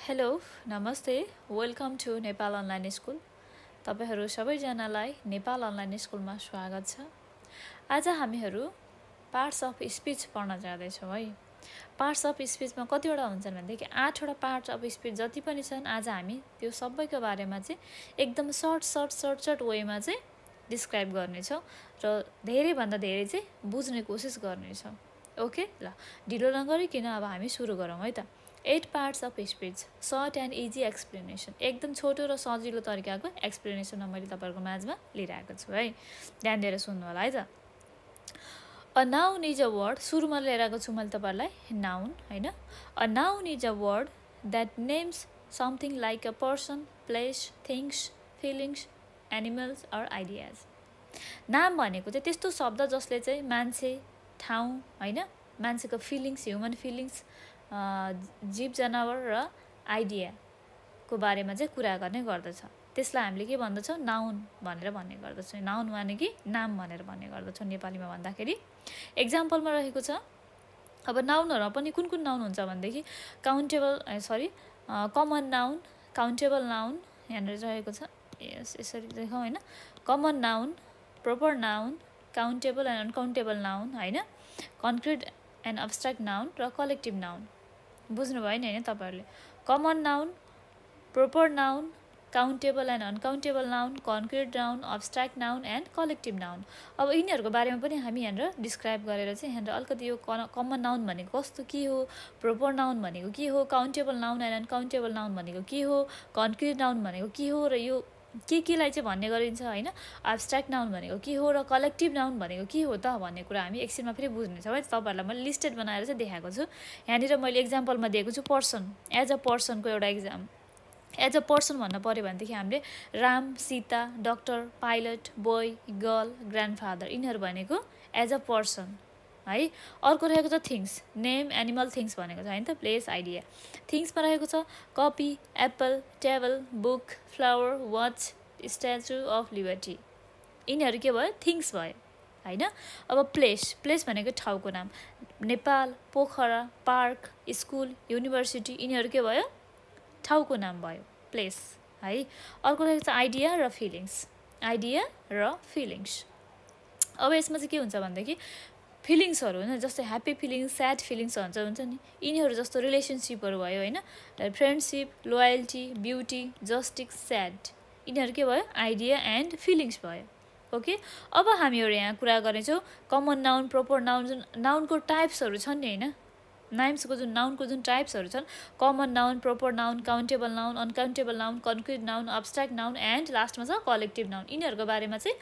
Hello नमस्ते welcome to Nepal online school तपाईहरु सबैजनालाई नेपाल अनलाइन स्कुलमा स्वागत छ। आज हामीहरु पार्ट्स अफ स्पीच पढ्न जाँदैछौँ है। पार्ट्स अफ स्पीचमा कतिवटा हुन्छन् भनेदेखि 8 वटा पार्ट्स अफ स्पीच जति पनि छन् आज हामी त्यो सबैको बारेमा चाहिँ एकदम सर्ट वेमा चाहिँ डिस्क्राइब गर्नेछौँ र धेरै भन्दा धेरै चाहिँ बुझ्ने कोसिस गर्नेछौँ। ओके ल ढिलो नगरिकन अब हामी सुरु गरौँ है त। 8 parts of speech short and easy explanation एकदम छोटो र सजिलो तरिकाको एक्सप्लेनेसन मैले तपाईहरुको माझमा लिइराखेको छु है। ध्यान दिएर सुन्नु होला है त। A noun is a word सुरुमा लिएर आएको छु मैले तपाईहरुलाई नाउन हैन। A noun is a word that names something like a person place things feelings animals or ideas. नाम भनेको चाहिँ त्यस्तो शब्द जसले चाहिँ मान्छे ठाउँ हैन मान्छेको फिलिङ्स ह्युमन फिलिङ्स जीव जनावर र आइडिया को बारेमा चाहिँ कुरा गर्ने गर्दछ। त्यसलाई हामीले के भन्दछौँ नाउन भनेर भन्ने गर्दछौँ। नाउन माने कि नाम भनेर भन्ने गर्दछौँ नेपालीमा भन्दाखेरि। एक्जाम्पलमा रहेको छ अब नाउनहरुमा पनि कुन कुन नाउन हुन्छ भनेदेखि कमन नाउन काउन्टेबल नाउन यहाँ रहेको छ। यसरी देखाउँ हैन। Common noun proper noun countable and uncountable noun हैन कन्क्रिट एन्ड अब्स्ट्र्याक्ट नाउन र कलेक्टिभ नाउन। बुझ्नु भयो नि हैन तपाईहरुले। Common noun proper noun countable and uncountable noun concrete noun abstract noun and collective noun. अब यिनीहरुको बारेमा पनि हामी यहाँ डिस्क्राइब गरेर चाहिँ यहाँ अलिकति यो कमन नाउन भनेको कस्तो के हो प्रोपर नाउन भनेको के हो countable noun and uncountable noun भनेको के हो कन्क्रिट नाउन भनेको के हो र यो केलाई चाहिँ भन्ने गरिन्छ हैन एब्स्ट्र्याक्ट नाउन भनेको के हो र कलेक्टिभ नाउन भनेको के हो त भन्ने कुरा हामी एकछिनमा फेरि बुझ्नेछौँ है। तपाईहरुलाई मैले लिस्टेड बनाएर चाहिँ देखाएको छु। यहाँनिर मैले एक्जाम्पलमा दिएको छु पर्सन एज अ पर्सनको एउटा एक्जाम एज अ पर्सन भन्न पर्यो भनेदेखि हामीले Ram Sita doctor pilot boy girl grandfather यिनीहरु भनेको एज अ पर्सन है। अर्को रहेको छ थिङ्स नेम एनिमल थिङ्स भनेको छ हैन त प्लेस आइडिया। थिङ्समा रहेको छ copy apple table book flower watch Statue of Liberty यिनीहरु के भयो थिङ्स भयो हैन। अब प्लेस भनेको ठाउँको नाम Nepal Pokhara park school university यिनीहरु के भयो ठाउँको नाम भयो प्लेस है। अर्को रहेको छ आइडिया र फिलिङ्स। अब यसमा चाहिँ के हुन्छ भनेदेखि फिलिङ्सहरु हैन जस्तै ह्याप्पी फिलिङ्स स्याड फिलिङ्स हुन्छ नि यिनीहरु जस्तो रिलेसनशिपहरु भयो हैन friendship loyalty beauty justice sad यिनीहरु के भयो आइडिया एन्ड फिलिङ्स भयो। ओके अब हामीहरु यहाँ कुरा गर्नेछौँ कमन नाउन प्रोपर नाउन जुन नाउनको टाइप्सहरु छन् नि हैन नाउनको जुन टाइप्सहरु छन् common noun proper noun countable noun uncountable noun concrete noun abstract noun and लास्टमा छ कलेक्टिभ नाउन यिनीहरुको बारेमा चाहिँ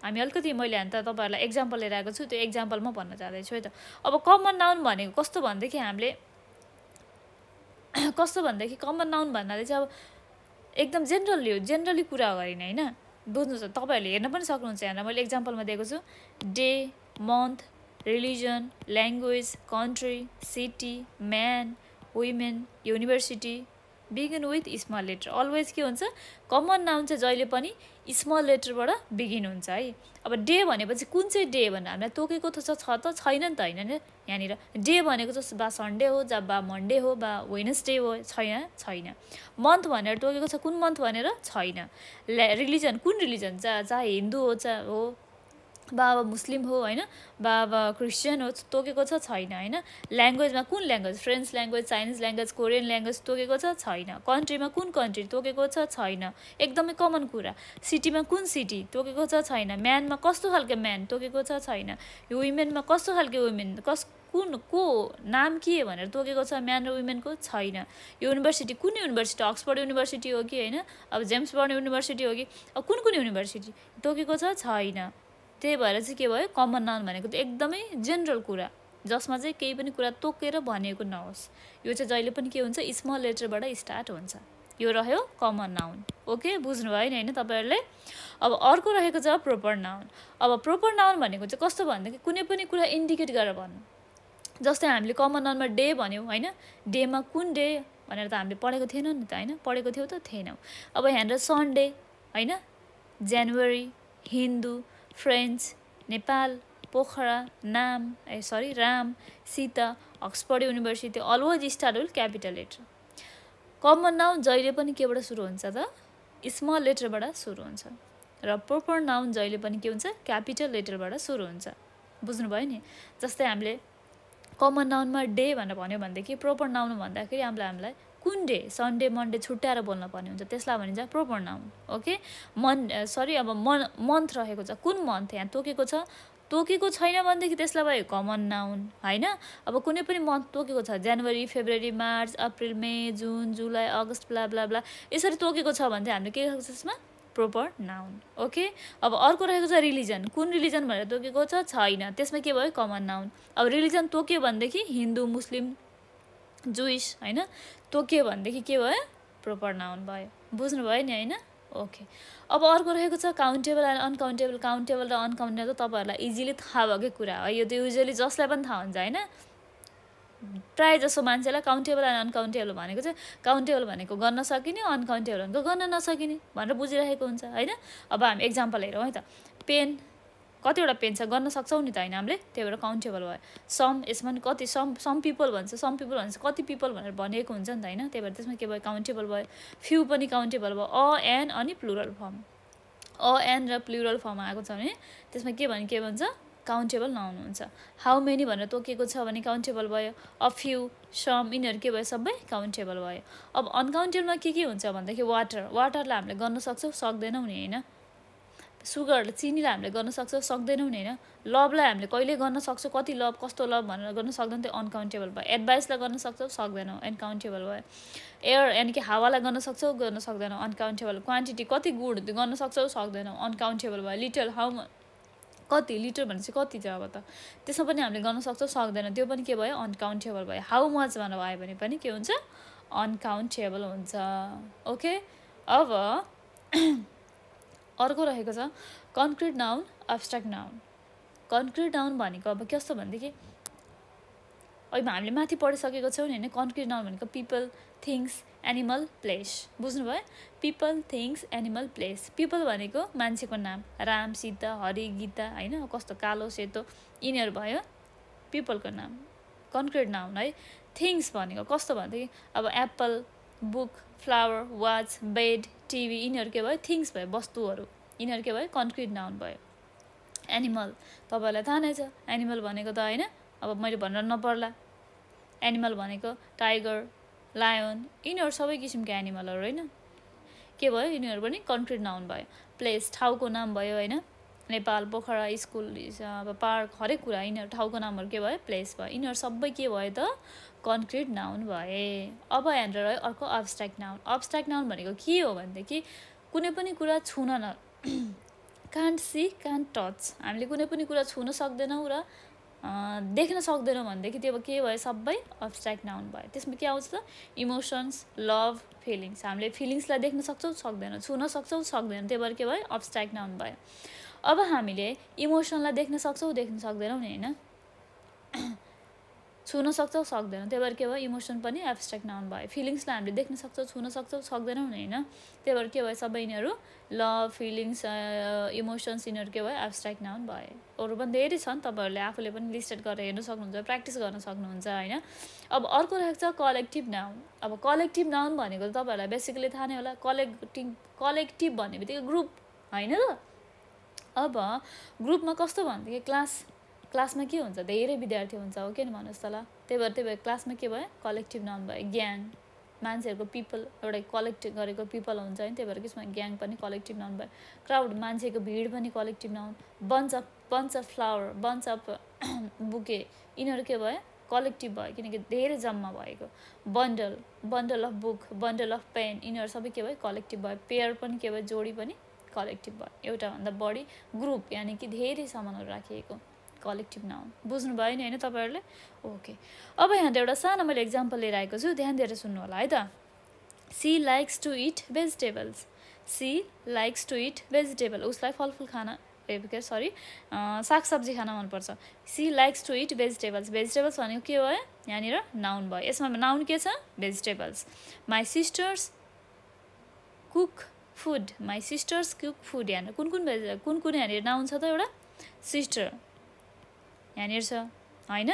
हामी अलिकति मैले यहाँ तपाईहरुलाई एक्जाम्पल लिएर आएको छु त्यो एक्जाम्पलमा भन्न जाँदैछु है त। अब कमन नाउन भनेको कस्तो भन्देखि हामीले कमन नाउन भन्नाले चाहिँ अब एकदम जेनरली कुरा गरिने हैन बुझ्नु छ तपाईहरुले हेर्न पनि सक्नुहुन्छ। यहाँ मैले एक्जाम्पलमा दिएको छु day month religion language country city man women university begin with small letter always के हुन्छ कमन नाउन चाहिँ जहिले पनि स्मल लेटरबाट बिगिन हुन्छ है। अब डे भनेपछि कुन चाहिँ डे भनेर हामीलाई तोकेको छ त छैन नि त हैन यहाँनिर डे भनेको चाहिँ बा सन्डे हो बा मन्डे हो बा वेडनेसडे हो छैन। मन्थ भनेर तोकेको छ कुन मन्थ भनेर छैन। रिलिजन कुन रिलिजन चाहे हिन्दू हो बा अब मुस्लिम हो हैन बा अब क्रिस्चियन हो तोकेको छ छैन हैन। ल्याङ्ग्वेजमा कुन language French language Chinese language Korean language तोकेको छ छैन। कन्ट्रीमा कुन कन्ट्री तोकेको छ छैन एकदमै कमन कुरा। सिटीमा कुन सिटी तोकेको छ छैन। म्यानमा कस्तो खालको म्यान तोकेको छ छैन। वुमेनमा कस्तो खालको वुमेन को नाम के भनेर तोकेको छ म्यान र वुमेनको छैन। युनिभर्सिटी कुन युनिभर्सिटी अक्सफोर्ड युनिभर्सिटी हो कि हैन अब जेम्स बर्न युनिभर्सिटी हो कि अब कुन युनिभर्सिटी तोकेको छ छैन। त्यही भएर चाहिँ के भयो कमन नाउन भनेको त एकदमै जेनरल कुरा जसमा चाहिँ केही पनि कुरा तोकेर भनेको नहोस् यो चाहिँ जहिले पनि के हुन्छ स्मल लेटरबाट स्टार्ट हुन्छ यो रह्यो कमन नाउन। ओके बुझ्नु भयो नि हैन तपाईहरुले। अब अर्को रहेको छ प्रोपर नाउन। अब प्रोपर नाउन भनेको चाहिँ कस्तो भन्दाखेरि कुनै पनि कुरा इन्डिकेट गरेर भन्नु जस्तै हामीले कमन नाउनमा डे भन्यौ हैन डेमा कुन डे भनेर त हामीले पढेको थिएनौं नि त हैन पढेको थियौ त थिएनौ। अब यहाँ सन्डे हैन January Hindu French Nepal Pokhara Ram, Sita, Oxford University, always start with capital letter. Common noun जहिले पनि केबाट सुरु हुन्छ त स्मल लेटरबाट सुरु हुन्छ र प्रोपर नाउन जहिले पनि के हुन्छ क्यापिटल लेटरबाट सुरु हुन्छ बुझ्नुभयो नि जस्तै हामीले कमन नाउनमा डे भनेर भन्यो भनेदेखि प्रोपर नाउन भन्दाखेरि हामीलाई कुन डे सन्डे मन्डे छुट्याएर बोल्न पर्ने हुन्छ त्यसलाई भनिन्छ प्रोपर नाउन ओके अब मन्थ रहेको छ कुन मन्थ यहाँ तोकेको छैन भनेदेखि त्यसलाई भयो कमन नाउन हैन अब कुनै पनि मन्थ तोकेको छ जनवरी फेब्रुअरी मार्च अप्रिल मे जुन जुलाई अगस्त ब्ला ब्ला ब्ला यसरी तोकेको छ भने चाहिँ हामीले के गर्छ त्यसमा प्रोपर नाउन ओके अब अर्को रहेको छ रिलिजन कुन रिलिजन भनेर तोकेको छैन त्यसमा के भयो कमन नाउन अब रिलिजन तोक्यो भनेदेखि हिन्दू मुस्लिम जुइस हैन तोक्यो भनेदेखि के भयो प्रोपर नाउन भयो बुझ्नुभयो नि हैन ओके अब अर्को रहेको छ काउन्टेबल एन्ड अनकाउन्टेबल काउन्टेबल र अनकाउन्टेबल त तपाईहरुलाई इजिली थाहा भएकै कुरा हो यो त युजुअली जसलाई पनि थाहा हुन्छ हैन प्राय जसो मान्छेलाई काउन्टेबल एन्ड अनकाउन्टेबल भनेको चाहिँ काउन्टेबल भनेको गर्न सकिने अनकाउन्टेबल भनेको गर्न नसकिने भनेर बुझिरहेको हुन्छ हैन अब हामी एक्जाम्पल हेरौँ है त पेन कतिवटा पेन छ गर्न सक्छौँ नि त हैन हामीले त्यही भएर काउन्टेबल भयो सम यसमा नि कति सम पिपल भन्छ कति पिपल भनेर भनिएको हुन्छ नि त हैन त्यही भएर त्यसमा के भयो काउन्टेबल भयो फ्यु पनि काउन्टेबल भयो अ एन अनि प्लुरल फर्म अ एन र प्लुरल फर्म आएको छ भने त्यसमा के भन्छ काउन्टेबल नाउन हुन्छ हाउ मेनी भनेर तोकेको छ भने काउन्टेबल भयो अ फ्यु सम यिनीहरू के भयो सबै काउन्टेबल भयो अब अनकाउन्टेबलमा के हुन्छ भन्दाखेरि वाटरलाई हामीले गर्न सक्छौँ सक्दैनौँ नि हैन सुगर चिनीलाई हामीले गर्न सक्छौँ सक्दैनौँ नि हैन लभलाई हामीले कहिले गर्न सक्छौँ कति लभ कस्तो लभ भनेर गर्न सक्दैन त्यो अनकाउन्टेबल भयो एडभाइसलाई गर्न सक्छौँ सक्दैनौँ अनकाउन्टेबल भयो एयर यानि कि हावालाई गर्न सक्छौँ गर्न सक्दैनौँ अनकाउन्टेबल क्वान्टिटी कति गुड गर्न सक्छौँ सक्दैनौँ अनकाउन्टेबल भयो लिटल हाउ कति लिटर भनेपछि कति छ अब त त्यसमा पनि हामीले गर्न सक्छौँ सक्दैनौँ त्यो पनि के भयो अनकाउन्टेबल भयो हाउ मच भनेर आयो भने पनि के हुन्छ अनकाउन्टेबल हुन्छ ओके अब अर्को रहेको छ concrete noun abstract noun concrete noun भनेको अब कस्तो भनेदेखि अहिले हामीले माथि पढिसकेको छौँ नि हैन कन्क्रिट नाउन भनेको पिपल थिङ्स एनिमल प्लेस बुझ्नुभयो people things animal place people भनेको मान्छेको नाम राम सीता हरि गीता हैन कस्तो कालो सेतो यिनीहरू भयो पिपलको नाम कन्क्रिट नाउन है थिङ्स भनेको कस्तो भनेदेखि अब Apple book flower watch bed TV यिनीहरू के भयो थिङ्स भयो वस्तुहरू यिनीहरू के भयो कन्क्रिट नाउन भयो एनिमल तपाईँलाई थाहा नै छ एनिमल भनेको त हैन अब मैले भनेर नपर्ला एनिमल भनेको टाइगर लायन यिनीहरू सबै किसिमको एनिमलहरू हैन के भयो यिनीहरू पनि कन्क्रिट नाउन भयो प्लेस ठाउँको नाम भयो हैन नेपाल पोखरा स्कुल अब पार्क हरेक कुरा यिनीहरू ठाउँको नामहरू के भयो प्लेस भयो यिनीहरू सबै के भयो त कन्क्रिट नाउन भए अब यहाँनिर रह्यो अर्को एब्स्ट्र्याक्ट नाउन भनेको के हो भनेदेखि कुनै पनि कुरा छुन न कान्ट सी कान्ट टच हामीले कुनै पनि कुरा छुन सक्दैनौँ र देख्न सक्दैनौँ भनेदेखि त्यो के भयो सबै एब्स्ट्र्याक्ट नाउन भयो त्यसमा के आउँछ त इमोसन्स लभ फिलिङ्स हामीले फिलिङ्सलाई देख्न सक्छौँ सक्दैनौँ छुन सक्छौँ सक्दैनौँ त्यही भएर के भयो एब्स्ट्र्याक्ट नाउन भयो अब हामीले इमोसनलाई देख्न सक्छौँ देख्न सक्दैनौँ नि हैन छुन सक्छौँ सक्दैनौँ त्यही भएर के भयो इमोसन पनि एब्स्ट्र्याक्ट नाउन भयो फिलिङ्सलाई हामीले देख्न सक्छौँ छुन सक्छौँ सक्दैनौँ नि हैन त्यही भएर के भयो सबै यिनीहरू लभ फिलिङ्स इमोसन्स यिनीहरू के भयो एब्स्ट्र्याक्ट नाउन भयो अरू पनि धेरै छन् तपाईँहरूले आफूले पनि लिस्टेड गरेर हेर्न सक्नुहुन्छ प्र्याक्टिस गर्न सक्नुहुन्छ हैन अब अर्को रहेको छ कलेक्टिभ नाउन अब कलेक्टिभ नाउन भनेको तपाईँहरूलाई बेसिकली थाहा नै होला कलेक्टिभ भन्ने बित्तिकै ग्रुप हैन त अब ग्रुपमा कस्तो भनेदेखि क्लासमा के हुन्छ धेरै विद्यार्थी हुन्छ हो किन भन्नुहोस् त ल त्यही भएर क्लासमा के भयो कलेक्टिभ नाउन भयो ग्याङ मान्छेहरूको पिपल एउटा कलेक्ट गरेको पिपल हुन्छ नि त्यही भएर त्यसमा ग्याङ पनि कलेक्टिभ नाउन भयो क्राउड मान्छेको भिड पनि collective noun bunch of flower bunch of bouquet यिनीहरू के भयो कलेक्टिभ भयो किनकि धेरै जम्मा भएको bundle of book bundle of pen यिनीहरू सबै के भयो कलेक्टिभ भयो पेयर पनि के भयो जोडी पनि कलेक्टिभ भयो एउटाभन्दा बढी ग्रुप यानि कि धेरै सामानहरू राखिएको कलेक्टिभ नाउन बुझ्नुभयो नि हैन तपाईहरुले ओके अब यहाँ एउटा सानो मैले एक्जाम्पल लिएर आएको छु ध्यान दिएर सुन्नु होला है त she likes to eat vegetables she likes to eat vegetable उसलाई फलफुल खाना सागसब्जी खान मनपर्छ she likes to eat vegetables भनेको के भयो यहाँनिर नाउन भयो यसमा नाउन के छ vegetables my sisters cook food यहाँनिर कुन यहाँनिर नाउन छ त एउटा सिस्टर यहाँनिर छ हैन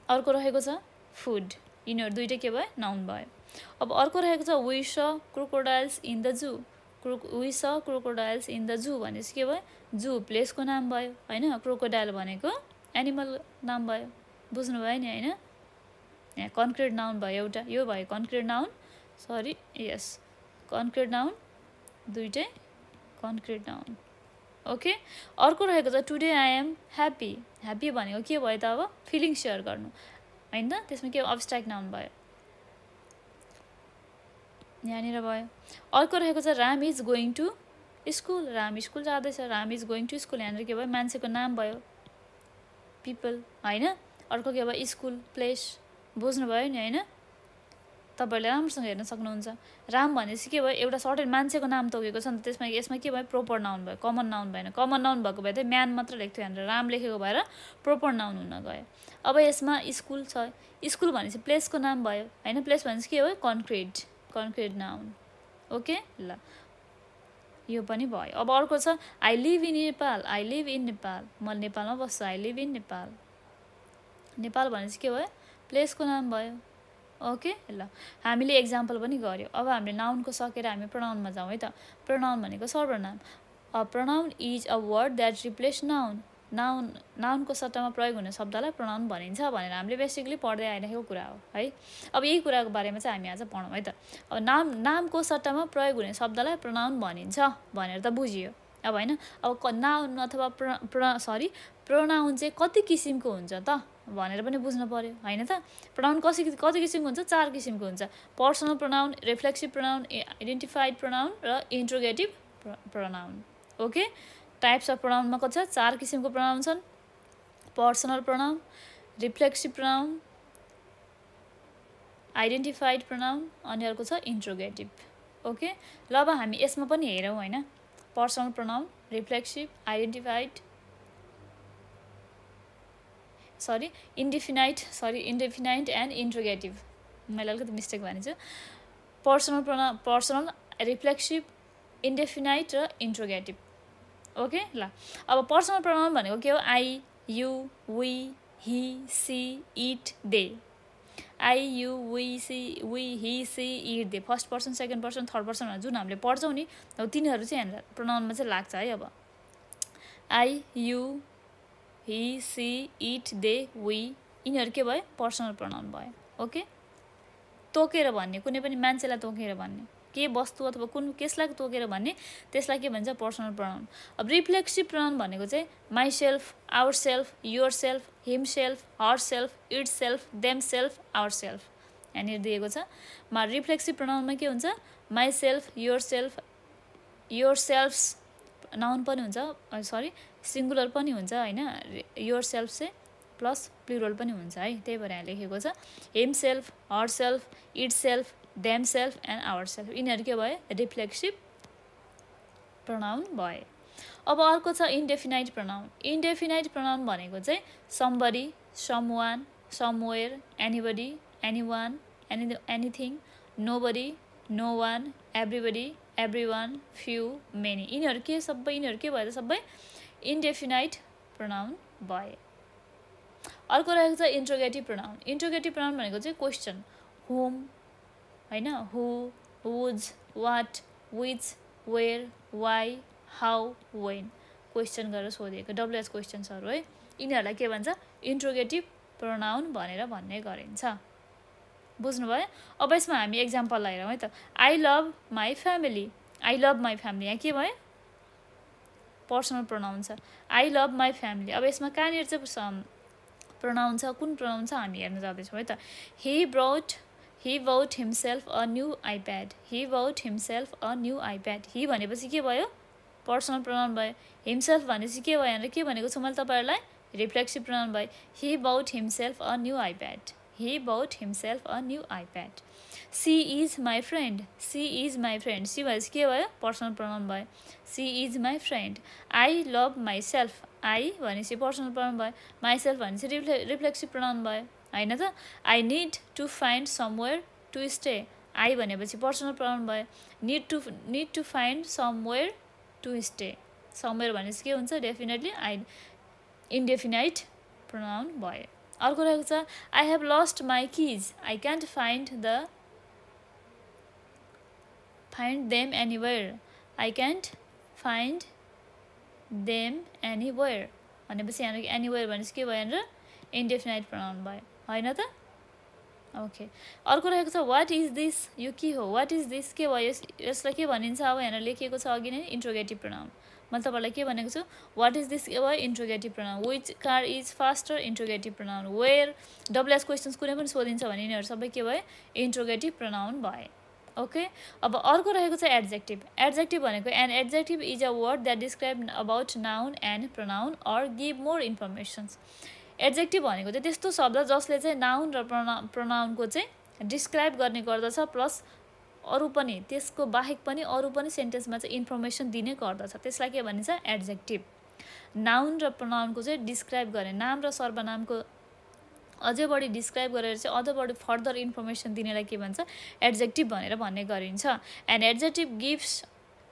अर्को रहेको छ फुड यिनीहरू दुईटै के भयो नाउन भयो अब अर्को रहेको छ we saw crocodiles in the zoo we saw crocodiles in the zoo भनेपछि के भयो जू प्लेसको नाम भयो हैन क्रोकोडाइल भनेको एनिमल नाम भयो बुझ्नुभयो नि हैन यहाँ कन्क्रिट नाउन भयो एउटा यो भयो कन्क्रिट नाउन सरी यस कन्क्रिट नाउन दुईटै कन्क्रिट नाउन ओके अर्को रहेको छ today I am happy happy भनेको के भयो त अब फिलिङ सेयर गर्नु हैन त त्यसमा के अब्स्ट्र्याक्ट नाउन भयो यहाँनिर भयो अर्को रहेको छ Ram is going to school Ram school जाँदैछ Ram is going to school यहाँनिर के भयो मान्छेको नाम भयो पिपल हैन अर्को के भयो स्कुल प्लेस बुझ्नुभयो नि हैन तपाईहरुले राम्रोसँग हेर्न सक्नुहुन्छ राम भनेपछि के भयो एउटा सर्टेन मान्छेको नाम तोकेको छ नि त्यसमा यसमा के भयो प्रोपर नाउन भयो कमन नाउन भएन कमन नाउन भएको भए त म्यान मात्र लेख्थ्यो यहाँनिर राम लेखेको भएर प्रोपर नाउन हुन गयो अब यसमा स्कुल छ स्कुल भनेपछि प्लेसको नाम भयो हैन प्लेस भनेपछि के भयो कन्क्रिट नाउन ओके ल यो पनि भयो अब अर्को छ I live in Nepal I live in Nepal म नेपालमा बस्छु I live in Nepal Nepal भनेपछि के भयो प्लेसको नाम भयो ओके ल हामीले एक्जाम्पल पनि गर्यो अब हामीले नाउनको सकेर हामी प्रोनाउनमा जाउँ है त प्रोनाउन भनेको सर्वनाम a pronoun is a word that replace नाउनको सट्टामा प्रयोग हुने शब्दलाई प्रोनाउन भनिन्छ भनेर हामीले बेसिकली पढ्दै आइरहेको कुरा हो है अब यही कुराको बारेमा चाहिँ हामी आज पढौँ है त अब नामको सट्टामा प्रयोग हुने शब्दलाई प्रोनाउन भनिन्छ भनेर त बुझियो अब हैन अब नाउन अथवा प्रोनाउन चाहिँ कति किसिमको हुन्छ त भनेर पनि बुझ्न पर्यो हैन त प्रोनाउन कति किसिमको हुन्छ 4 किसिमको हुन्छ personal pronoun reflexive pronoun identified pronoun र interrogative pronoun okay types of प्रोनाउनमा कति छ 4 किसिमको प्रोनाउन छन् personal pronoun reflexive pronoun identified pronoun अनि अर्को छ इन्ट्रोगेटिभ ओके ल अब हामी यसमा पनि हेरौँ हैन personal pronoun reflexive identified indefinite and interrogative मैले अलिकति मिस्टेक भनेछु पर्सनल रिफ्लेक्सिभ इन्डेफिनाइट र इन्ट्रोगेटिभ ओके ल अब पर्सनल प्रोनाउन भनेको के हो I you we he she it they I you we he she it they first person second person third person जुन हामीले पढ्छौँ नि अब तिनीहरू चाहिँ यहाँनिर प्रोनाउनमा चाहिँ लाग्छ है अब I you he she it they we यिनीहरू के भयो पर्सनल प्रोनाउन भयो ओके तोकेर भन्ने कुनै पनि मान्छेलाई तोकेर भन्ने के वस्तु अथवा कुन केसलाई तोकेर भन्ने त्यसलाई के भन्छ पर्सनल प्रोनाउन अब रिफ्लेक्सिभ प्रोनाउन भनेको चाहिँ myself ourself yourself himself herself itself themself ourself यहाँनिर दिएको छ मा रिफ्लेक्सिभ प्रोनाउनमा के हुन्छ myself yourselves noun पनि हुन्छ सिङ्गुलर पनि हुन्छ हैन योर सेल्फ चाहिँ प्लस प्लुरल पनि हुन्छ है त्यही भएर यहाँ लेखेको छ himself herself itself themself and our self यिनीहरू के भयो रिफ्लेक्सिभ प्रोनाउन भए अब अर्को छ इन्डेफिनाइट प्रोनाउन भनेको चाहिँ somebody someone somewhere anybody anyone anything nobody no one everybody everyone few many यिनीहरू के भयो त सबै इन्डेफिनाइट प्रोनाउन भए अर्को रहेको छ इन्ट्रोगेटिभ प्रोनाउन भनेको चाहिँ क्वेसन हुम हैन who whose what which where why how when question गरेर सोधेको डब्लुएच क्वेसन्सहरू है यिनीहरूलाई के भन्छ इन्ट्रोगेटिभ प्रोनाउन भनेर भन्ने गरिन्छ बुझ्नुभयो अब यसमा हामी एक्जाम्पल हेरौँ है त आई लभ माई फ्यामिली यहाँ के भयो पर्सनल प्रोनाउन छ आई लभ माई फ्यामिली अब यसमा कहाँनिर चाहिँ प्रोनाउन छ कुन प्रोनाउन छ हामी हेर्न जाँदैछौँ है त ही bought himself a new iPad ही भनेपछि के भयो पर्सनल प्रोनाउन भयो हिमसेल्फ भनेपछि के भयो यहाँनिर के भनेको छु मैले तपाईँहरूलाई रिफ्लेक्सिभ प्रोनाउन भयो he bought himself a new iPad she is my friend she भनेपछि के भयो पर्सनल प्रोनाउन भयो she is my friend I love myself I भनेपछि पर्सनल प्रोनाउन भयो माई सेल्फ भनेपछि रिफ्लेक्सिभ प्रोनाउन भयो हैन त I need to find somewhere to stay I भनेपछि पर्सनल प्रोनाउन भयो need to find somewhere to stay somewhere भनेपछि के हुन्छ डेफिनेटली इन्डेफिनाइट प्रोनाउन भयो अर्को रहेको छ I have lost my keys I can't find them anywhere I can't find them anywhere भनेपछि यहाँ एनीवेयर भनेपछि के भयो यहाँनिर इन्डेफिनाइट प्रोनाउन भयो होइन त ओके अर्को रहेको छ वाट इज दिस यो के हो वाट इज दिस के भयो यसलाई के भनिन्छ अब यहाँ लेखिएको छ अघि नै इन्ट्रोगेटिभ प्रोनाउन मैले तपाईँलाई के भनेको छु वाट इज दिस के भयो interrogative pronoun which car is faster interrogative pronoun where WS questions कुनै पनि सोधिन्छ भने यिनीहरू सबै के भयो इन्ट्रोगेटिभ प्रोनाउन भए ओके अब अर्को रहेको छ एड्जेक्टिभ एड्जेक्टिभ भनेको an adjective is a word that describe about noun and pronoun or give more informations adjective भनेको चाहिँ त्यस्तो शब्द जसले चाहिँ नाउन र प्रोनाउनको चाहिँ डिस्क्राइब गर्ने गर्दछ प्लस अरू पनि त्यसको बाहेक पनि अरू पनि सेन्टेन्समा चाहिँ इन्फर्मेसन दिने गर्दछ त्यसलाई के भनिन्छ एड्जेक्टिभ नाउन र प्रोनाउनको चाहिँ डिस्क्राइब गर्ने नाम र सर्वनामको अझै बढी डिस्क्राइब गरेर चाहिँ अझ बढी फर्दर इन्फर्मेसन दिनेलाई के भन्छ एड्जेक्टिभ भनेर भन्ने गरिन्छ and एड्जेक्टिभ gives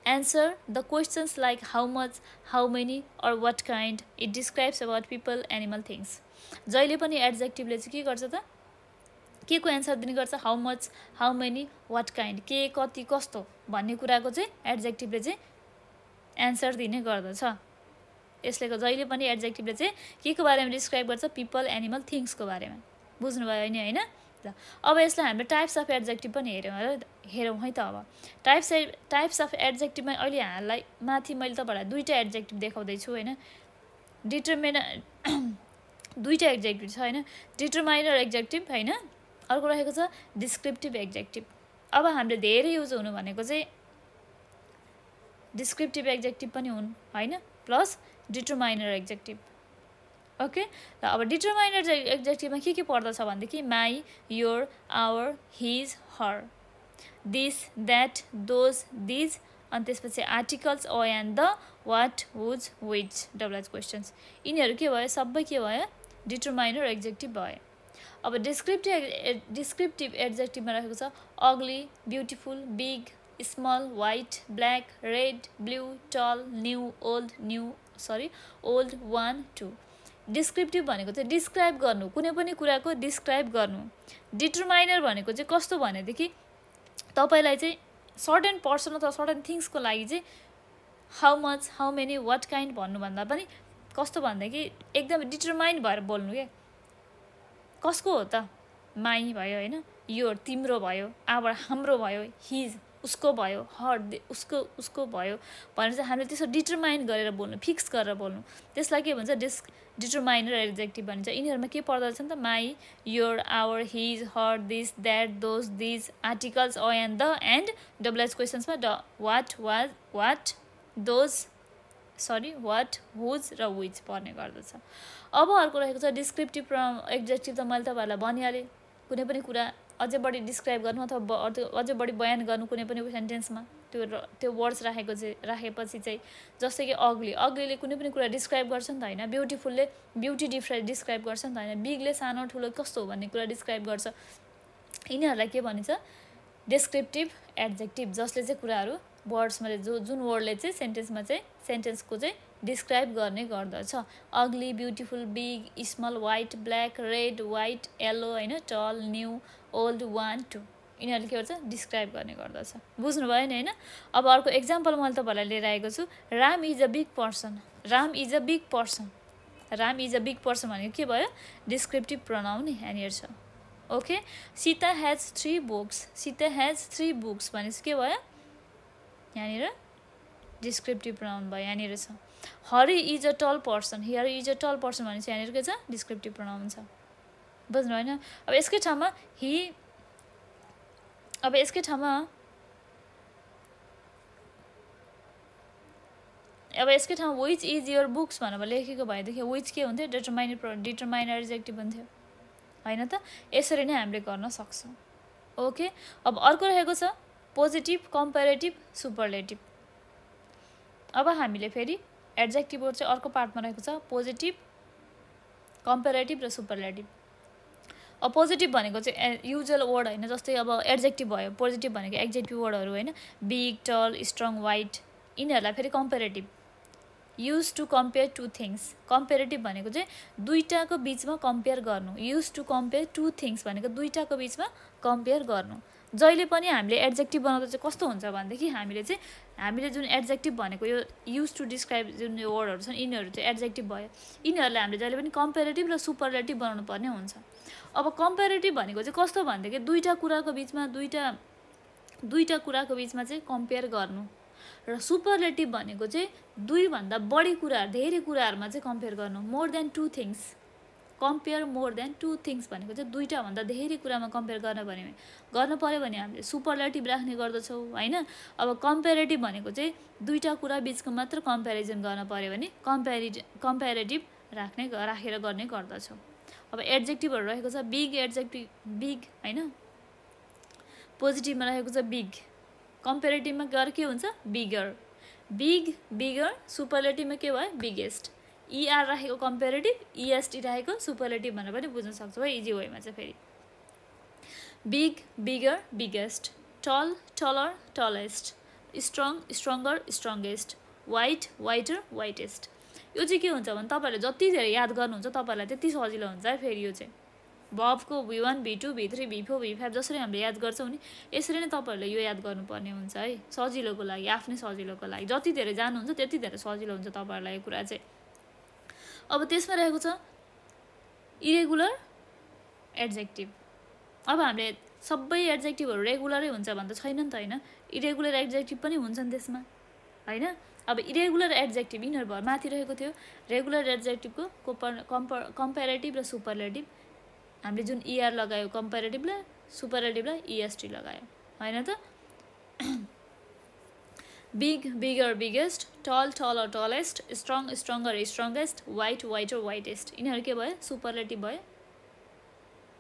answer the questions like how much, how many or what kind. It describes about people, animal, things. जहिले पनि एड्जेक्टिभले चाहिँ के गर्छ त के को एन्सर दिने गर्छ how much how many what kind के कति कस्तो भन्ने कुराको चाहिँ एड्जेक्टिभले चाहिँ एन्सर दिने गर्दछ यसले जहिले पनि एड्जेक्टिभले चाहिँ के को बारेमा डिस्क्राइब गर्छ पिपल एनिमल थिङ्सको बारेमा बुझ्नुभयो नि होइन अब यसलाई हामीले टाइप्स अफ एड्जेक्टिभ पनि हेरौँ है त अब टाइप्स अफ एड्जेक्टिभमा अहिले हामीलाई माथि मैले तपाईँलाई दुईवटा एड्जेक्टिभ देखाउँदैछु होइन दुईवटा एड्जेक्टिभ छ होइन डिटरमाइनर एड्जेक्टिभ होइन अर्को रहेको छ डिस्क्रिप्टिभ एड्जेक्टिभ अब हामीले धेरै युज हुनु भनेको चाहिँ डिस्क्रिप्टिभ एड्जेक्टिभ पनि हुन् होइन प्लस डिटरमाइनर एड्जेक्टिभ ओके र अब डिटरमाइनर एड्जेक्टिभमा के पर्दछ भनेदेखि my your our his her this that those these अनि त्यसपछि आर्टिकल्स ओ and the what whose which WH questions यिनीहरू के भयो सबै के भयो डिटरमाइनर एड्जेक्टिभ भयो अब डिस्क्रिप्टिभ एड्जेक्टिभमा रहेको छ ugly beautiful big small white black red blue tall new old one two descriptive भनेको चाहिँ डिस्क्राइब गर्नु कुनै पनि कुराको डिस्क्राइब गर्नु डिटरमाइनर भनेको चाहिँ कस्तो भनेदेखि तपाईँलाई चाहिँ सर्टेन पर्सन अथवा सर्टेन थिङ्सको लागि चाहिँ how much how many what kind भन्नुभन्दा पनि कस्तो भनेदेखि एकदम डिटरमाइन्ड भएर बोल्नु क्या कसको हो त माई भयो होइन यो तिम्रो भयो आवर हाम्रो भयो हिज उसको भयो हर उसको भयो भनेर चाहिँ हामीले त्यसो डिटरमाइन गरेर बोल्नु फिक्स गरेर बोल्नु त्यसलाई के भन्छ डिटरमाइनर एड्जेक्टिभ भनिन्छ यिनीहरूमा के पर्दछ नि त my your our his her this that those these articles ओ एन्ड द एन्ड डब्लुएच क्वेसन्समा वाट हुज र विच पर्ने गर्दछ अब अर्को रहेको छ डिस्क्रिप्टिभ एड्जेक्टिभ त मैले तपाईँहरूलाई भनिहालेँ कुनै पनि कुरा अझै बढी डिस्क्राइब गर्नु अथवा अझै बढी बयान गर्नु कुनै पनि सेन्टेन्समा त्यो वर्ड्स राखेपछि चाहिँ जस्तै कि अग्लीले कुनै पनि कुरा डिस्क्राइब गर्छ नि त होइन ब्युटिफुलले ब्युटी डिस्क्राइब गर्छ नि त होइन बिगले सानो ठुलो कस्तो हो भन्ने कुरा डिस्क्राइब गर्छ यिनीहरूलाई के भनिन्छ डिस्क्रिप्टिभ एड्जेक्टिभ जसले चाहिँ कुराहरू वर्ड्समा जुन वर्डले चाहिँ सेन्टेन्सको चाहिँ डिस्क्राइब गर्ने गर्दछ ugly beautiful big small white black red white yellow होइन टल न्यू ओल्ड वान टू यिनीहरूले के गर्छ डिस्क्राइब गर्ने गर्दछ बुझ्नुभयो नि होइन अब अर्को एक्जाम्पल मैले तपाईँहरूलाई लिएर आएको छु Ram is a big person भनेको के भयो डिस्क्रिप्टिभ प्रोनाउन यहाँनिर छ ओके सीता हेज 3 बुक्स भनेपछि के भयो यहाँनिर डिस्क्रिप्टिभ प्रोनाउन भयो यहाँनिर छ हरि इज अ टल पर्सन भनेपछि यहाँनिर के छ डिस्क्रिप्टिभ प्रोनाउन छ बुझ्नु होइन अब यसकै ठाउँमा विच इज योर बुक्स भनेर लेखेको भएदेखि विच के हुन्थ्यो डिटरमाइनर एड्जेक्टिभ हुन्थ्यो होइन त यसरी नै हामीले गर्न सक्छौँ ओके अब अर्को रहेको छ पोजिटिभ कम्पेरेटिभ सुपरलेटिभ अब हामीले फेरि एड्जेक्टिभहरू चाहिँ अर्को पार्टमा रहेको छ पोजिटिभ कम्पेरेटिभ र सुपरलेटिभ अब पोजिटिभ भनेको चाहिँ युजुअल वर्ड होइन जस्तै अब एड्जेक्टिभ भयो पोजिटिभ भनेको एक्जेक्टिभ वर्डहरू होइन बिग टल स्ट्रङ वाइट यिनीहरूलाई फेरि comparative use to compare two things comparative भनेको चाहिँ दुईटाको बिचमा कम्पेयर गर्नु use to compare two things भनेको दुईटाको बिचमा कम्पेयर गर्नु जहिले पनि हामीले एड्जेक्टिभ बनाउँदा चाहिँ कस्तो हुन्छ भनेदेखि हामीले जुन एड्जेक्टिभ भनेको यो युज टु डिस्क्राइब जुन यो वर्डहरू छन् यिनीहरू चाहिँ एड्जेक्टिभ भयो यिनीहरूलाई हामीले जहिले पनि कम्पेरेटिभ र सुपरलेटिभ बनाउनु पर्ने हुन्छ अब कम्पेरेटिभ भनेको चाहिँ कस्तो भनेदेखि दुईटा कुराको बिचमा चाहिँ कम्पेयर गर्नु र सुपरलेटिभ भनेको चाहिँ दुईभन्दा बढी कुराहरू धेरै कुराहरूमा चाहिँ कम्पेयर गर्नु more than two things compare more than to things भनेको चाहिँ दुईटाभन्दा धेरै कुरामा कम्पेयर गर्नु पऱ्यो भने हामीले सुपरलेटिभ राख्ने गर्दछौँ होइन अब कम्पेरेटिभ भनेको चाहिँ दुईटा कुरा बिचको मात्र कम्पेरिजन गर्न पऱ्यो भने कम्पेरेटिभ राखेर गर्ने गर्दछौँ अब एड्जेक्टिभहरू रहेको छ बिग एड्जेक्टिभ बिग होइन पोजिटिभमा रहेको छ बिग कम्पेरेटिभमा गएर के हुन्छ बिगर सुपरलेटिभमा के भयो बिगेस्ट ER राखेको कम्पेरेटिभ EST राखेको सुपरलेटिभ भनेर पनि बुझ्न सक्छौँ है इजी वेमा चाहिँ फेरि big bigger biggest tall taller tallest stronger strongest white whiter whitest यो चाहिँ के हुन्छ भने तपाईँहरूले जति धेरै याद गर्नुहुन्छ तपाईँहरूलाई त्यति सजिलो हुन्छ है फेरि यो चाहिँ भर्बको V1 V2 V3 V4 V5 जसरी हामीले याद गर्छौँ नि यसरी नै तपाईँहरूले यो याद गर्नुपर्ने हुन्छ है सजिलोको लागि आफ्नै सजिलोको लागि जति धेरै जानुहुन्छ त्यति धेरै सजिलो हुन्छ तपाईँहरूलाई यो कुरा चाहिँ अब त्यसमा रहेको छ इरेगुलर एड्जेक्टिभ अब हामीले सबै एड्जेक्टिभहरू रेगुलरै हुन्छ भन्दा छैन नि त होइन इरेगुलर एड्जेक्टिभ पनि हुन्छन् त्यसमा होइन अब इरेगुलर एड्जेक्टिभ यिनीहरू भयो माथि रहेको थियो रेगुलर एड्जेक्टिभको कम्पेरेटिभ र सुपरलेटिभ हामीले जुन ER लगायो कम्पेरेटिभलाई सुपरलेटिभलाई EST लगायो होइन त big bigger biggest tall taller tallest stronger strongest white whiter whitest यिनीहरू के भयो सुपरलेटिभ भयो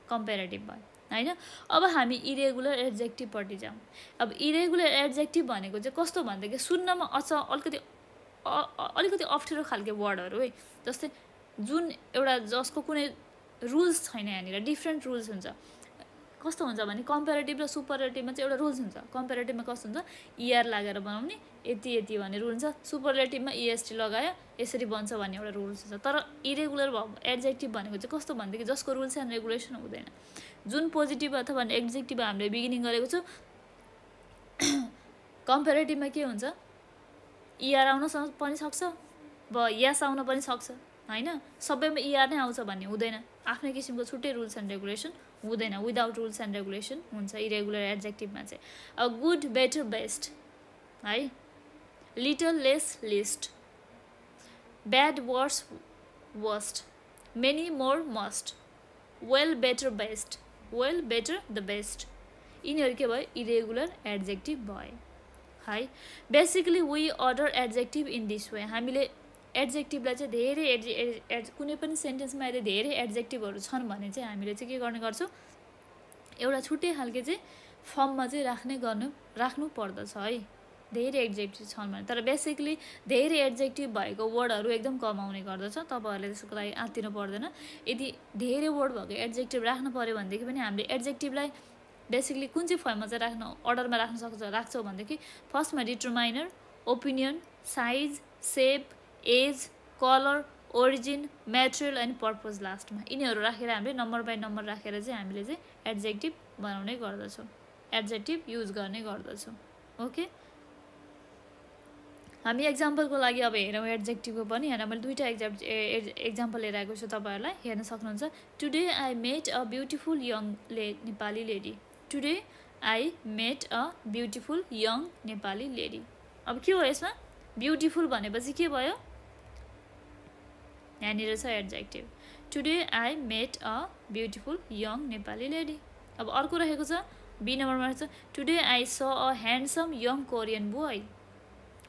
कम्पेरेटिभ भयो होइन अब हामी इरेगुलर एड्जेक्टिभपट्टि जाउँ अब इरेगुलर एड्जेक्टिभ भनेको चाहिँ कस्तो भनेदेखि सुन्नमा अलिकति अप्ठ्यारो खालको वर्डहरू है जस्तै जुन एउटा जसको कुनै रुल्स छैन यहाँनिर डिफ्रेन्ट रुल्स हुन्छ कस्तो हुन्छ भने कम्पेरेटिभ र सुपरलेटिभमा चाहिँ एउटा रुल्स हुन्छ कम्पेरेटिभमा कस्तो हुन्छ ER लागेर बनाउने यति यति भन्ने रुल हुन्छ सुपरलेटिभमा EST लगायो यसरी बन्छ भन्ने एउटा रुल्स हुन्छ तर इरेगुलर एड्जेक्टिभ भनेको चाहिँ कस्तो भनेदेखि जसको रुल्स एन्ड रेगुलेसन हुँदैन जुन पोजिटिभ अथवा एड्जेक्टिभ हामीले बिगिनिङ गरेको छौँ कम्पेरेटिभमा के हुन्छ ER आउन पनि सक्छ यस आउन पनि सक्छ होइन सबैमा ER नै आउँछ भन्ने हुँदैन आफ्नै किसिमको छुट्टै रुल्स एन्ड रेगुलेसन हुँदैन विदाउट रुल्स एन्ड रेगुलेसन हुन्छ इरेगुलर एड्जेक्टिभमा चाहिँ अब गुड बेटर बेस्ट है little less least bad worse worst many more most well better the best यिनीहरू के भयो इरेगुलर एड्जेक्टिभ भयो है basically we order adjective in this way हामीले एड्जेक्टिभलाई चाहिँ धेरै कुनै पनि सेन्टेन्समा यदि धेरै एड्जेक्टिभहरू छन् भने चाहिँ हामीले चाहिँ के गर्ने गर्छौँ एउटा छुट्टै खालको चाहिँ फर्ममा चाहिँ राख्नु पर्दछ है धेरै एड्जेक्टिभ छन् भने तर बेसिकली धेरै एड्जेक्टिभ भएको वर्डहरू एकदम कम आउने गर्दछ तपाईँहरूले त्यसको लागि आत्तिनु पर्दैन यदि धेरै वर्ड भएको एड्जेक्टिभ राख्नु पऱ्यो भनेदेखि पनि हामीले एड्जेक्टिभलाई बेसिकली कुन चाहिँ फर्ममा चाहिँ अर्डरमा राख्छौँ भनेदेखि फर्स्टमा determiner opinion size shape age colour origin material अनि पर्पज लास्टमा यिनीहरू राखेर हामीले नम्बर बाई नम्बर राखेर चाहिँ हामीले चाहिँ एड्जेक्टिभ बनाउने गर्दछौँ एड्जेक्टिभ युज गर्ने गर्दछौँ ओके हामी एक्जाम्पलको लागि अब हेरौँ एड्जेक्टिभको पनि हेर मैले दुईवटा एक्जाम्पल लिएर आएको छु तपाईँहरूलाई हेर्न सक्नुहुन्छ today I met a beautiful young Nepali lady today I met a beautiful young Nepali lady अब के हो यसमा ब्युटिफुल भनेपछि के भयो यहाँनिर छ adjective today I met a beautiful young Nepali lady अब अर्को रहेको छ बी नम्बरमा रहेको छ today I saw a handsome young Korean boy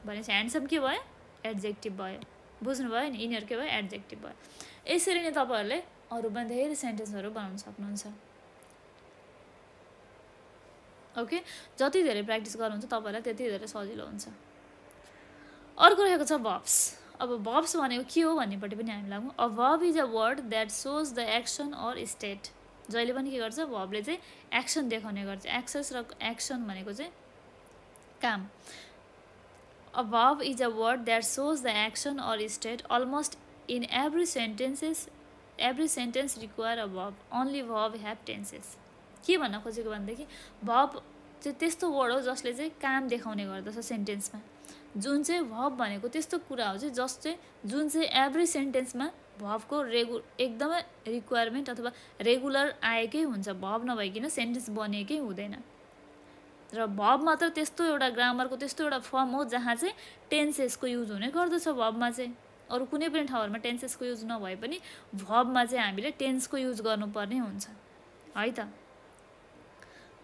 भनेपछि ह्यान्डसम के भयो एड्जेक्टिभ भयो बुझ्नुभयो नि यिनीहरू के भयो एड्जेक्टिभ भयो यसरी नै तपाईँहरूले अरूमा धेरै सेन्टेन्सहरू बनाउन सक्नुहुन्छ ओके जति धेरै प्र्याक्टिस गर्नुहुन्छ तपाईँलाई त्यति धेरै सजिलो हुन्छ अर्को रहेको छ भर्ब्स अब भर्ब्स भनेको के हो भन्नेपट्टि पनि हामी लागौँ a verb is a word that shows the action or state जहिले पनि के गर्छ भर्बले चाहिँ एक्सन देखाउने गर्छ एक्सेस र एक्सन भनेको चाहिँ काम A verb is a word that shows the action or state. Almost in every sentence require a verb. Only verb have tenses. के भन्न खोजेको भन्दाखेरि verb चाहिँ त्यस्तो वर्ड हो जसले चाहिँ काम देखाउने गर्दछ सेन्टेन्समा. जुन चाहिँ verb भनेको त्यस्तो कुरा हो चाहिँ जस चाहिँ जुन चाहिँ एभ्री सेन्टेन्समा भर्बको एकदमै रिक्वायरमेन्ट अथवा रेगुलर आएकै हुन्छ. verb नभइकन सेन्टेन्स बनिएकै हुँदैन. र verb मात्र त्यस्तो एउटा ग्रामरको त्यस्तो एउटा फर्म हो जहाँ चाहिँ टेन्सेसको युज हुने गर्दछ. verb-मा चाहिँ अरु कुनै पनि ठाउँहरुमा टेन्सेसको युज नभए पनि verb-मा चाहिँ हामीले टेन्सको युज गर्नुपर्ने हुन्छ है त.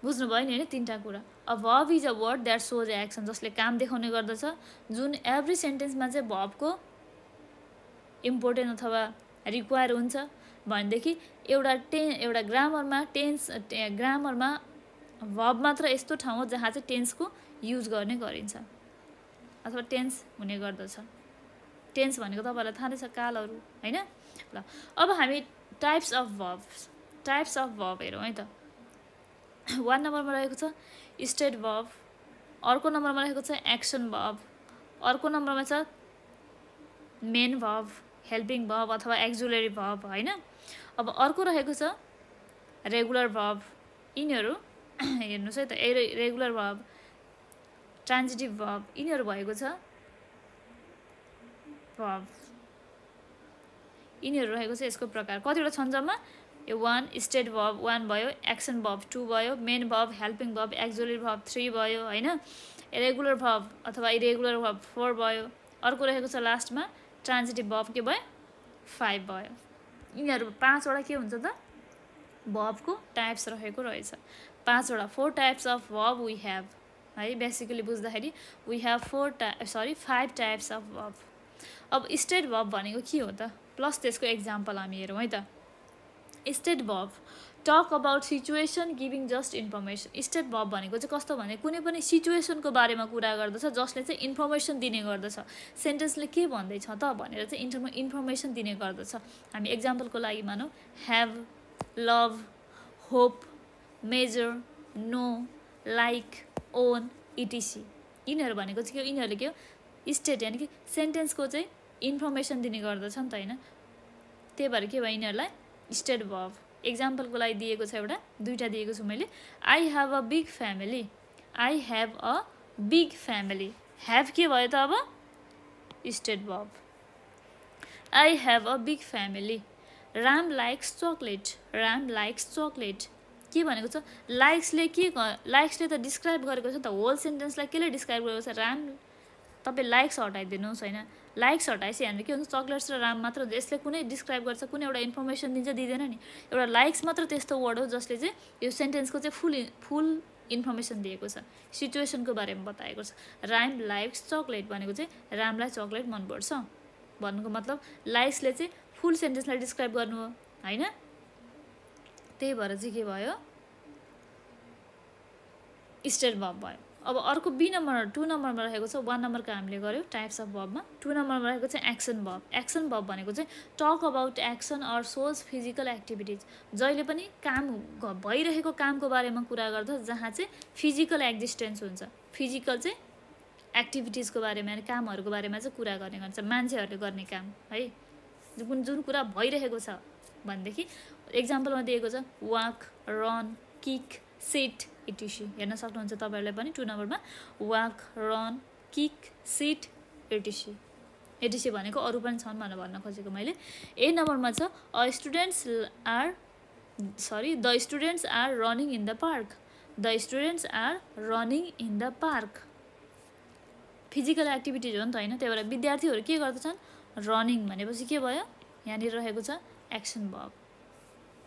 बुझ्नु भयो नि हैन तीनटा कुरा. A verb is a word that shows action जसले काम देखाउने गर्दछ. जुन एभ्री सेन्टेन्समा चाहिँ verb-को इम्पोर्टेन्ट अथवा रिक्वायर हुन्छ भनेदेखि एउटा ग्रामरमा verb मात्र यस्तो ठाउँ हो जहाँ चाहिँ टेन्सको युज गर्ने गरिन्छ अथवा टेन्स हुने गर्दछ. टेन्स भनेको तपाईहरुलाई थाहा नै छ कालहरु हैन. ल अब हामी टाइप्स अफ verb हेरौँ है त. 1 नम्बरमा रहेको छ स्टेट verb, अर्को नम्बरमा रहेको छ एक्सन verb, अर्को नम्बरमा छ मेन verb, हेल्पिङ verb अथवा एक्जुलेरी verb हैन. अब अर्को रहेको छ रेगुलर verb. यिनीहरु हेर्नुस् है त रेगुलर verb, ट्रान्जिटिभ verb यिनीहरु भएको छ verb. यिनीहरु रहेको छ यसको प्रकार कतिवटा छन् जम्मा 1 स्टेट verb 1 भयो, एक्सन verb 2 भयो, main verb, helping verb, एक्जुलेरी verb 3 भयो हैन. रेगुलर verb अथवा इरेगुलर verb 4 भयो. अर्को रहेको छ लास्टमा ट्रान्जिटिभ verb के भयो 5 भयो. यिनीहरु 5 वटा के हुन्छ त verb को टाइप्स रहेको रहेछ. 5 वटा 4 types of verb we have है. बेसिकली बुझ्दाखेरि we have 5 types of verb. अब स्टेट verb भनेको के हो त प्लस त्यसको एक्जाम्पल हामी हेरौँ है त. State verb talk about situation giving just information. State verb भनेको चाहिँ कस्तो भने कुनै पनि सिचुएसनको बारेमा कुरा गर्दछ जसले चाहिँ इन्फर्मेसन दिने गर्दछ. सेन्टेन्सले के भन्दै छ त भनेर चाहिँ इन्फर्मेसन दिने गर्दछ. हामी एक्जाम्पलको लागि मानौ have, love, hope, measure, know, like, own, etc. यिनीहरु भनेको चाहिँ के यिनीहरुले के हो स्टेट यानी कि सेन्टेन्सको चाहिँ इन्फर्मेसन दिने गर्दछ नि त हैन. त्यही भएर के भयो यिनीहरुलाई स्टेट verb. एक्जाम्पलको लागि दिएको छ दुईटा दिएको छु मैले. I have a big family. I have a big family. Have के भयो त अब state verb. I have a big family. Ram likes chocolate. Ram likes chocolate. के भनेको छ लाइक्सले त डिस्क्राइब गरेको छ नि त होल सेन्टेन्सलाई केले डिस्क्राइब गरेको छ राम. तपाई लाइक्स हटाइदिनुस् हैन. लाइक्स हटाएपछि हामीले के हुन्छ चकलेट्स र राम मात्र यसले कुनै डिस्क्राइब गर्छ कुनै एउटा इन्फर्मेसन दिन्छ दिदैन नि. एउटा लाइक्स मात्र त्यस्तो वर्ड हो जसले चाहिँ यो सेन्टेन्सको चाहिँ फुल इन्फर्मेसन दिएको छ. सिचुएसनको बारेमा बताएको छ. राम लाइक्स चकलेट भनेको चाहिँ रामलाई चकलेट मनपर्छ भन्नुको मतलब लाइक्सले चाहिँ फुल सेन्टेन्सलाई डिस्क्राइब गर्नु हो हैन. त्यही भएर चाहिँ के भयो स्टेट verb भयो. अब अर्को बी नम्बर 2 नम्बरमा रहेको छ 1 नम्बरको हामीले गर्यौ टाइप्स अफ verb मा 2 नम्बरमा रहेको छ एक्सन verb. एक्सन verb भनेको चाहिँ talk about action or shows physical activities. जहिले पनि काम भइरहेको कामको बारेमा कुरा गर्छ जहाँ चाहिँ फिजिकल एक्जिस्टेन्स हुन्छ. फिजिकल चाहिँ एक्टिभिटिजको बारेमा अनि कामहरुको बारेमा चाहिँ कुरा गर्ने गर्छ. मान्छेहरुले गर्ने काम है जुन कुरा भइरहेको छ भन्देखि एक्जाम्पलमा दिएको छ walk, run, kick, sit etc. हेर्न सक्नुहुन्छ तपाईहरुले पनि 2 नम्बरमा walk, run, kick, sit etc. etc भनेको अरु पनि छन् भनेर भन्न खोजेको मैले. ए नम्बरमा छ the students are running in the park. The students are running in the park. Physical activities हो नि त हैन. त्यही भएर विद्यार्थीहरु के गर्दछन् रनिङ भनेपछि के भयो यहाँ नि रहेको छ एक्सन verb.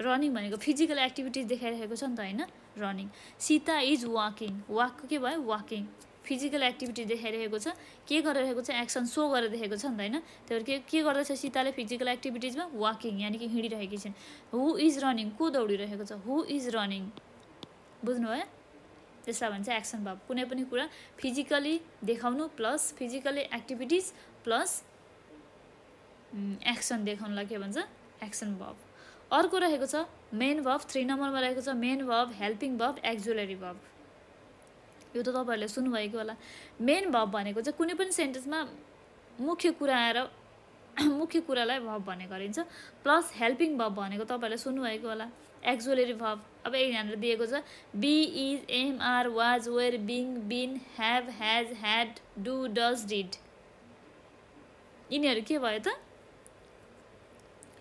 रनिङ भनेको फिजिकल एक्टिभिटिज देखाइरहेको छ नि त हैन रनिङ. Sita is walking. वाकको के भयो वाकिङ. फिजिकल एक्टिभिटी देखाइरहेको छ के गरिरहेको छ एक्सन सो गरेर देखेको छ नि त हैन. त्यही भएर के गर्दैछ सीताले फिजिकल एक्टिभिटिजमा वाकिङ यानी कि हिँडिरहेकी छिन्. हु इज रनिङ को दौडिरहेको छ हु इज रनिङ. बुझ्नु भयो त्यसलाई भन्छ एक्सन verb. कुनै पनि कुरा फिजिकली देखाउनु plus physically activities plus action देखाउनलाई के भन्छ एक्सन verb. अर्को रहेको छ मेन verb 3 नम्बरमा रहेको छ main verb, helping verb, एक्जुलेरी verb. यो त तपाईहरुले सुन्नुभएको होला। मेन भर्ब भनेको चाहिँ कुनै पनि सेन्टेन्समा मुख्य कुरा आएर मुख्य कुरालाई भर्ब भन्ने गरिन्छ। प्लस हेल्पिङ भर्ब भनेको तपाईहरुले सुन्नुभएको होला एक्जुलेरी भर्ब। अब यहाँनिर दिएको छ be is am are was were being been have has had do does did. यिनीहरू के भयो त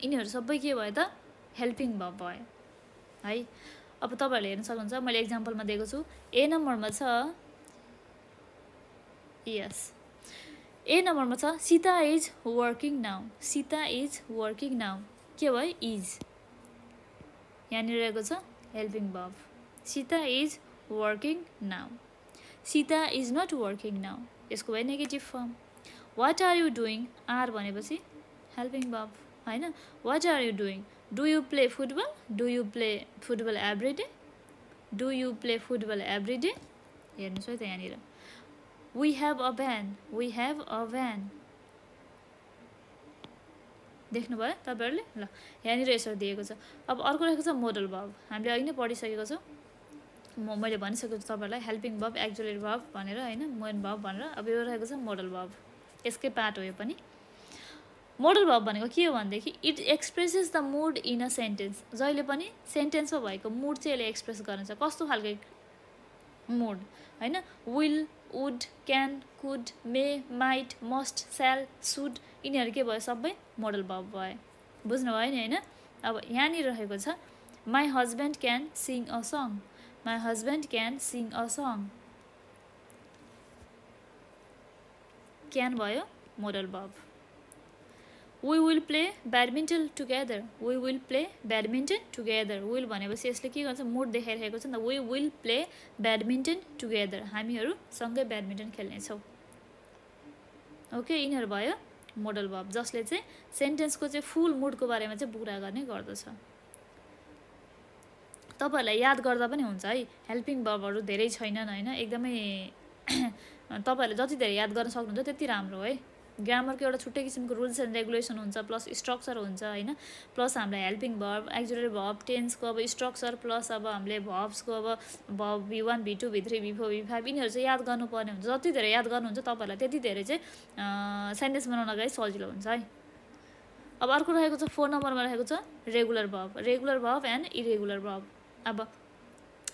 यिनीहरू सबै के भयो त हेल्पिङ भर्ब भयो है। अब तपाईहरुले हेर्न सक्नुहुन्छ मैले एक्जाम्पलमा दिएको छु। ए नम्बरमा छ यस ए नम्बरमा छ Sita is working now. Sita is working now के भयो इज। यहाँनिर रहेको छ helping verb. Sita is working now. Sita is not working now यसको भयो negative form. What are you doing are भनेपछि हेल्पिङ भर्ब हैन। What are you doing do you play football do you play football every day do you play football every day. हेर्नुहोस् है त यहाँनिर we have a van we have a van देख्नुभयो तपाईहरुले। ल यहाँनिर यसरी दिएको छ। अब अर्को रहेको छ मोडल भर्ब। हामीले अघि नै पढिसकेको छौँ। मैले भनिसकेको छु तपाईहरुलाई हेल्पिङ भर्ब एक्जुलेरी भर्ब भनेर हैन मेन भर्ब भनेर। अब यो रहेको छ मोडल भर्ब यसकै पार्ट हो यो पनि। मोडल भर्ब भनेको के हो भनेदेखि it expresses the mood in a sentence. जहिले पनि सेन्टेन्समा भएको मुड चाहिँ यसले एक्सप्रेस गर्छ। कस्तो खालको मुड हैन will would can could may might must स्याल सुड यिनीहरू के भयो सबै मोडल भर्ब भयो। बुझ्नुभयो नि हैन। अब यहाँनिर रहेको छ my husband can sing a song. My husband can sing a song can भयो modal verb. We will play badminton together we will play badminton together. Will भनेपछि यसले के गर्छ मुड देखाइरहेको छ नि त। We will play badminton together हामीहरू सँगै ब्याडमिन्टन खेल्नेछौँ। ओके यिनीहरू भयो मोडल भर्ब जसले चाहिँ सेन्टेन्सको चाहिँ फुल मुडको बारेमा चाहिँ कुरा गर्ने गर्दछ। तपाईहरुलाई याद गर्दा पनि हुन्छ है हेल्पिङ भर्बहरू धेरै छैनन् हैन एकदमै तपाईहरुले जति धेरै याद गर्न सक्नुहुन्छ त्यति राम्रो है। ग्रामरको एउटा छुट्टै किसिमको रुल्स एन्ड रेगुलेसन हुन्छ प्लस स्ट्रक्चर हुन्छ हैन। प्लस हामीलाई हेल्पिङ भर्ब एक्जुलेरी भर्ब टेन्सको अब स्ट्रक्चर प्लस अब हामीले भर्ब्सको अब verb V1 V2 V3 V4 V5 यिनीहरू चाहिँ याद गर्नुपर्ने हुन्छ। जति धेरै याद गर्नुहुन्छ तपाईहरुलाई त्यति धेरै चाहिँ सेन्टेन्स बनाउनलाई सजिलो हुन्छ है। अब अर्को रहेको छ 4 नम्बरमा रहेको छ regular verb and irregular verb. अब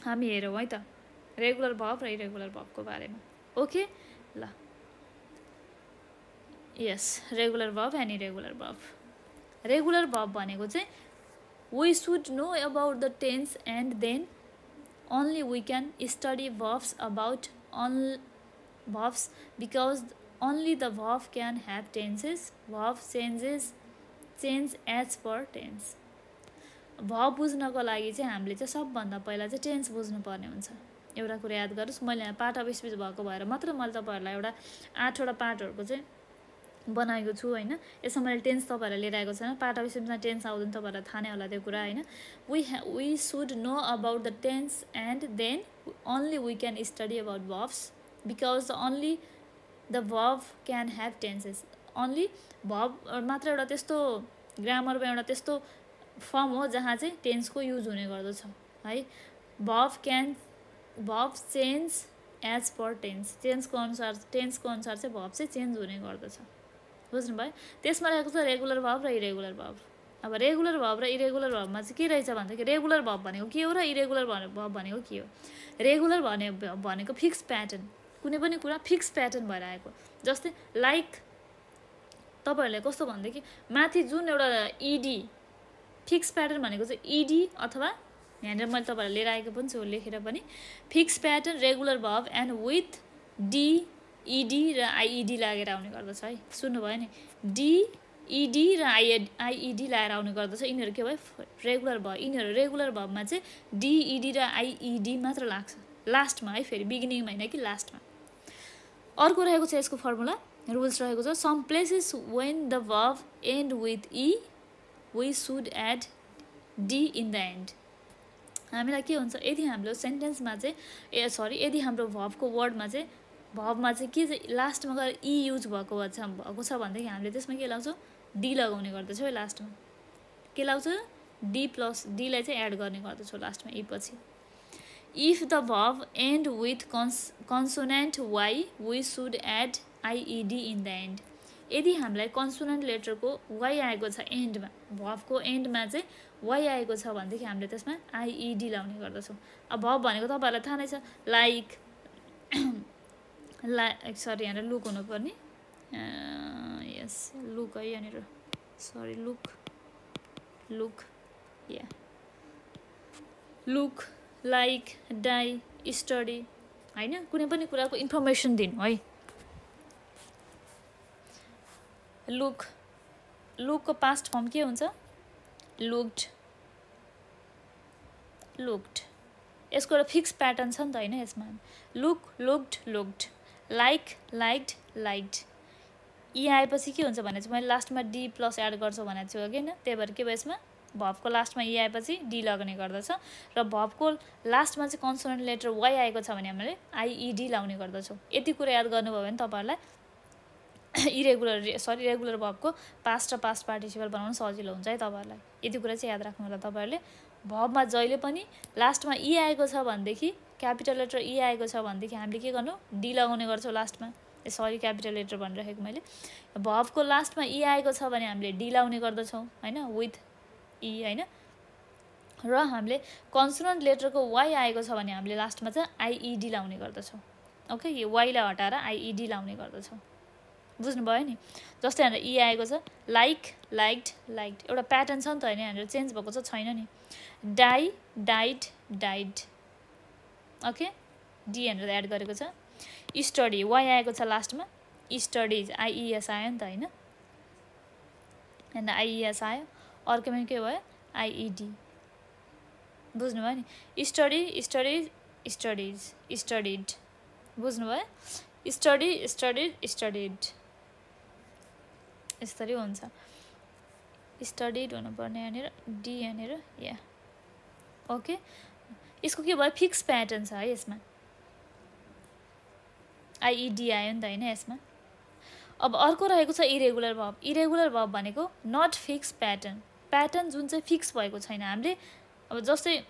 हामी हेरौँ है त रेगुलर भर्ब र इरेगुलर भर्बको बारेमा। ओके ल यस regular verb and irregular verb. Regular verb भनेको चाहिँ we should know about the tense and then only we can study verbs about all verbs because only the verb can have tenses. Verb change as per tense. Verb बुझ्नको लागि चाहिँ हामीले चाहिँ सबभन्दा पहिला चाहिँ टेन्स बुझ्नुपर्ने हुन्छ। एउटा कुरा याद गर्नुस् मैले यहाँ पाठ अफिस भएको भएर मात्र मैले तपाईहरुलाई एउटा 8 वटा पार्टहरुको चाहिँ बनाएको छु हैन। यसमा मैले टेन्स तपाईहरुलाई लिएर आएको छैन। पार्ट अफिसमा टेन्स आउँदैन तपाईहरुलाई थाहा नै होला त्यो कुरा हैन। we should know about the tense and then only we can study about verbs because only the verb can have tenses. only verb मात्र एउटा त्यस्तो ग्रामरमा एउटा त्यस्तो फर्म हो जहाँ चाहिँ टेन्सको युज हुने गर्दछ है। verb change as per tense टेन्सको अनुसार चाहिँ verb चाहिँ चेन्ज हुने गर्दछ। बुझ्नुभयो। त्यसमा रहेको छ रेगुलर भर्ब र इरेगुलर भर्ब। अब रेगुलर भर्ब र इरेगुलर भर्बमा चाहिँ के रहेछ भन्दाखेरि रेगुलर भर्ब भनेको के हो र इरेगुलर भर्ब भनेको के हो। रेगुलर भनेको फिक्स प्याटर्न कुनै पनि कुरा फिक्स प्याटर्न भएर आएको। जस्तै लाइक तपाईहरुले कस्तो भन्देखि माथि जुन एउटा ईडी फिक्स प्याटर्न भनेको चाहिँ ईडी अथवा यहाँनिर मैले तपाईहरुलाई लिएर आएको पनि छु लेखेर पनि fix pattern regular verb end with D ED र आईईडी लागेर आउने गर्दछ है। सुन्नुभयो नि डी ईडी र आईईडी लागेर आउने गर्दछ। यिनीहरू के भयो रेगुलर भर्ब। यिनीहरू रेगुलर भर्बमा चाहिँ डी ईडी र आईईडी मात्र लाग्छ लास्टमा है फेरि बिगिनिङमा हैन कि लास्टमा। अर्को रहेको छ यसको फर्मुला रुल्स रहेको छ some places when the verb end with E we should add D in the end. हामीलाई के हुन्छ यदि हाम्रो सेन्टेन्समा चाहिँ यदि हाम्रो भर्बको वर्डमा चाहिँ भर्बमा चाहिँ के चाहिँ लास्टमा गएर ई युज भएको छ भनेदेखि हामीले त्यसमा के लाउँछौँ डी लगाउने गर्दछौँ है। लास्टमा के लाउँछ डी प्लस डीलाई चाहिँ एड गर्ने गर्दछौँ लास्टमा ई पछि। If the verb end with consonant Y we should add IED in the end. यदि हामीलाई कन्सोनेन्ट लेटरको वाइ आएको छ एन्डमा, भर्बको एन्डमा चाहिँ वाइ आएको छ भनेदेखि हामीले त्यसमा आइइडी लाउने गर्दछौँ। अब भर्ब भनेको तपाईँहरूलाई थाहा नै छ, लाइक सरी यहाँनिर लुक हुनुपर्ने, यस लुक है यहाँनिर, सरी लुक या लुक, लाइक, डाई, स्टडी होइन, कुनै पनि कुराको इन्फर्मेसन दिनु है। लुकको पास्ट फर्म के हुन्छ? लुक्ड। यसको एउटा फिक्स प्याटर्न छ नि त होइन यसमा। Looked, liked. यी आएपछि के हुन्छ भने चाहिँ मैले लास्टमा डी प्लस एड गर्छु भनेको छु अघि होइन, त्यही भएर के भयो यसमा भर्बको लास्टमा यी आएपछि डी लगाउने गर्दछ र भर्बको लास्टमा चाहिँ कन्सोनेन्ट लेटर वाइ आएको छ भने हामीले आइइडी लाउने गर्दछौँ। यति कुरा याद गर्नुभयो भने तपाईँहरूलाई रेगुलर भर्बको पास्ट र पास्ट पार्टिसिपल बनाउन सजिलो हुन्छ है तपाईँहरूलाई। यति कुरा चाहिँ याद राख्नु होला तपाईँहरूले। भर्बमा जहिले पनि लास्टमा ई आएको छ भनेदेखि, क्यापिटल लेटर ई आएको छ भनेदेखि हामीले के गर्नु? डी लगाउने गर्छौँ लास्टमा। सरी क्यापिटल लेटर भनिराखेको मैले। भर्बको लास्टमा ई आएको छ भने हामीले डी लाउने गर्दछौँ होइन, विथ ई होइन। र हामीले कन्सोनेन्ट लेटरको वाइ आएको छ भने हामीले लास्टमा चाहिँ आइइडी लाउने गर्दछौँ। ओके, यो वाइलाई हटाएर आइइडी लाउने गर्दछौँ। बुझ्नुभयो नि? जस्तै यहाँनिर ई आएको छ, लाइक्ड एउटा प्याटर्न छ नि त होइन, यहाँनिर चेन्ज भएको छ छैन नि। डाइड ओके, डी यहाँनिर एड गरेको छ। स्टडी वाइ आएको छ लास्टमा, स्टडिज आइइएस आयो नि त होइन, यहाँनिर आइइएस आयो, अर्कोमा के भयो? आइइडी। बुझ्नुभयो नि? स्टडिड बुझ्नुभयो? स्टडिड यसरी हुन्छ। स्टडिड हुनुपर्ने यहाँनिर डी यहाँनिर या ओके। यसको के भयो? फिक्स प्याटर्न छ है यसमा, आइइडी आयो नि त होइन यसमा। अब अर्को रहेको छ इरेगुलर भर्ब भनेको नट फिक्स प्याटर्न जुन चाहिँ फिक्स भएको छैन। हामीले अब जस्तै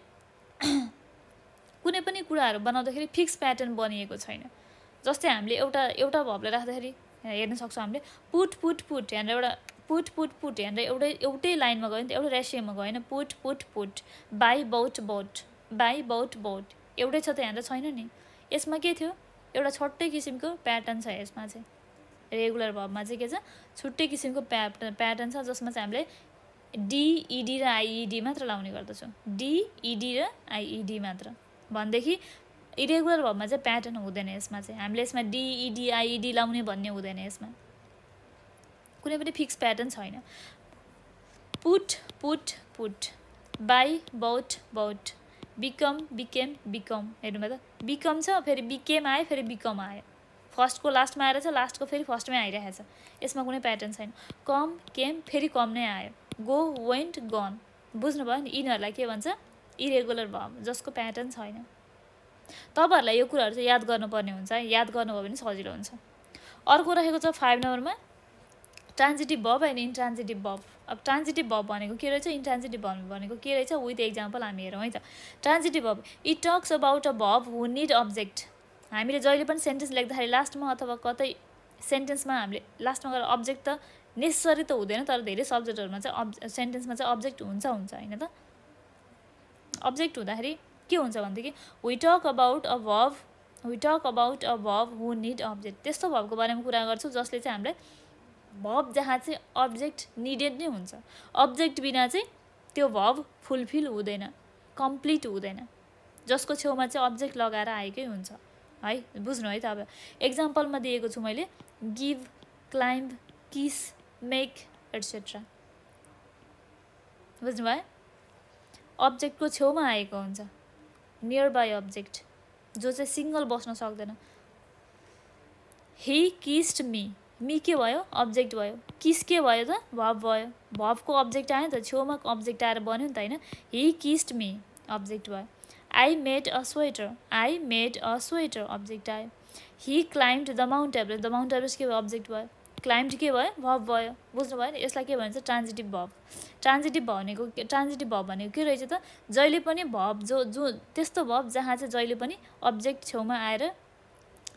कुनै पनि कुराहरू बनाउँदाखेरि फिक्स प्याटर्न बनिएको छैन। जस्तै हामीले एउटा भर्बलाई राख्दाखेरि हेर्न सक्छौँ हामीले पुट यहाँनिर एउटा पुट यहाँनिर एउटै लाइनमा गयो नि त, एउटै रेसियोमा गयो होइन। पुट बाई बाउट एउटै छ त, यहाँनिर छैन नि। यसमा के थियो? एउटा छुट्टै किसिमको प्याटर्न छ यसमा चाहिँ। रेगुलर भर्बमा चाहिँ के छ? छुट्टै किसिमको प्याटर्न छ जसमा चाहिँ हामीले डिइडी र आइइडी मात्र लाउने गर्दछौँ। डिइडी र आइइडी मात्र भनेदेखि इरेगुलर भर्बमा चाहिँ प्याटर्न हुँदैन यसमा चाहिँ। हामीले यसमा डिइडी आइइडी लाउने भन्ने हुँदैन यसमा, कुनै पनि फिक्स प्याटर्न छैन। पुट बाई बाउट बिकम हेर्नुभयो त, बिकम छ फेरि बिकेम आयो फेरि बिकम आयो, फर्स्टको लास्टमा आएर छ, लास्टको फेरि फर्स्टमै आइरहेको छ। यसमा कुनै प्याटर्न छैन। कम केम फेरि कम नै आयो, गो वेन्ट गन। बुझ्नुभयो नि? यिनीहरूलाई के भन्छ? इरेगुलर भर्ब जसको प्याटर्न छैन। तपाईँहरूलाई यो कुराहरू चाहिँ याद गर्नुपर्ने हुन्छ, याद गर्नुभयो भने सजिलो हुन्छ। अर्को रहेको छ 5 नम्बरमा ट्रान्जिटिभ भर्ब एन्ड इन्ट्रान्जिटिभ भर्ब। अब ट्रान्जिटिभ भर्ब भनेको के रहेछ, इन्ट्रान्जिटिभ भर्ब भनेको के रहेछ, विथ एक्जाम्पल हामी हेरौँ है त। Transitive verb it talks about a verb who need object. हामीले जहिले पनि सेन्टेन्स लेख्दाखेरि लास्टमा अथवा कतै सेन्टेन्समा हामीले लास्टमा गएर अब्जेक्ट त नेसेसरी त हुँदैन, तर धेरै सब्जेक्टहरूमा चाहिँ सेन्टेन्समा चाहिँ अब्जेक्ट हुन्छ होइन त। अब्जेक्ट हुँदाखेरि के हुन्छ भनेदेखि we talk about a verb who need object. त्यस्तो भर्बको बारेमा कुरा गर्छौँ जसले चाहिँ हामीलाई भर्ब जहाँ चाहिँ अब्जेक्ट निडेड नै हुन्छ। अब्जेक्ट बिना चाहिँ त्यो भर्ब फुलफिल हुँदैन, कम्प्लिट हुँदैन, जसको छेउमा चाहिँ अब्जेक्ट लगाएर आएकै हुन्छ है। बुझ्नु है त? अब एक्जाम्पलमा दिएको छु मैले, give, climb, kiss, make etcetera. बुझ्नुभयो? अब्जेक्टको छेउमा आएको हुन्छ, नियर बाई अब्जेक्ट, जो चाहिँ सिङ्गल बस्न सक्दैन। ही किस्ड मी के भयो? अब्जेक्ट भयो। किस के भयो त? भर्ब भयो। भर्बको अब्जेक्ट आयो नि त, छेउमा अब्जेक्ट आएर बन्यो नि त होइन। ही किस्ड मी अब्जेक्ट भयो। I made a sweater object आयो। ही क्लाइम्ड द माउन्ट एभरेस्ट के भयो? अब्जेक्ट भयो। क्लाइम्ड के भयो भर्ब भयो बुझ्नु भयो नि यसलाई के भन्छ ट्रान्जिटिभ भर्ब ट्रान्जिटिभ भर्ब भनेको के रहेछ त जहिले पनि भर्ब जो त्यस्तो भर्ब जहाँ चाहिँ जहिले पनि अब्जेक्ट छेउमा आएर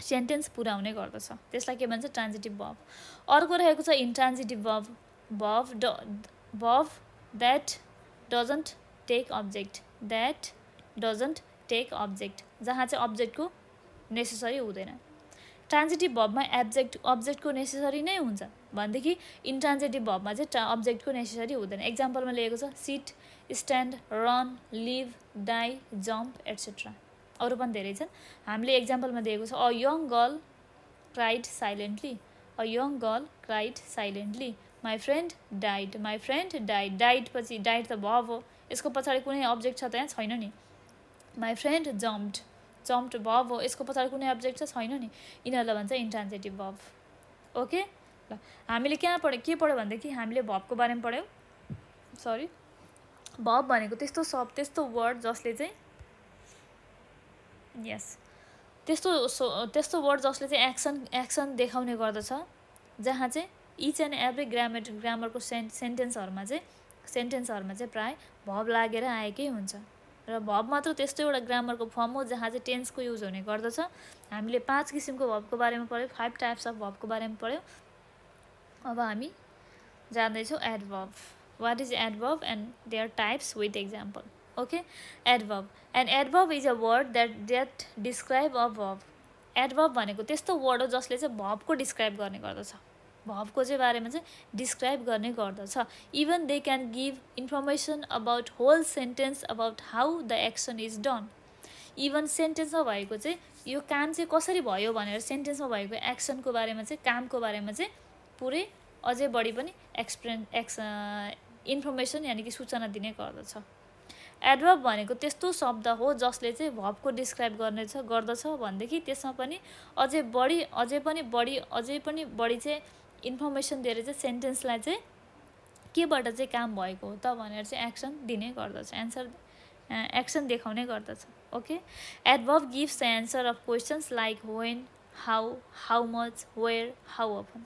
सेन्टेन्स पुराउने गर्दछ त्यसलाई के भन्छ ट्रान्जिटिभ भर्ब अर्को रहेको छ intransitive verb that doesn't take object जहाँ चाहिँ अब्जेक्टको नेसेसरी हुँदैन ट्रान्जिटिभ भर्बमा अब्जेक्टको नेसेसरी नै हुन्छ भनेदेखि इन्ट्रान्जिटिभ भर्बमा चाहिँ अब्जेक्टको नेसेसरी हुँदैन एक्जाम्पलमा लिएको छ sit stand run live die jump et cetera अरू पनि धेरै छन् हामीले एक्जाम्पलमा दिएको छ a young girl cried silently my friend died died पछि डाइड त भर्ब हो यसको पछाडि कुनै अब्जेक्ट छ त यहाँ छैन नि माई फ्रेन्ड जम्प्ड भर्ब हो यसको पछाडि कुनै अब्जेक्ट छ छैन नि यिनीहरूलाई भन्छ इन्ट्रान्जिटिभ भर्ब ओके ल हामीले के पढ्यो भनेदेखि हामीले भर्बको बारेमा पढ्यौँ भर्ब भनेको त्यस्तो वर्ड जसले चाहिँ त्यस्तो वर्ड जसले चाहिँ एक्सन देखाउने गर्दछ जहाँ चाहिँ इच एन्ड एभ्री ग्रामरको सेन्टेन्सहरूमा चाहिँ प्राय भर्ब लागेर आएकै हुन्छ र भर्ब मात्र त्यस्तो एउटा ग्रामरको फर्म हो जहाँ चाहिँ टेन्सको युज हुने गर्दछ हामीले 5 किसिमको भर्बको बारेमा पढ्यौँ 5 टाइप्स अफ भर्बको बारेमा पढ्यौँ अब हामी जान्दैछौँ adverb what is adverb and their types with example okay adverb and adverb is a word that describe a verb adverb भनेको त्यस्तो वर्ड हो जसले चाहिँ भर्बको डिस्क्राइब गर्ने गर्दछ भर्बको चाहिँ बारेमा चाहिँ डिस्क्राइब गर्ने गर्दछ even they can give information about whole sentence about how the action is done even सेन्टेन्समा भएको चाहिँ यो काम चाहिँ कसरी भयो भनेर सेन्टेन्समा भएको एक्सनको बारेमा चाहिँ कामको बारेमा चाहिँ पुरै अझै बढी पनि इन्फर्मेसन यानि कि सूचना दिने गर्दछ एडभर्ब भनेको त्यस्तो शब्द हो जसले चाहिँ भर्बको डिस्क्राइब गर्दछ भनेदेखि त्यसमा पनि अझै पनि बढी चाहिँ इन्फर्मेसन दिएर चाहिँ सेन्टेन्सलाई चाहिँ केबाट चाहिँ काम भएको हो त भनेर चाहिँ एक्सन दिने गर्दछ एक्सन देखाउने गर्दछ okay adverb gives the answer of questions like when how much where how often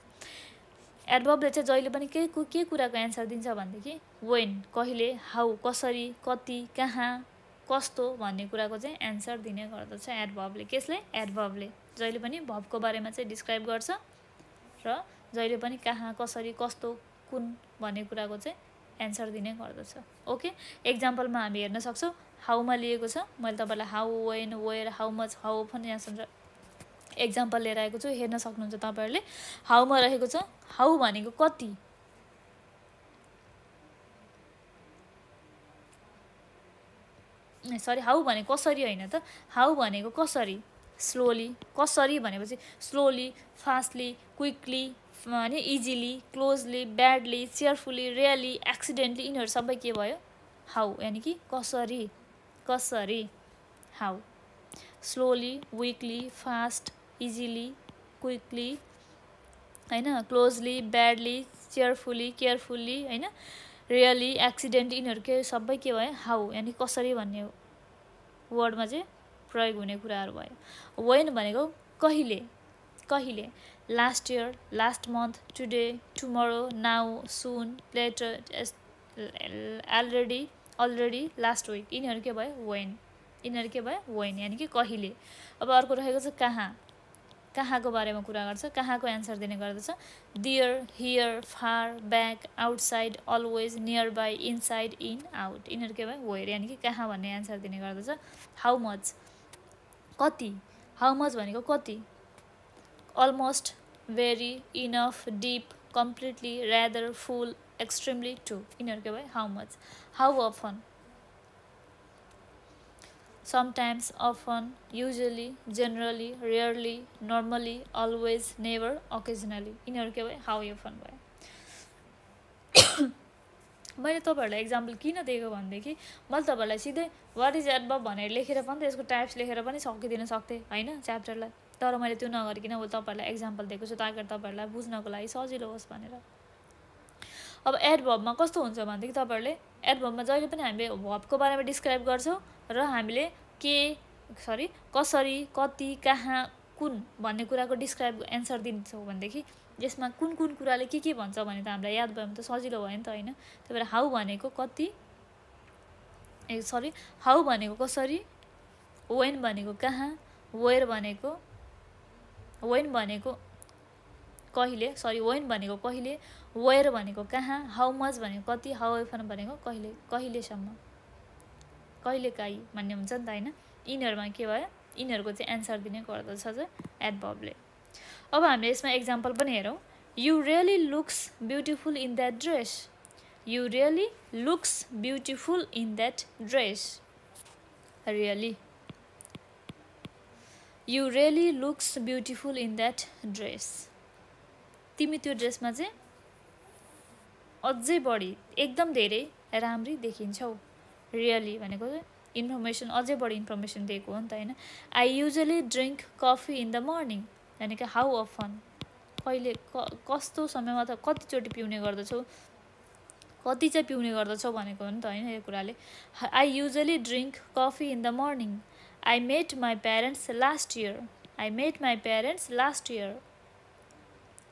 एडभर्बले चाहिँ जहिले पनि के कुराको एन्सर दिन्छ भनेदेखि वेन कहिले हाउ कसरी कति कहाँ कस्तो भन्ने कुराको चाहिँ एन्सर दिने गर्दछ एडभर्बले जहिले पनि भर्बको बारेमा चाहिँ डिस्क्राइब गर्छ र जहिले पनि कहाँ कसरी कस्तो कुन भन्ने कुराको चाहिँ एन्सर दिने गर्दछ ओके एक्जाम्पलमा हामी हेर्न सक्छौँ हाउमा लिएको छ मैले तपाईँलाई how when where how much how often यहाँसम्म एक्जाम्पल लिएर आएको छु हेर्न सक्नुहुन्छ तपाईहरुले हाउमा रहेको छ हाउ भनेको कति सरी हाउ भनेको कसरी हैन त हाउ भनेको कसरी स्लोली कसरी भनेपछि स्लोली फास्टली क्विकली अनि easily closely badly cheerfully really accidentally यिनीहरु सबै के भयो हाउ यानी कि कसरी how slowly weakly fast easily quickly हैन क्लोजली ब्याडली चेयरफुली केयरफुली हैन रियली एक्सिडेन्ट यिनीहरु के सबै के भयो हाउ यानी कसरी भन्ने वर्डमा चाहिँ प्रयोग हुने कुराहरु भयो व्हेन भनेको कहिले last year last month today tomorrow now soon later already last week यिनीहरु के भयो व्हेन यानी कि कहिले अब अर्को रहेको छ कहाँको बारेमा कुरा गर्छ कहाँको एन्सर दिने गर्दछ there here far back outside always near by inside in out यिनीहरु के भयो वेयर यानी कि कहाँ भन्ने एन्सर दिने गर्दछ हाउ मच कति हाउ मच भनेको कति almost very enough deep completely rather full extremely too यिनीहरु के भयो how much how often sometimes often usually generally rarely normally always never occasionally यिनीहरु के भयो हाउ अफन भयो मैले तपाईहरुलाई एक्जाम्पल किन दिएको भन्देखि मैले तपाईहरुलाई सिधै व्हाट इज एडभर्ब भनेर लेखेर पनि त यसको टाइप्स लेखेर पनि सकिदिन सक्थे हैन च्याप्टरलाई तर मैले त्यो नगरिकिन म तपाईहरुलाई एक्जाम्पल दिएको छु ताकि तपाईहरुलाई बुझ्नको लागि सजिलो होस् भनेर अब एडभर्बमा कस्तो हुन्छ भन्देखि तपाईहरुले एडभर्बमा जहिले पनि हामीले भर्बको बारेमा डिस्क्राइब गर्छौं र हामीले कसरी कति कहाँ कुन भन्ने कुराको डिस्क्राइब एन्सर दिन्छौँ भनेदेखि यसमा कुन कुन कुराले के भन्छ भने त हामीलाई याद भयो भने त सजिलो भयो नि त होइन। त्यही भएर हाउ भनेको कति हाउ भनेको कसरी, वेन भनेको कहाँ, वेयर भनेको वेन भनेको कहिले, वेयर भनेको कहाँ, हाउ मच भनेको कति, हाउ एफन भनेको कहिलेसम्म, कहिलेकाहीँ भन्ने हुन्छ नि त होइन। यिनीहरूमा के भयो, यिनीहरूको चाहिँ एन्सर दिने गर्दछ चाहिँ एडभर्बले। अब हामीले यसमा एक्जाम्पल पनि हेरौँ। You really looks beautiful in that dress, you really looks beautiful in that dress, really, you really looks beautiful in that dress, तिमी त्यो ड्रेसमा चाहिँ अझै बढी एकदम धेरै राम्री देखिन्छौ। रियली भनेको इन्फर्मेसन, अझै बढी इन्फर्मेसन दिएको हो नि त होइन। I usually drink coffee in the morning भनेको हाउ अफन, कहिले कस्तो समयमा अथवा कतिचोटि पिउने गर्दछौ, कति चाहिँ पिउने गर्दछौ भनेको हो नि त होइन यो कुराले। I usually drink coffee in the morning, I met my parents last year, I met my parents last year,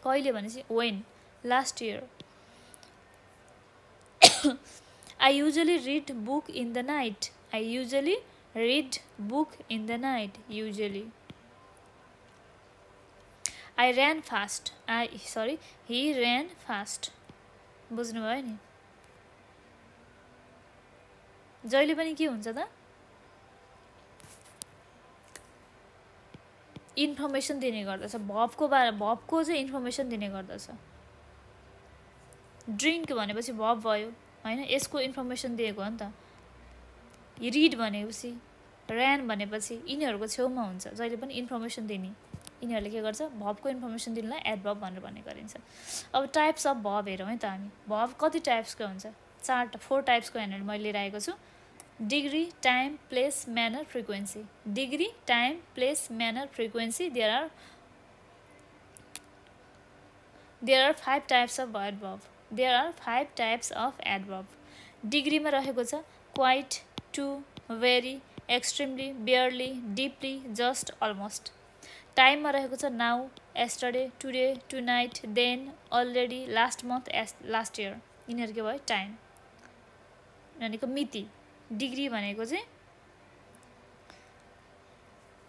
कहिले भनेपछि when, last year. I usually read book in the night, I usually read book in the night, usually. I ran fast, he ran fast, बुझ्नुभयो नि। जहिले पनि के हुन्छ त, information दिने गर्दछ, भबको चाहिँ इन्फर्मेसन दिने गर्दछ। ड्रिङ्क भनेपछि भब भयो होइन, यसको इन्फर्मेसन दिएको हो नि त। रिड भनेपछि, ऱ्यान भनेपछि यिनीहरूको छेउमा हुन्छ जहिले पनि इन्फर्मेसन दिने। यिनीहरूले के गर्छ, भबको इन्फर्मेसन दिनलाई एडभर्ब भनेर भन्ने गरिन्छ। अब टाइप्स अफ भब हेरौँ है त हामी। भब कति टाइप्सको हुन्छ, 4 टाइप्सको यहाँनिर मैले लिएर आएको छु। Degree, time, place, manner, frequency. Degree, time, place, manner, frequency, there are 5 types of adverb, there are 5 types of adverb. डिग्रीमा रहेको छ quite, too, very, extremely, barely, deeply, just, almost. टाइममा रहेको छ now, yesterday, today, tonight, then, already, last month, last year. यिनीहरू के भयो, time भनेको मिति। डिग्री भनेको चाहिँ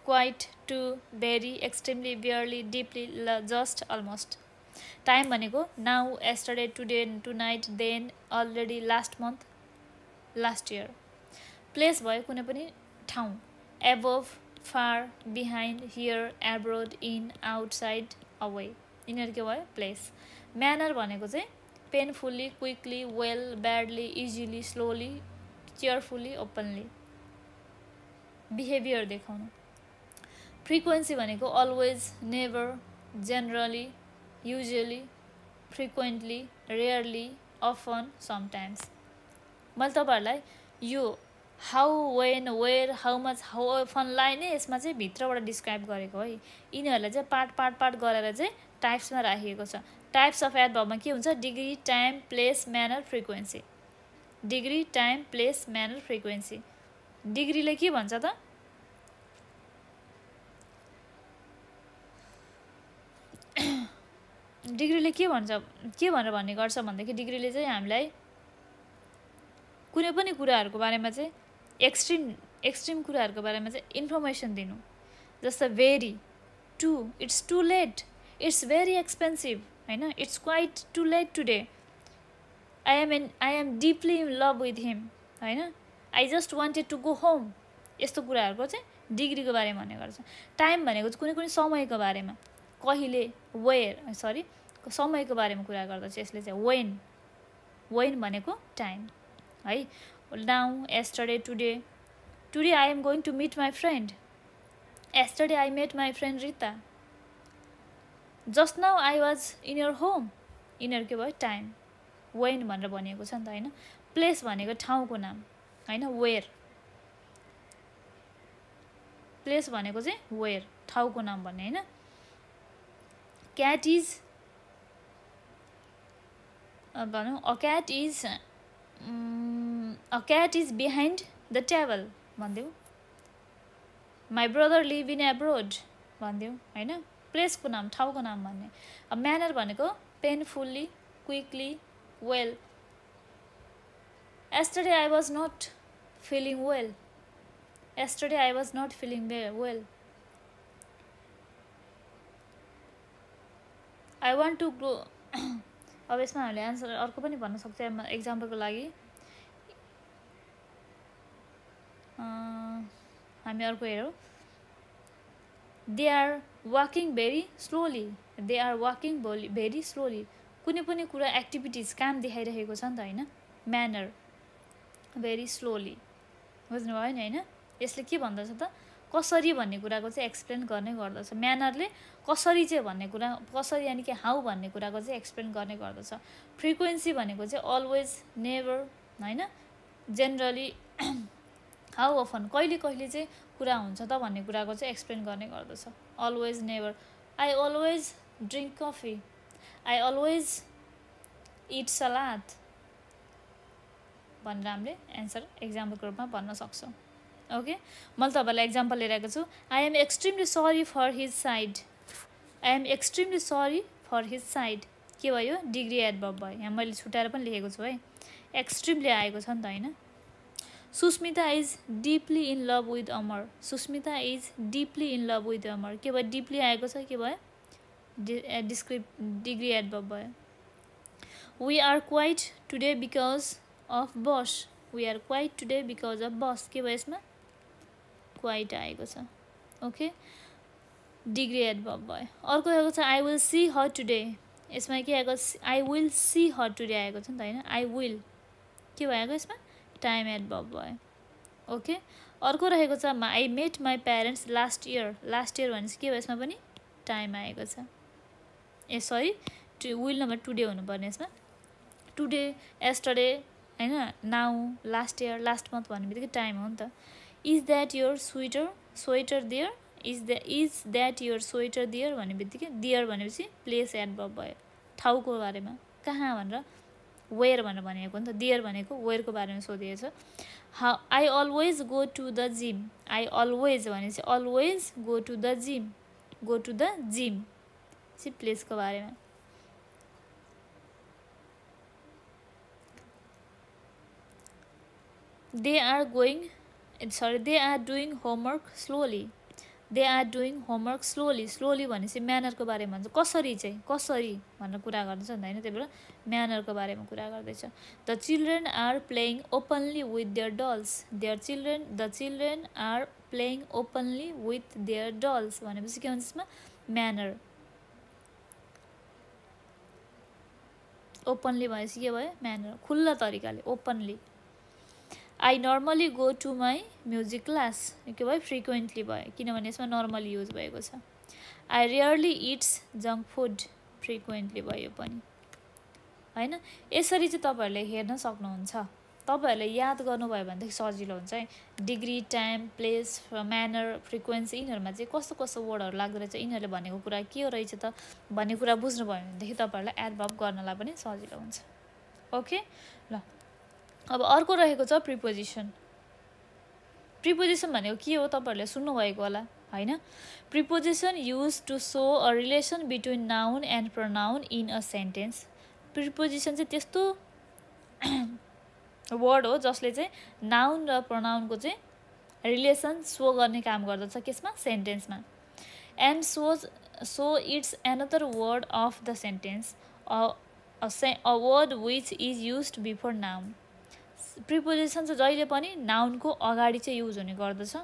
quite, too, very, extremely, barely, deeply, just, almost. Time भनेको now, yesterday, today, tonight, then, already, last month, last year. Place भयो कुनै पनि ठाउँ, above, far, behind, here, abroad, in, outside, away, यिनीहरू के भयो, प्लेस। म्यानर भनेको चाहिँ painfully, quickly, well, badly, easily, slowly, cheerfully, openly, behaviour देखाउनु। फ्रिक्वेन्सी भनेको always, never, generally, usually, frequently, rarely, often, sometimes. मैले तपाईँहरूलाई यो how, when, where, how much, how अफनलाई नै यसमा चाहिँ भित्रबाट डिस्क्राइब गरेको है। यिनीहरूलाई चाहिँ पार्ट गरेर चाहिँ टाइप्समा राखिएको छ। टाइप्स अफ एडभर्बमा के हुन्छ, degree, time, place, manner, frequency. Degree, time, place, manner, frequency. डिग्रीले के भन्छ त, डिग्रीले के भन्छ, के भनेर भन्ने गर्छ भनेदेखि डिग्रीले चाहिँ हामीलाई कुनै पनि कुराहरूको बारेमा चाहिँ एक्सट्रिम कुराहरूको बारेमा चाहिँ इन्फर्मेसन दिनु। जस्तो very, too, it's too late, it's very expensive होइन, it's quite too late today, I am deeply in love with him होइन, I just wanted to go home. यस्तो कुराहरूको चाहिँ डिग्रीको बारेमा भन्ने गर्छ। टाइम भनेको चाहिँ कुनै समयको बारेमा, कहिले, वेयर, समयको बारेमा कुरा गर्दछ यसले चाहिँ। वेन भनेको टाइम है। Now, yesterday, today I am going to meet my friend, yesterday I met my friend Rita, just now I was in your home, यिनीहरू के भयो, टाइम, वेन भनेर भनिएको छ नि त होइन। प्लेस भनेको ठाउँको नाम होइन, वेयर, प्लेस भनेको चाहिँ वेयर, ठाउँको नाम भन्ने होइन। क्याट इज भनौँ, a cat is behind the table भनिदेऊ। My brother live in abroad भनिदिउँ हैन प्लेसको नाम ठाउँको नाम भन्ने अब म्यानर भनेको painfully quickly well yesterday I was not feeling well yesterday I was not feeling well I want to grow अब यसमा हामीले आन्सर अर्को पनि भन्न सक्छ एक्जाम्पलको लागि हामी अर्को हेरौँ they are walking very slowly they are walking very slowly कुनै पनि कुरा एक्टिभिटिज काम देखाइरहेको छ नि त हैन म्यानर भेरी स्लोली बुझ्नुभयो नि हैन यसले के भन्दछ त कसरी भन्ने कुराको चाहिँ एक्सप्लेन गर्ने गर्दछ म्यानरले कसरी चाहिँ भन्ने कुरा कसरी यानि कि हाउ भन्ने कुराको चाहिँ एक्सप्लेन गर्ने गर्दछ फ्रिक्वेन्सी भनेको चाहिँ अलवेज नेभर हैन जेनरली हाउ अफन कहिले कहिले चाहिँ कुरा हुन्छ त भन्ने कुराको चाहिँ एक्सप्लेन गर्ने गर्दछ always never I always drink coffee I always it salad भनेर हामीले एन्सर एक्जाम्पलको रूपमा भन्न सक्छौँ ओके मैले तपाईँलाई एक्जाम्पल लिएर आएको छु I am extremely sorry for his side I am extremely sorry for his side के भयो डिग्री एडभर्ब भयो यहाँ मैले छुट्याएर पनि लेखेको छु है एक्सट्रिमली आएको छ नि त हैन Sushmita is deeply in love with Amar Sushmita is deeply in love with Amar के भयो डिपली आएको छ के भयो डिग्री एडभर्ब भयो we are quite today because of bus we are quite today because of bus के भयो यसमा क्वाइट आएको छ ओके डिग्री एडभर्ब भयो अर्को आएको छ I will see her today यसमा के आएको I will see her today आएको छ नि त हैन आई विल के भएको यसमा टाइम एडभर्ब भयो ओके अर्को रहेको छ I met my parents last year भनेपछि के भयो यसमा पनि टाइम आएको छ a sorry will number today हुनुपर्ने यसमा टुडे एस्टरडे हैन now last year last month भन्ने बित्तिकै टाइम हो नि त is that your sweater there is that your sweater there भन्ने बित्तिकै देयर भनेपछि प्लेस एडभर्ब भयो ठाउँको बारेमा कहाँ भनेर वेयर भनेर भनेको नि त देयर भनेको वेयरको बारेमा सोधिएको छ I always go to the gym I always भनेपछि always go to the gym चाहिँ प्लेसको बारेमा they are doing homework slowly slowly भनेपछि म्यानरको बारेमा भन्छ कसरी भनेर कुरा गर्दैछ नि हैन त्यही भएर म्यानरको बारेमा कुरा गर्दैछ the children are playing openly with their dolls the children are playing openly with their dolls भनेपछि के हुन्छ यसमा म्यानर ओपनली भनेपछि के भयो म्यानर खुल्ला तरिकाले openly I normally go to my music class के भयो फ्रिक्वेन्टली भयो किनभने यसमा नर्मली युज भएको छ I rarely it's junk food frequently भयो पनि हैन यसरी चाहिँ तपाईँहरूले हेर्न सक्नुहुन्छ तपाईँहरूले याद गर्नुभयो भनेदेखि सजिलो हुन्छ है degree time place manner frequency यिनीहरूमा चाहिँ कस्तो कस्तो वर्डहरू लाग्दो रहेछ यिनीहरूले भनेको कुरा के हो रहेछ त भन्ने कुरा बुझ्नुभयो भनेदेखि तपाईँहरूलाई एडभर्ब गर्नलाई पनि सजिलो हुन्छ ओके ल अब अर्को रहेको छ प्रिपोजिसन भनेको के हो तपाईँहरूले सुन्नुभएको होला हैन preposition use to show a relation between noun and pronoun in a sentence preposition चाहिँ त्यस्तो वर्ड हो जसले चाहिँ नाउन र प्रोनाउनको चाहिँ रिलेसन सो गर्ने काम गर्दछ केसमा सेन्टेन्समा and so it's another word of the sentence a word which is used before noun preposition चाहिँ जहिले पनि नाउनको अगाडि चाहिँ युज हुने गर्दछ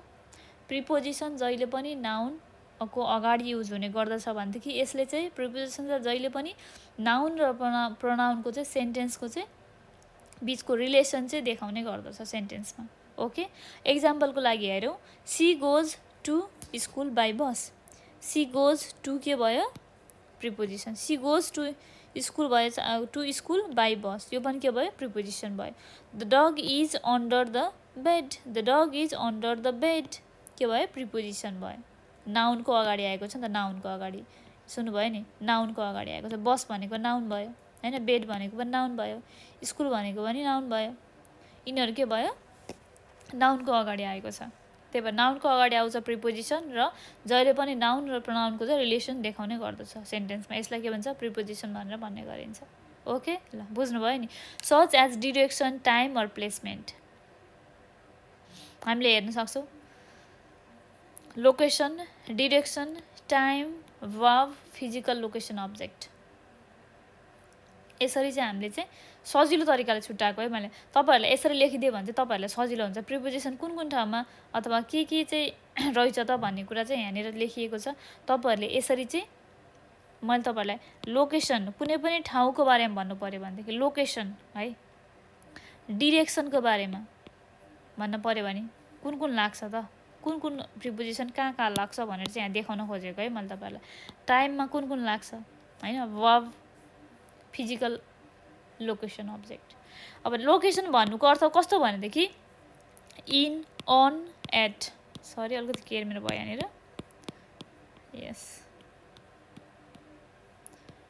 प्रिपोजिसन जहिले पनि नाउनको अगाडि युज हुने गर्दछ भनेदेखि यसले चाहिँ प्रिपोजिसन चाहिँ जहिले पनि नाउन र प्रोनाउनको चाहिँ सेन्टेन्सको चाहिँ बिचको रिलेसन चाहिँ देखाउने गर्दछ सेन्टेन्समा ओके एक्जाम्पलको लागि हेरौँ she goes to school by bus she goes to के भयो preposition she goes to school भयो टु स्कुल बाई बस यो पनि के भयो प्रिपोजिसन भयो the dog is under the bed के भयो प्रिपोजिसन भयो नाउनको अगाडि आएको छ नि त नाउनको अगाडि सुन्नुभयो नि नाउनको अगाडि आएको छ बस भनेको नाउन भयो हैन बेड भनेको पनि नाउन भयो स्कुल भनेको पनि नाउन भयो यिनीहरू के भयो नाउनको अगाडि आएको छ त्यही भएर नाउनको अगाडि आउँछ प्रिपोजिसन र जहिले पनि नाउन र प्रोनाउनको चाहिँ रिलेसन देखाउने गर्दछ सेन्टेन्समा। यसलाई के भन्छ प्रिपोजिसन भनेर भन्ने गरिन्छ। ओके ल बुझ्नुभयो नि। Such as direction time or placement हामीले हेर्न सक्छौँ location direction time verb physical location object यसरी चाहिँ हामीले चाहिँ सजिलो तरिकाले छुट्याएको है मैले। तपाईहरुले यसरी लेखिदियो भने चाहिँ तपाईहरुलाई सजिलो हुन्छ प्रिपोजिसन कुन कुन ठाउँमा अथवा के चाहिँ रहेछ त भन्ने कुरा चाहिँ यहाँनिर लेखिएको छ। तपाईहरुले यसरी चाहिँ मैले तपाईहरुलाई लोकेसन कुनै पनि ठाउँको बारेमा भन्नु पर्यो भनेदेखि लोकेसन है डिरेक्सनको बारेमा भन्न पर्यो भने कुन कुन लाग्छ त कुन कुन प्रिपोजिसन कहाँ लाग्छ भनेर चाहिँ यहाँ देखाउन खोजेको है मैले तपाईहरुलाई। टाइममा कुन कुन लाग्छ हैन वर्ब फिजिकल लोकेसन अब्जेक्ट। अब लोकेसन भन्नुको अर्थ कस्तो भनेदेखि इन अन एट सरी अलिकति केयर मेरो भयो यहाँनिर यस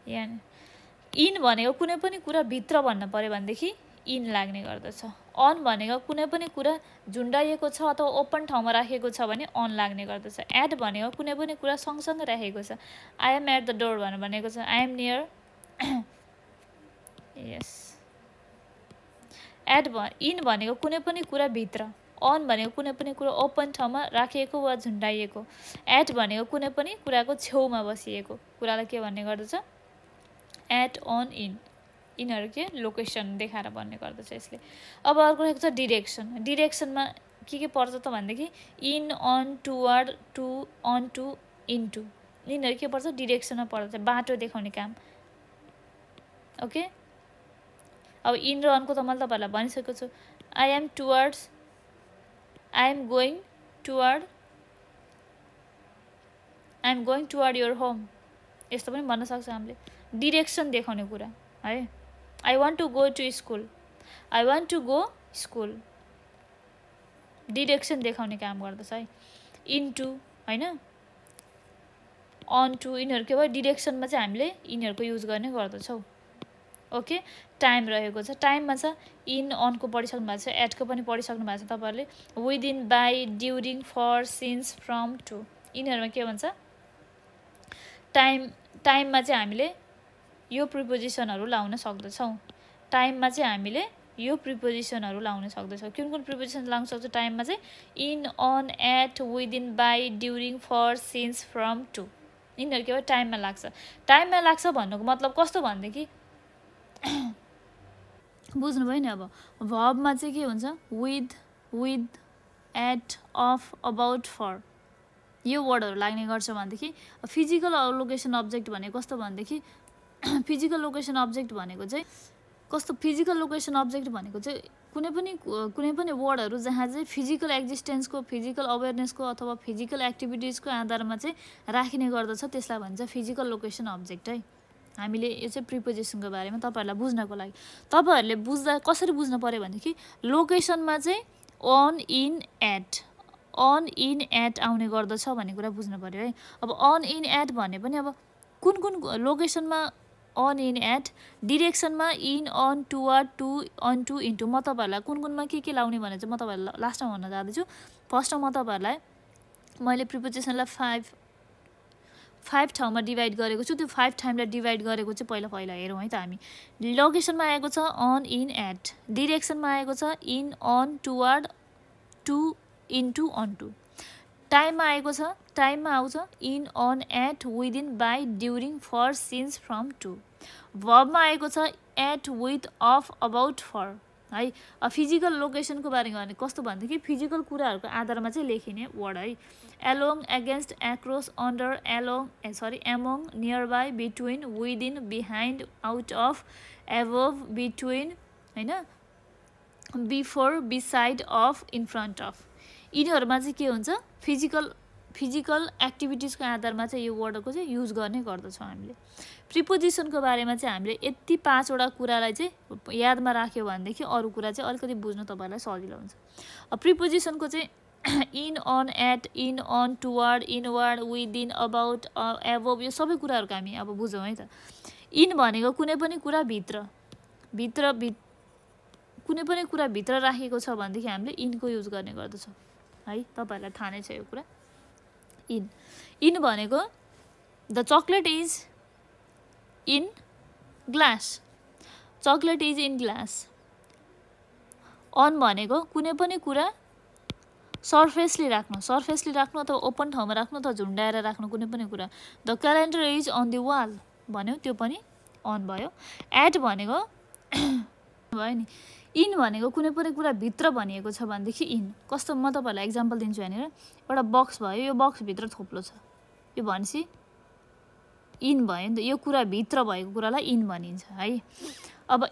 यहाँ इन भनेको कुनै पनि कुरा भित्र भन्न पर्यो भनेदेखि इन लाग्ने गर्दछ। अन भनेको कुनै पनि कुरा झुन्डाइएको छ अथवा ओपन ठाउँमा राखेको छ भने अन लाग्ने गर्दछ। एट भनेको कुनै पनि कुरा सँगसँगै राखेको छ। I am at the door भनेको छ आई एम नियर यस। एट इन भनेको कुनै पनि कुरा भित्र अन भनेको कुनै पनि कुरा ओपन ठाउँमा राखिएको वा झुन्डाइएको। एट भनेको कुनै पनि कुराको छेउमा बसिएको कुरालाई के भन्ने गर्दछ एट अन इन यिनीहरू के लोकेसन देखाएर भन्ने गर्दछ यसले। अब अर्को रहेको छ डिरेक्सन। डिरेक्सनमा के पर्छ त भनेदेखि in on toward to on to into यिनीहरू के पर्छ डिरेक्सनमा पर्छ बाटो देखाउने काम। ओके अब इन र अनको त मैले तपाईहरुलाई भनिसकेको छु। I am towards I am going toward your home यस्तो पनि भन्न सक्छ हामीले डिरेक्सन देखाउने कुरा है। I want to go to school I want to go school direction देखाउने काम गर्दछ है। इन्टु हैन अन टु यिनीहरू के भयो डिरेक्सनमा चाहिँ हामीले यिनीहरूको युज गर्ने गर्दछौँ। ओके टाइम रहेको छ। टाइममा छ इन अनको पढिसक्नु भएको छ एटको पनि पढिसक्नु भएको छ तपाईहरुले within by during for since from to यिनीहरूमा के भन्छ टाइममा चाहिँ हामीले यो प्रिपोजिसनहरू लाउन सक्दछौँ। टाइममा चाहिँ हामीले यो प्रिपोजिसनहरू लाउन सक्दछौँ। कुन कुन प्रिपोजिसन लाउन सक्छ टाइममा चाहिँ in on at within by during for since from to यिनीहरू के भयो टाइममा लाग्छ। टाइममा लाग्छ भन्नुको मतलब कस्तो भनेदेखि बुझ्नुभयो नि। अब भर्बमा चाहिँ के हुन्छ with at of about for यो वर्डहरू लाग्ने गर्छ भनेदेखि फिजिकल लोकेसन अब्जेक्ट भनेको कस्तो भनेदेखि फिजिकल लोकेसन अब्जेक्ट भनेको चाहिँ कस्तो फिजिकल लोकेसन अब्जेक्ट भनेको चाहिँ कुनै पनि वर्डहरू जहाँ चाहिँ फिजिकल एक्जिस्टेन्सको फिजिकल अवेरनेसको अथवा फिजिकल एक्टिभिटिजको आधारमा चाहिँ राखिने गर्दछ त्यसलाई भन्छ फिजिकल लोकेसन अब्जेक्ट है। हामीले यो चाहिँ प्रिपोजिसनको बारेमा तपाईहरुलाई बुझ्नको लागि तपाईहरुले बुझ्दा कसरी बुझ्न पर्यो भनेदेखि लोकेसनमा चाहिँ अन इन एट आउने गर्दछ भन्ने कुरा बुझ्न पर्यो है। अब अन इन एट भने पनि अब कुन लोकेसनमा अन इन एट डिरेक्सनमा in on toward to on to into म तपाईहरुलाई कुनमा के लाउने भने चाहिँ म तपाईहरुलाई लास्टमा भन्न जाँदैछु। फर्स्टमा म तपाईहरुलाई मैले प्रिपोजिसनलाई 5 ठाउँमा डिभाइड गरेको छु। त्यो 5 ठाउँलाई डिभाइड गरेको चाहिँ पहिला हेरौँ है त हामी। लोकेसनमा आएको छ अन इन एट डिरेक्सनमा आएको छ in on toward to into on to टाइममा आएको छ टाइममा आउँछ in on at within by during for since from to भर्बमा आएको छ at with of about for है। फिजिकल लोकेसनको बारेमा भने कस्तो भनेदेखि फिजिकल कुराहरूको आधारमा चाहिँ लेखिने वर्ड है। Along against across under among near by between within behind out of above between हैन before beside of in front of यिनीहरूमा चाहिँ के हुन्छ फिजिकल एक्टिभिटिजको आधारमा चाहिँ यो वर्डको चाहिँ युज गर्ने गर्दछौँ हामीले। प्रिपोजिसनको बारेमा चाहिँ हामीले यति 5 वटा कुरालाई चाहिँ यादमा राख्यो भनेदेखि अरू कुरा चाहिँ अलिकति बुझ्न तपाईहरुलाई सजिलो हुन्छ। प्रिपोजिसनको चाहिँ in on at in on toward inward within about above यो सबै कुराहरूको हामी अब बुझौँ है त। इन भनेको कुनै पनि कुरा भित्र कुनै पनि कुरा भित्र राखेको छ भनेदेखि हामीले इनको युज गर्ने गर्दछौँ है तपाईहरुलाई थाहा नै छ यो कुरा इन भनेको the chocolate is in glass chocolate is in glass on भनेको कुनै पनि कुरा सरफेसली राख्नु अथवा ओपन ठाउँमा राख्नु अथवा झुन्डाएर राख्नु कुनै पनि कुरा the calendar is on the wall भन्यो त्यो पनि अन भयो एट भनेको भयो नि इन भनेको कुनै पनि कुरा भित्र भनिएको छ भनेदेखि इन कस्तो म तपाईहरुलाई एक्जाम्पल दिन्छु यहाँनिर एउटा बक्स भयो यो बक्स भित्र थोप्लो छ यो भनेसी इन भयो नि त यो कुरा भित्र भएको कुरालाई इन भनिन्छ है अब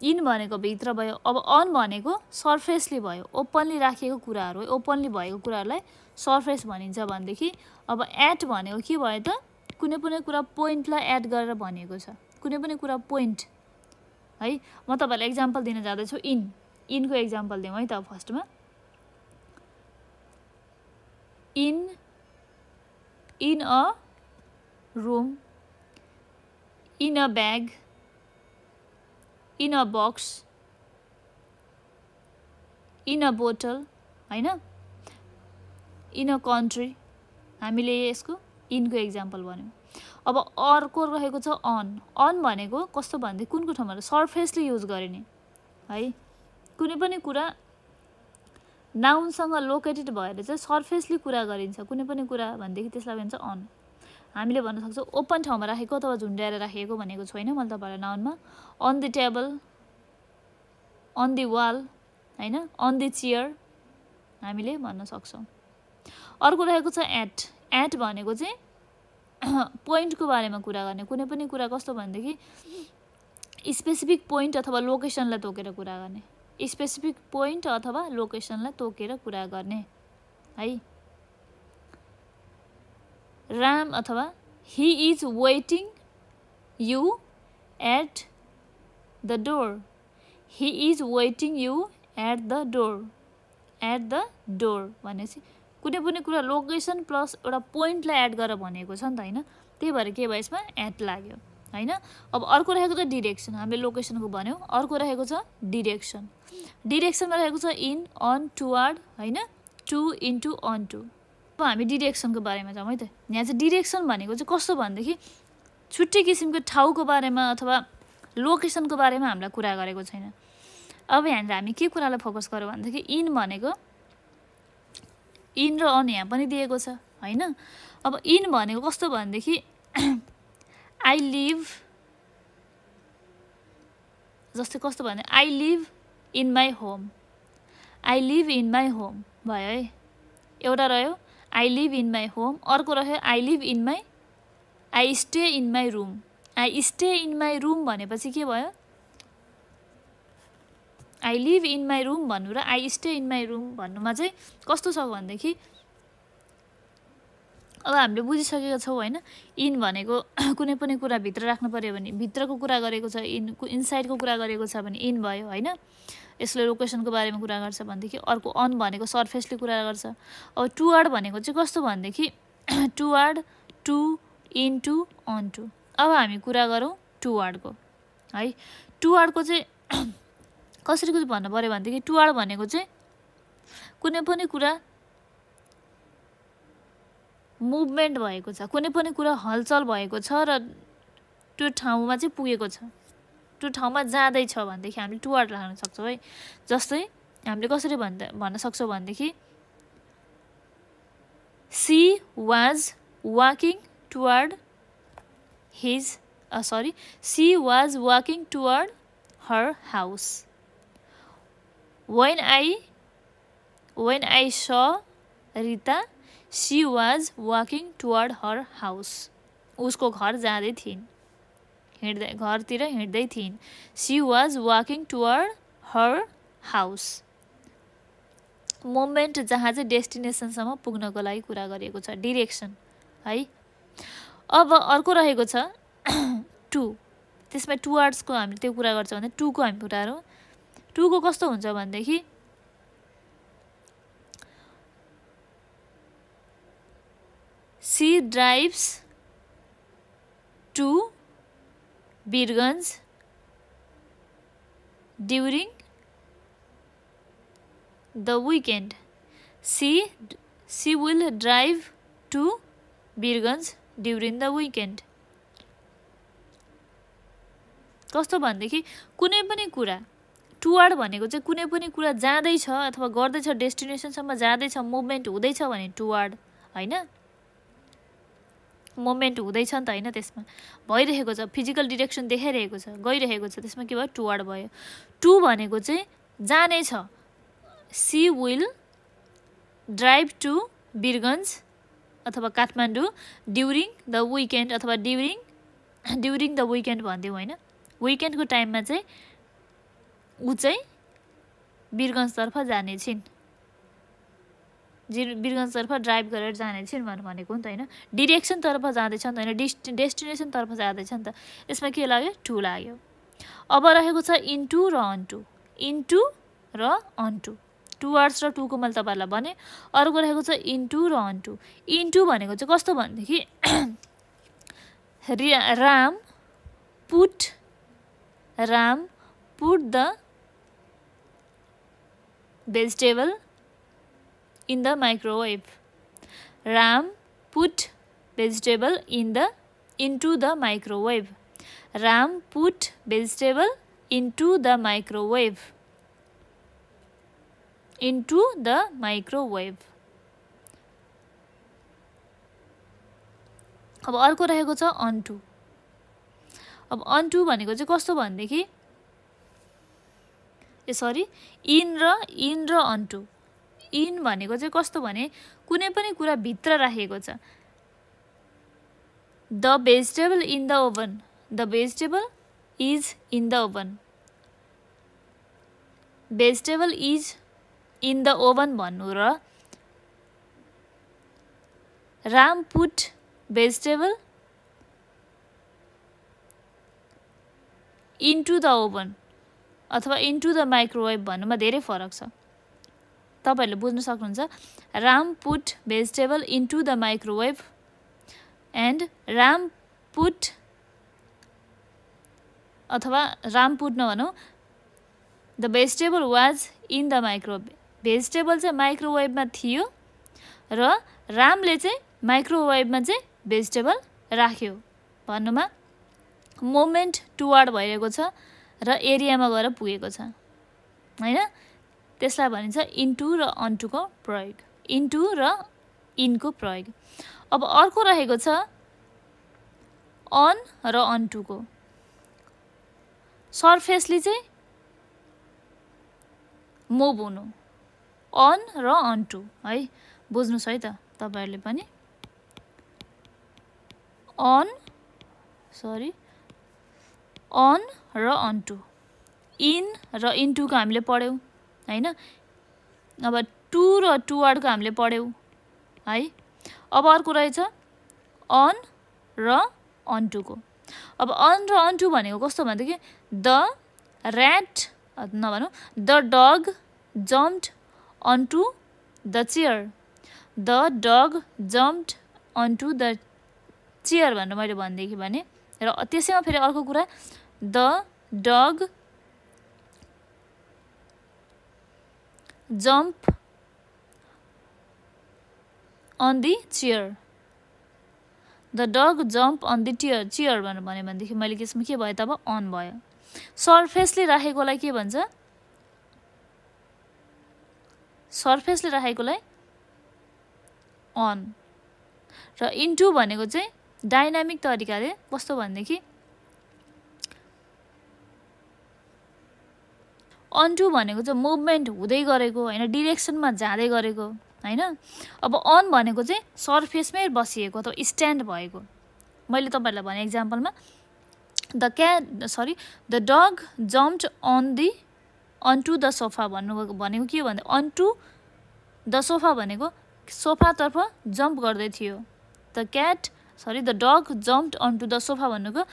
इन भनेको भित्र भयो अब अन भनेको सरफेसली भयो ओपनली राखिएको कुराहरु ओपनली भएको कुराहरुलाई सरफेस भनिन्छ भनेदेखि अब एट भनेको के भयो त कुनै पनि कुरा पोइन्टलाई एड गरेर भनिएको छ कुनै पनि कुरा पोइन्ट है म तपाईहरुलाई एक्जाम्पल दिन जाँदै छु इनको एक्जाम्पल दिउँ है त फर्स्टमा in a room in a bag in a box in a बोतल हैन इन अ कन्ट्री हामीले यसको इनको एक्जाम्पल भन्यौं अब अर्को रहेको छ अन भनेको कस्तो भन्दै कुनको ठाउँमा सरफेसली युज गरिने है कुनै पनि कुरा नाउन सँग लोकेटेड भएर चाहिँ सरफेसली कुरा गरिन्छ कुनै पनि कुरा भन्दै त्यसलाई भन्छ अन हामीले भन्न सक्छौं ओपन ठाउँमा राखेको अथवा झुन्ड्याएर राखेको भनेको छैन मैले तपाईहरुलाई नाउनमा on the table on the wall हैन अन द चेयर हामीले भन्न सक्छौं अर्को रहेको छ एट भनेको चाहिँ पोइन्ट को बारेमा कुरा गर्ने कुनै पनि कुरा कस्तो भन्देखि स्पेसिफिक पोइन्ट अथवा लोकेसनलाई तोकेर कुरा गर्ने स्पेसिफिक पोइन्ट अथवा लोकेसनलाई तोकेर कुरा गर्ने है राम अथवा he is waiting you at the door he is waiting you at the door भनेपछि कुनै पनि कुरा लोकेसन प्लस एउटा पोइन्टलाई एड गरेर भनेको छ नि त हैन त्यही भएर के भयो यसमा एट लाग्यो हैन अब अर्को रहेको छ डाइरेक्सन हामीले लोकेसनको भन्यौ अर्को रहेको छ डाइरेक्सनमा रहेको छ इन अन टुवर्ड हैन टु इन्टु अन टु अब हामी डाइरेक्सनको बारेमा जाउँ है त यहाँ चाहिँ डाइरेक्सन भनेको चाहिँ कस्तो भन्देखि छुट्टै किसिमको ठाउँको बारेमा अथवा लोकेसनको बारेमा हामीलाई कुरा गरेको छैन अब यहाँनिर हामी के कुरालाई फोकस गर्यौ भन्दाखेरि इन भनेको इन र अन यहाँ पनि दिएको छ हैन अब इन भनेको कस्तो भन्देखि आई लिभ जस्तै कस्तो भने I live in my home भयो है एउटा रह्यो I live in my home अर्को रह्यो I stay in my room भनेपछि के भयो I live in my room भन्नु र I stay in my room भन्नुमा चाहिँ कस्तो छ भन्देखि अब हामीले बुझिसकेका छौं हैन इन भनेको कुनै पनि कुरा भित्र राख्नु पर्यो भने भित्रको कुरा गरेको छ इनसाइडको कुरा गरेको छ भने इन भयो हैन यसले लोकेसनको बारेमा कुरा गर्छ भन्देखि अर्को अन भनेको सरफेसले कुरा गर्छ अब टुवर्ड भनेको चाहिँ कस्तो भन्देखि toward to into on to अब हामी कुरा गरौँ टुवर्डको है टुवर्डको चाहिँ कसरी भन्नु पर्यो भन्देखि टुवर्ड भनेको चाहिँ कुनै पनि कुरा मुभमेन्ट भएको छ कुनै पनि कुरा हलचल भएको छ र त्यो ठाउँमा चाहिँ पुगेको छ त्यो ठाउँमा जाँदै छ भनेदेखि हामीले टुवर्ड राख्न सक्छौं है जस्तै हामीले कसरी भन्न सक्छौं भनेदेखि she was walking toward her house when I saw Rita she was walking toward her house उसको घर जाँदै थिइन् घरतिर हिँड्दै थिइन् she was walking toward her house moment जहाँ चाहिँ डेस्टिनेसन सम्म पुग्नको लागि कुरा गरिएको छ डाइरेक्सन है अब अर्को रहेको छ टु त्यसमा टुवर्ड्स को हामीले त्यो कुरा गर्छौं भने टु को हामी कुरा गरौँ टु को कस्तो हुन्छ भन्देखि she drives to Birgunj during the weekend she will drive to Birgunj during the weekend. कस्तो भनेदेखि कुनै पनि कुरा टुवर्ड भनेको चाहिँ कुनै पनि कुरा जाँदैछ अथवा गर्दैछ, डेस्टिनेसनसम्म जाँदैछ, मुभमेन्ट हुँदैछ भने टुवर्ड, होइन? मुभमेन्ट हुँदैछ नि त, होइन? त्यसमा भइरहेको छ, फिजिकल डिरेक्सन देखाइरहेको छ, गइरहेको छ, त्यसमा के भयो? टुवर्ड भयो। टु भनेको चाहिँ जानेछ, she will drive to Birgunj अथवा काठमाडौँ ड्युरिङ द विकेन्ड अथवा ड्युरिङ द विकेन्ड भनिदिउँ, होइन? विकेन्डको टाइममा चाहिँ ऊ चाहिँ वीरगन्जतर्फ जानेछिन्, वीरगन्जतर्फ ड्राइभ गरेर जानेछिन् भनेको नि त, होइन? डिरेक्सनतर्फ जाँदैछ नि त, होइन? डेस्टिनेसनतर्फ जाँदैछ नि त। यसमा के लाग्यो? टु लाग्यो। अब रहेको छ इन्टु र अनटु। इन्टु र अनटु, टुवर्ड्स र टुको मैले तपाईँहरूलाई भने। अर्को रहेको छ इन्टु र अनटु। इन्टु भनेको चाहिँ कस्तो भनेदेखि Ram put the vegetable in the microwave. Ram put vegetable into the microwave. Ram put vegetable into the microwave. Into the microwave. अब अर्को रहेको छ अनटु। अब अनटु भनेको चाहिँ कस्तो भनेदेखि इन र अनटु। इन भनेको चाहिँ कस्तो भने कुनै पनि कुरा भित्र राखेको छ। The vegetable in the oven. The vegetable is in the oven. Vegetable is in the oven भन्नु र Ram put vegetable into the oven अथवा इन्टु द माइक्रोवेभ भन्नुमा धेरै फरक छ। तपाईँहरूले बुझ्न सक्नुहुन्छ। Ram put vegetable into the microwave and Ram put अथवा राम पुट नभनौँ, the vegetable was in the microwave. Vegetable चाहिँ माइक्रोवेभमा थियो र रामले चाहिँ माइक्रोवेभमा चाहिँ भेजिटेबल राख्यो भन्नुमा मोमेन्ट टुवर्ड भइरहेको छ र एरियामा गएर पुगेको छ, होइन? त्यसलाई भनिन्छ इन्टु र अनटुको प्रयोग, इन्टु र इनको प्रयोग। अब अर्को रहेको छ अन र अनटुको। सर्फेसली चाहिँ मुभ हुनु, अन र अनटु, है? बुझ्नुहोस् है त तपाईँहरूले पनि। अन र अनटु, इन र इन्टुको हामीले पढ्यौँ, होइन? अब टु र टुवर्डको हामीले पढ्यौँ, है? अब अर्को रहेछ अन र अनटुको। अब अन र अनटु भनेको कस्तो भनेदेखि द ऱ्याट नभनौँ, the dog jumped onto the chair. The dog jumped onto the chair भनेर मैले भनेदेखि भने, र त्यसैमा फेरि अर्को कुरा the dog jump on the chair. The dog jump on the chair भनेर भन्यो भनेदेखि मैले यसमा के भयो तब? अन भयो। सर्फेसले राखेकोलाई के भन्छ? सर्फेसले राखेकोलाई अन। र इन्टु भनेको चाहिँ डाइनामिक तरिकाले कस्तो भनेदेखि अनटु भनेको चाहिँ मुभमेन्ट हुँदै गरेको, होइन? डिरेक्सनमा जाँदै गरेको, होइन? अब अन भनेको चाहिँ सर्फेसमै बसिएको अथवा स्ट्यान्ड भएको। मैले तपाईँहरूलाई भने एक्जाम्पलमा the dog jumped onto the sofa भन्नुभएको भनेको के भन्दा अनटु द सोफा भनेको सोफातर्फ जम्प गर्दै थियो। The dog jumped onto the sofa भन्नुको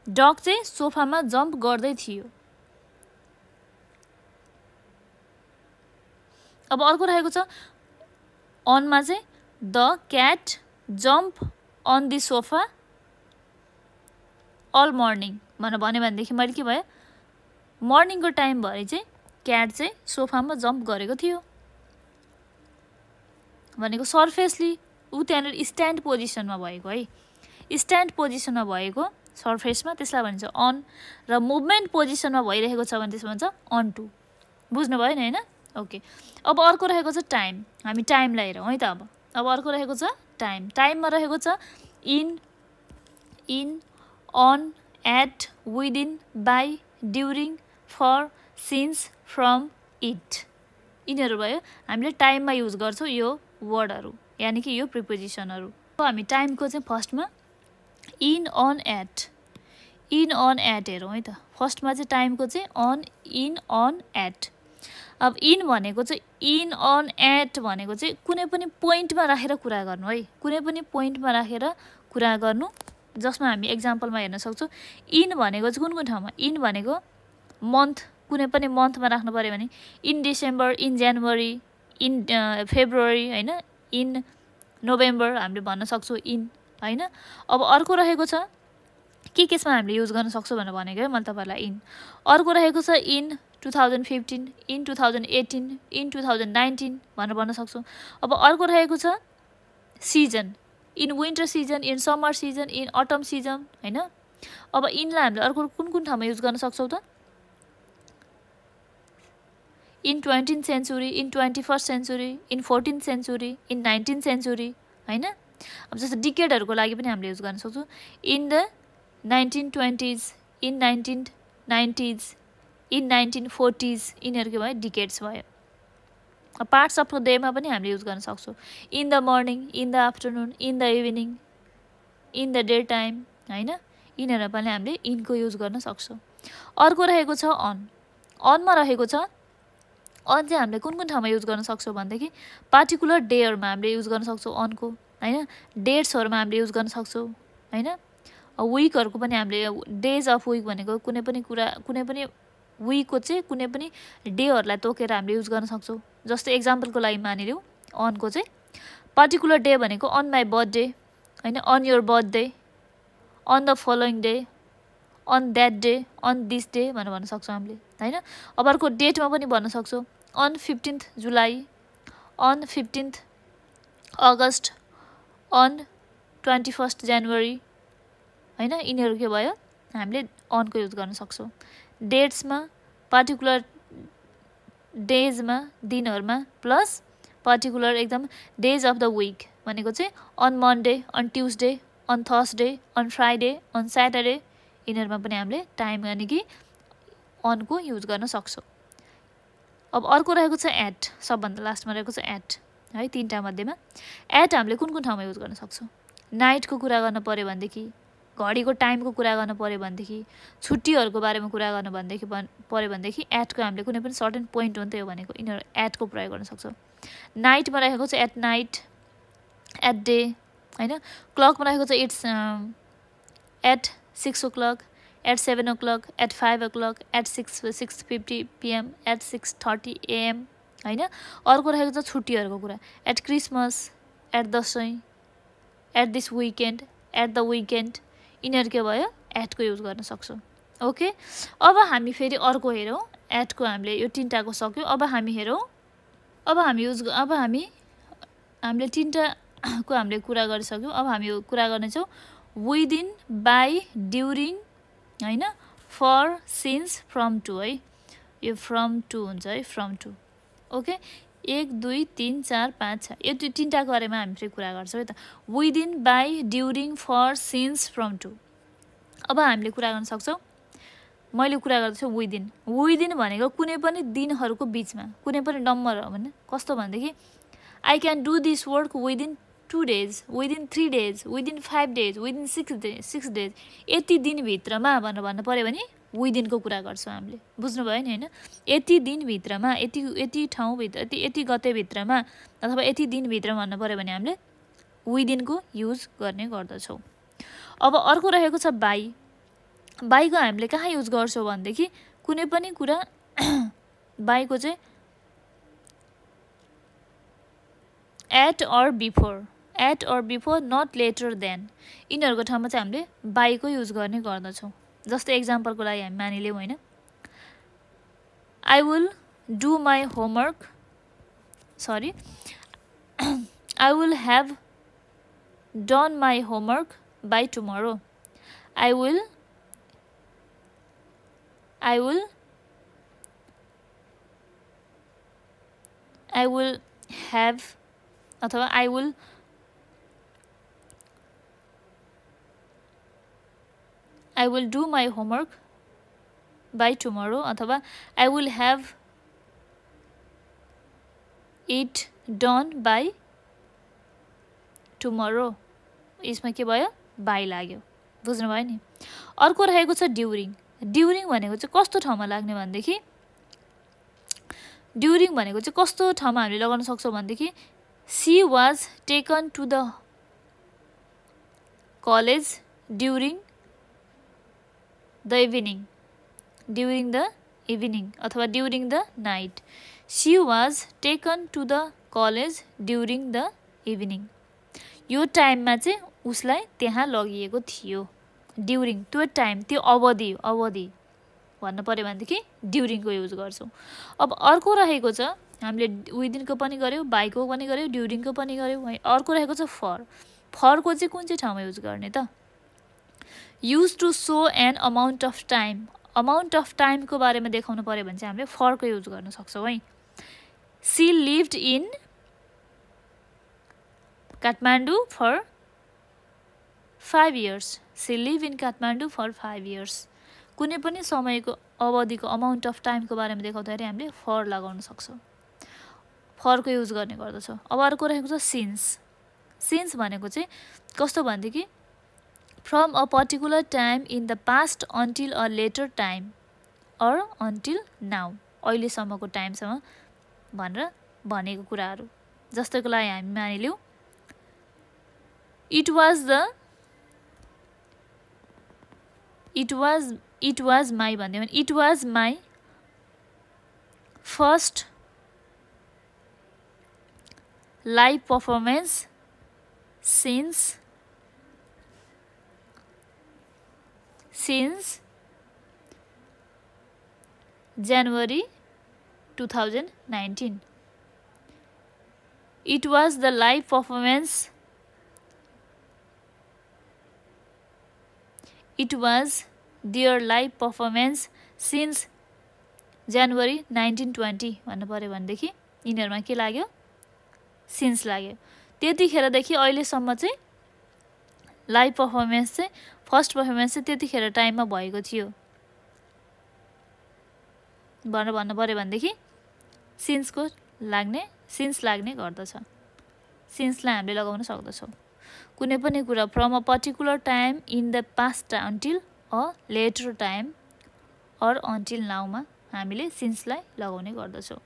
डग चाहिँ सोफामा जम्प गर्दै थियो। अब अर्को रहेको छ अनमा चाहिँ the cat jump on the sofa all morning भनेर भन्यो भनेदेखि मैले के भयो? मर्निङको टाइम भए चाहिँ क्याट चाहिँ सोफामा जम्प गरेको थियो। भनेको सर्फेसली ऊ त्यहाँनिर स्ट्यान्ड पोजिसनमा भएको है, स्ट्यान्ड पोजिसनमा भएको सर्फेसमा त्यसलाई भनिन्छ अन, र मुभमेन्ट पोजिसनमा भइरहेको छ भने त्यसमा भन्छ अन टु। बुझ्नुभयो नि होइन? ओके, अब अर्को रहेको छ टाइम। हामी टाइमलाई हेरौँ है त। अब अर्को रहेको छ टाइम। टाइममा रहेको छ in, on, at, within, by, during, for, since, from, it. यिनीहरू भयो हामीले टाइममा युज गर्छौँ यो वर्डहरू, यानि कि यो प्रिपोजिसनहरू। अब हामी टाइमको चाहिँ फर्स्टमा in, on, at, in, on, at हेरौँ है त। फर्स्टमा चाहिँ टाइमको चाहिँ अन, इन, अन, एट। अब इन भनेको चाहिँ इन, अन, एट भनेको चाहिँ कुनै पनि पोइन्टमा राखेर कुरा गर्नु है, कुनै पनि पोइन्टमा राखेर कुरा गर्नु, जसमा हामी एक्जाम्पलमा हेर्न सक्छौँ। इन भनेको चाहिँ कुन कुन ठाउँमा, इन भनेको मन्थ, कुनै पनि मन्थमा राख्नु पऱ्यो भने in December, in January, in February होइन, इन नोभेम्बर हामीले भन्न सक्छौँ इन होइन। अब अर्को रहेको छ के केसमा हामीले युज गर्न सक्छौँ भनेर भनेको है मैले तपाईँलाई इन। अर्को रहेको छ इन 2015, इन 2018, इन 2019 भनेर भन्न सक्छौँ। अब अर्को रहेको छ season, in winter season, in summer season, in autumn season होइन। अब इनलाई हामीले अर्को कुन कुन ठाउँमा युज गर्न सक्छौँ त, in 20th century, in 21st century, in 14th century, in 19th century होइन। अब जस्तो डिकेडहरूको लागि पनि हामीले युज गर्न सक्छौँ, in the 1920s, in 1990s, in 1940s, यिनीहरूको भयो डिकेड्स भयो। पार्ट्स अफ द डेमा पनि हामीले युज गर्न सक्छौँ, in the morning, in the afternoon, in the evening, in the day time होइन। यिनीहरू पनि हामीले इनको युज गर्न सक्छौँ। अर्को रहेको छ अन। अनमा रहेको छ अन चाहिँ हामीले कुन कुन ठाउँमा युज गर्न सक्छौँ भनेदेखि पार्टिकुलर डेहरूमा हामीले युज गर्न सक्छौँ अनको होइन, डेट्सहरूमा हामीले युज गर्न सक्छौँ होइन। विकहरूको पनि हामीले डेज अफ विक भनेको कुनै पनि कुरा, कुनै पनि विकको चाहिँ कुनै पनि डेहरूलाई तोकेर हामीले युज गर्न सक्छौँ। जस्तो एक्जाम्पलको लागि मानिलिउँ अनको चाहिँ पार्टिकुलर डे भनेको अन माई बर्थडे होइन, on your birthday, on the following day, on that day, on this day भनेर भन्न सक्छौँ हामीले होइन। अब अर्को डेटमा पनि भन्न सक्छौँ on 15th July, on 15th August, on 21st January होइन। यिनीहरू के भयो हामीले अनको युज गर्न सक्छौँ। डेट्समा पार्टिकुलर डेजमा, दिनहरूमा, प्लस पार्टिकुलर एकदम डेज अफ द विक भनेको चाहिँ on Monday, on Tuesday, on Thursday, on Friday, on Saturday, यिनीहरूमा पनि हामीले टाइम यानि कि अनको युज गर्न सक्छौँ। अब अर्को रहेको छ एट, सबभन्दा लास्टमा रहेको छ एट है, तीनटा मध्येमा। एट हामीले कुन कुन ठाउँमा युज गर्न सक्छौँ, नाइटको कुरा गर्न पऱ्यो भनेदेखि, घडीको टाइमको कुरा गर्नु पऱ्यो भनेदेखि, छुट्टीहरूको बारेमा कुरा गर्नु पऱ्यो भनेदेखि एटको हामीले कुनै पनि सर्टेन पोइन्ट हो नि त यो भनेको, यिनीहरू एटको प्रयोग गर्न सक्छौँ। नाइटमा रहेको छ एट नाइट, एट डे होइन। क्लकमा रहेको छ it's at 6 o'clock, at 7 o'clock, at 5 o'clock, at 6:50 PM, at 6:30 AM होइन। अर्को रहेको छ छुट्टीहरूको कुरा, at Christmas, at Dashain, at this weekend, at the weekend, यिनीहरू के भयो एटको युज गर्न सक्छौँ। ओके, अब हामी फेरि अर्को हेरौँ। एटको हामीले यो तिनटाको सक्यौँ। अब हामी हेरौँ, अब हामीले तिनटाको हामीले कुरा गरिसक्यौँ। अब हामी यो कुरा गर्नेछौँ विदिन, बाई, ड्युरिङ होइन, फर, सिन्स, फ्रम टु है। यो फ्रम टु हुन्छ है, फ्रम टु। ओके, 1 2 3 4 5 6 यो तिनटाको बारेमा हामी फेरि कुरा गर्छौँ है त। Within, by, during, for, since, from to. अब हामीले कुरा गर्न सक्छौँ, मैले कुरा गर्दैछु विदिन। विदिन भनेको कुनै पनि दिनहरूको बिचमा कुनै पनि नम्बर हो भने कस्तो भनेदेखि I can do this work within 2 days, within 3 days, within 5 days, within 6 days, यति दिनभित्रमा भनेर भन्नु पऱ्यो भने विदिनको कुरा गर्छौँ हामीले। बुझ्नुभयो नि होइन, यति दिनभित्रमा, यति ठाउँभित्र, यति गतेभित्रमा अथवा यति दिनभित्र भन्नु पऱ्यो भने हामीले विदिनको युज गर्ने गर्दछौँ। अब अर्को रहेको छ बाई। बाईको हामीले कहाँ युज गर्छौँ भनेदेखि कुनै पनि कुरा बाईको चाहिँ at or before, not later than, यिनीहरूको ठाउँमा चाहिँ हामीले बाईको युज गर्ने गर्दछौँ। जस्तो एक्जाम्पलको लागि हामी मानिलिउँ होइन, I will do my homework, I will have done my homework by tomorrow. I will have अथवा I will do my homework by tomorrow अथवा I will have it done by tomorrow. यसमा के भयो by लाग्यो बुझ्नु भयो नि अर्को रहेको छ ड्युरिङ भनेको चाहिँ कस्तो ठाउँमा लाग्ने भन्देखि ड्युरिङ भनेको चाहिँ कस्तो ठाउँमा हामीले लगाउन सक्छौं भन्देखि she was taken to the college during the evening अथवा during the night. She was taken to the college during the evening. यो टाइममा चाहिँ उसलाई त्यहाँ लगिएको थियो ड्युरिङ त्यो टाइम त्यो अवधि भन्नु पर्यो भनेदेखि ड्युरिङको युज गर्छौं अब अर्को रहेको छ हामीले विदिनको पनि गर्यौ बाइको पनि गर्यौ ड्युरिङको पनि गर्यौ अर्को रहेको छ फरको चाहिँ कुन चाहिँ ठाउँमा युज गर्ने त use to show an amount of time को बारेमा देखाउनु पर्यो भने चाहिँ हामीले फरको युज गर्न सक्छौं है she lived in Kathmandu for 5 years. She lived in Kathmandu for 5 years. कुनै पनि समयको अवधिको अमाउन्ट अफ टाइमको बारेमा देखाउँदाखेरि हामीले फर लगाउन सक्छौं फरको युज गर्ने गर्दछौं अब अर्को रहेको छ सिन्स भनेको चाहिँ कस्तो भन्देखि from a particular time in the past until a later time or until now अहिलेसम्मको टाइमसम्म भनेर भनेको कुराहरु जस्तैको लागि हामी मानिलियौ it was my भन्ने भने it was my first live performance since January 2019. It was the live performance. It was their live performance since January 1920 भन्नु पर्यो भनेदेखि यिनीहरुमा के लाग्यो सिन्स लाग्यो त्यतिखेरदेखि अहिलेसम्म चाहिँ लाइभ परफर्मेन्स चाहिँ फर्स्ट परफर्मेन्स चाहिँ त्यतिखेर टाइममा भएको थियो भन्नु पर्यो भनेदेखि सिन्स लाग्ने गर्दछ सिन्सलाई हामीले लगाउन सक्दछौं कुनै पनि कुरा from a particular time in the past until a later time or until now मा हामीले सिन्सलाई लगाउने गर्दछौं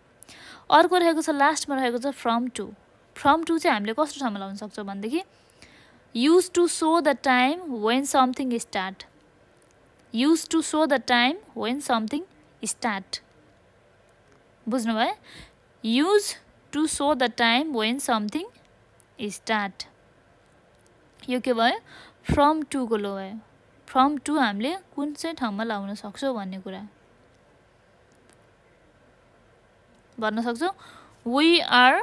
अर्को रहेको छ लास्टमा रहेको छ फ्रम टु चाहिँ हामीले कस्तो ठाउँमा लगाउन सक्छौं भन्देखि used to show the time when something start बुझ्नु भयो use to show the time when something start यो के भयो from to को लो भयो from to हामीले कुन चाहिँ ठाउँमा लाउन सक्छौं भन्ने कुरा भन्न सक्छौं we are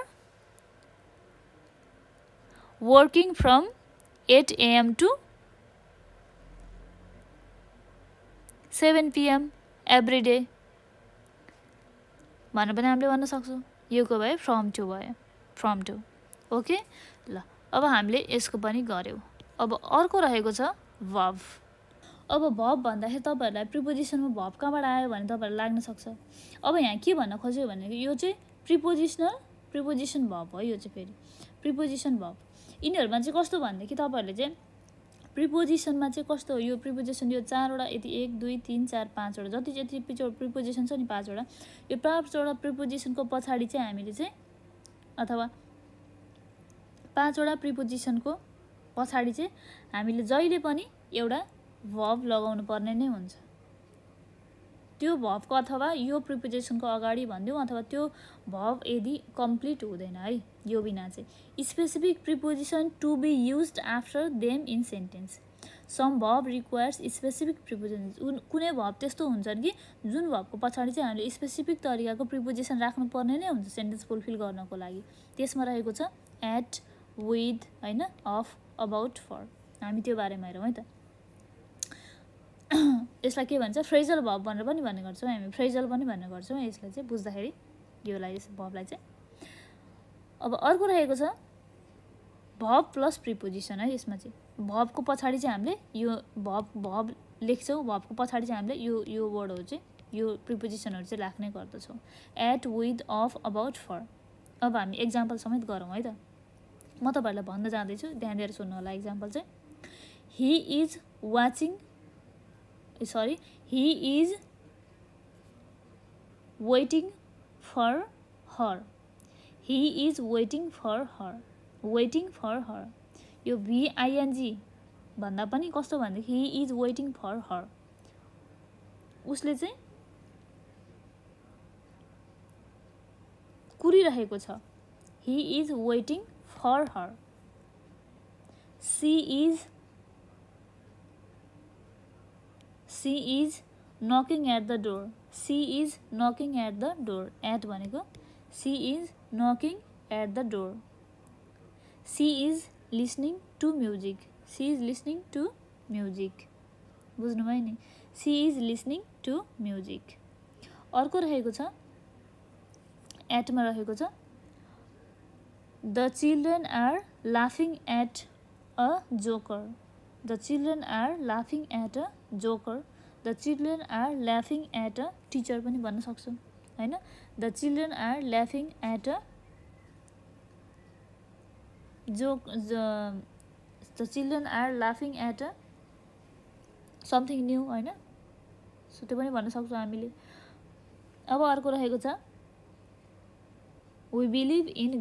working from 8 AM to 7 PM every day भने पनि हामीले भन्न सक्छौं यो को भयो from to ओके ल अब हामीले यसको पनि गर्यौ अब अर्को रहेको छ verb अब verb भन्दाखेरि तपाईहरुलाई प्रिपोजिसनमा verb कहाँबाट आयो भने तपाईहरुलाई लाग्न सक्छ अब यहाँ के भन्न खोज्यो भने यो चाहिँ प्रिपोजिसन verb हो यो चाहिँ फेरि प्रिपोजिसन verb यिनीहरुमा चाहिँ कस्तो भन्देखि तपाईहरुले चाहिँ प्रिपोजिसनमा चाहिँ कस्तो यो प्रिपोजिसन यो 4 वटा यति 1 2 3 4 5 वटा जति प्रिपोजिसन छ नि 5 वटा यो 5 वटा प्रिपोजिसनको पछाडी चाहिँ हामीले चाहिँ अथवा 5 वटा प्रिपोजिसनको पछाडी चाहिँ हामीले जहिले पनि एउटा verb लगाउनु पर्ने नै हुन्छ त्यो verb को अथवा यो प्रिपोजिसनको अगाडि भन्दियौ अथवा त्यो verb यदि कम्प्लिट हुँदैन है यो बिना चाहिँ specific preposition to be used after them in sentence some verb requires specific preposition कुनै verb त्यस्तो हुन्छ कि जुन verb को पछाडी चाहिँ हामीले स्पेसिफिक तरिकाको प्रिपोजिसन राख्नु पर्ने नै हुन्छ सेन्टेन्स फुलफिल गर्नको लागि त्यसमा रहेको छ at विथ हैन अफ अबाउट फर हामी त्यो बारेमा हेरौँ है त यसलाई के भन्छ फ्रेजल भर्ब भनेर पनि भन्ने गर्छौँ हामी फ्रेजल पनि भन्ने गर्छौँ यसलाई चाहिँ बुझ्दाखेरि योलाई भर्बलाई चाहिँ अब अर्को रहेको छ भर्ब प्लस प्रिपोजिसन है यसमा चाहिँ भर्बको पछाडि चाहिँ हामीले यो भर्ब लेख्छौँ भर्बको पछाडि चाहिँ हामीले यो वर्डहरू चाहिँ यो प्रिपोजिसनहरू चाहिँ राख्ने गर्दछौँ at with of about for अब हामी एक्जाम्पल समेत गरौँ है त म तपाईहरुलाई भन्न जाँदैछु ध्यान दिएर सुन्नु होला एक्जाम्पल चाहिँ he is waiting for her he is waiting for her यो VING भन्दा पनि कस्तो भनेदेखि he is waiting for her उसले चाहिँ कुरिरहेको छ he is waiting for her she is knocking at the door at भनेको she is knocking at the door she is listening to music बुझ्नुभयो नि she is listening to music अर्को रहेको छ एटमा रहेको छ द चिल्ड्रेन आर लाफिङ at a joker the children are लाफिङ at a joker the children are लाफिङ एट अ टिचर पनि भन्न सक्छौँ हैन द चिल्ड्रेन आर लाफिङ at a the children are लाफिङ एट अ समथिङ न्यू हैन सो त्यो पनि भन्न सक्छौँ हामीले अब अर्को रहेको छ we believe in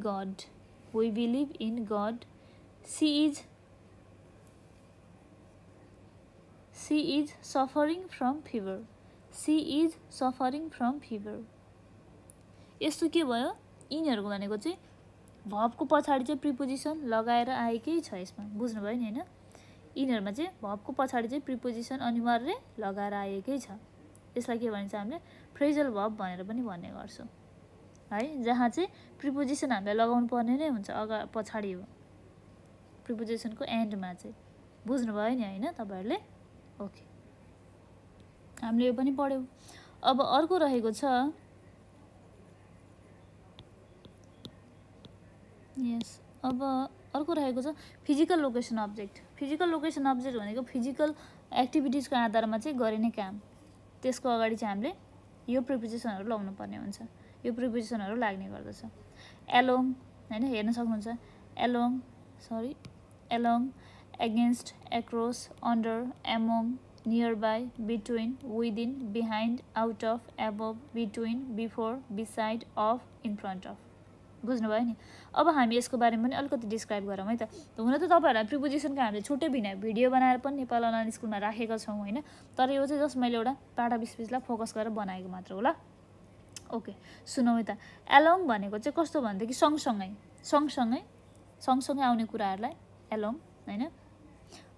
God she is suffering from fever यस्तो के भयो यिनीहरूको भनेको चाहिँ भर्बको पछाडि चाहिँ प्रिपोजिसन लगाएर आएकै छ यसमा बुझ्नुभयो नि हैन यिनीहरुमा चाहिँ भर्बको पछाडि चाहिँ प्रिपोजिसन अनिवार्य लगाएर आएकै छ यसलाई के भनिन्छ हामीले फ्रेजल भर्ब भनेर पनि भन्ने गर्छौं है जहाँ चाहिँ प्रिपोजिसन हामीले लगाउनु पर्ने नै हुन्छ पछाडि हो प्रिपोजिसनको एन्डमा चाहिँ बुझ्नुभयो नि हैन तपाईहरुले ओके हामीले यो पनि पढ्यौं अब अर्को रहेको छ यस अब अर्को रहेको छ फिजिकल लोकेसन अब्जेक्ट भनेको फिजिकल एक्टिभिटिजको आधारमा चाहिँ गरिने काम त्यसको अगाडि चाहिँ हामीले यो प्रिपोजिसनहरु लगाउनु पर्ने हुन्छ यो प्रिपोजिसनहरु लाग्ने गर्दछ एलोङ हैन हेर्न सक्नुहुन्छ along against across under among nearby between within behind out of above between before beside of in front of बुझ्नुभयो नि अब हामी यसको बारेमा पनि अलिकति डिस्क्राइब गरौँ है त हुन त तपाईहरुलाई प्रिपोजिसनको हामीले छुट्टै भिडियो बनाएर पनि नेपाल अनलाइन स्कुलमा राखेका छौं हैन तर यो चाहिँ जस्ट मैले एउटा टाटा बिस्पिचलाई फोकस गरेर बनाएको मात्र होला ओके सुनौ है त एलोङ भनेको चाहिँ कस्तो भन्देखि सँगसँगै आउने कुराहरुलाई एलोङ हैन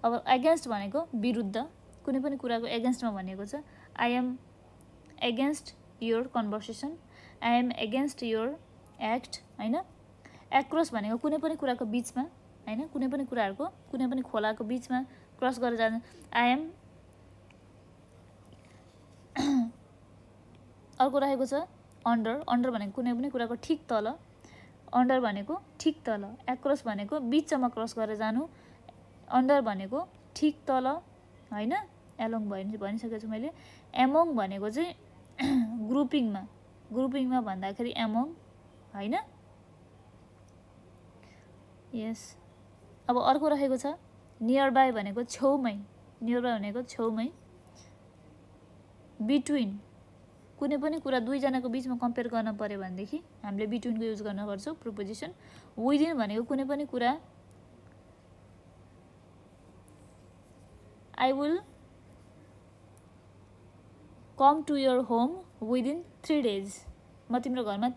अब अगेन्स्ट भनेको विरुद्ध कुनै पनि कुराको अगेन्स्टमा भनेको छ I am against your conversation I am against your act हैन एक्रॉस भनेको कुनै पनि कुराको बीचमा हैन कुनै पनि कुराहरुको कुनै पनि खोलाको बीचमा क्रस गरेर जाने आई एम अर्को रहेको छ अन्डर भनेको कुनै पनि कुराको ठीक तल अन्डर भनेको ठीक तल एक्रॉस भनेको बीचमा क्रस गरेर जानु अन्डर भनेको ठीक तल हैन एलोङ भनिसकेको छु मैले एमोङ भनेको चाहिँ ग्रुपिङमा भन्दाखेरि एमोङ हैन यस अब अर्को रहेको छ नियरबाई भनेको छेउमै बिट्विन कुनै पनि कुरा दुई जनाको बीचमा कम्पेयर गर्न पर्यो भनेदेखि हामीले बिट्विनको युज गर्न पर्छ प्रिपोजिसन विदिन भनेको कुनै पनि कुरा I will come to your home within 3 days म तिम्रो घरमा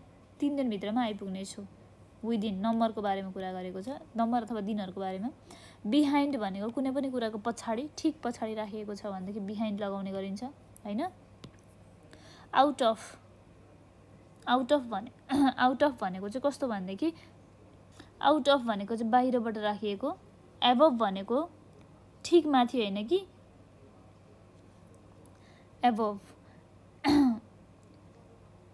3 दिन भित्रमा आइपुग्ने छु विदिन नम्बरको बारेमा कुरा गरेको छ नम्बर अथवा दिनहरुको बारेमा बिहाइन्ड भनेको कुनै पनि कुराको पछाडी ठीक पछाडी राखिएको छ भनेदेखि बिहाइन्ड लगाउने गरिन्छ हैन आउट अफ भनेको चाहिँ कस्तो भनेदेखि आउट अफ भनेको चाहिँ बाहिरबाट राखिएको, एबभ भनेको ठिक माथि होइन कि, एबभ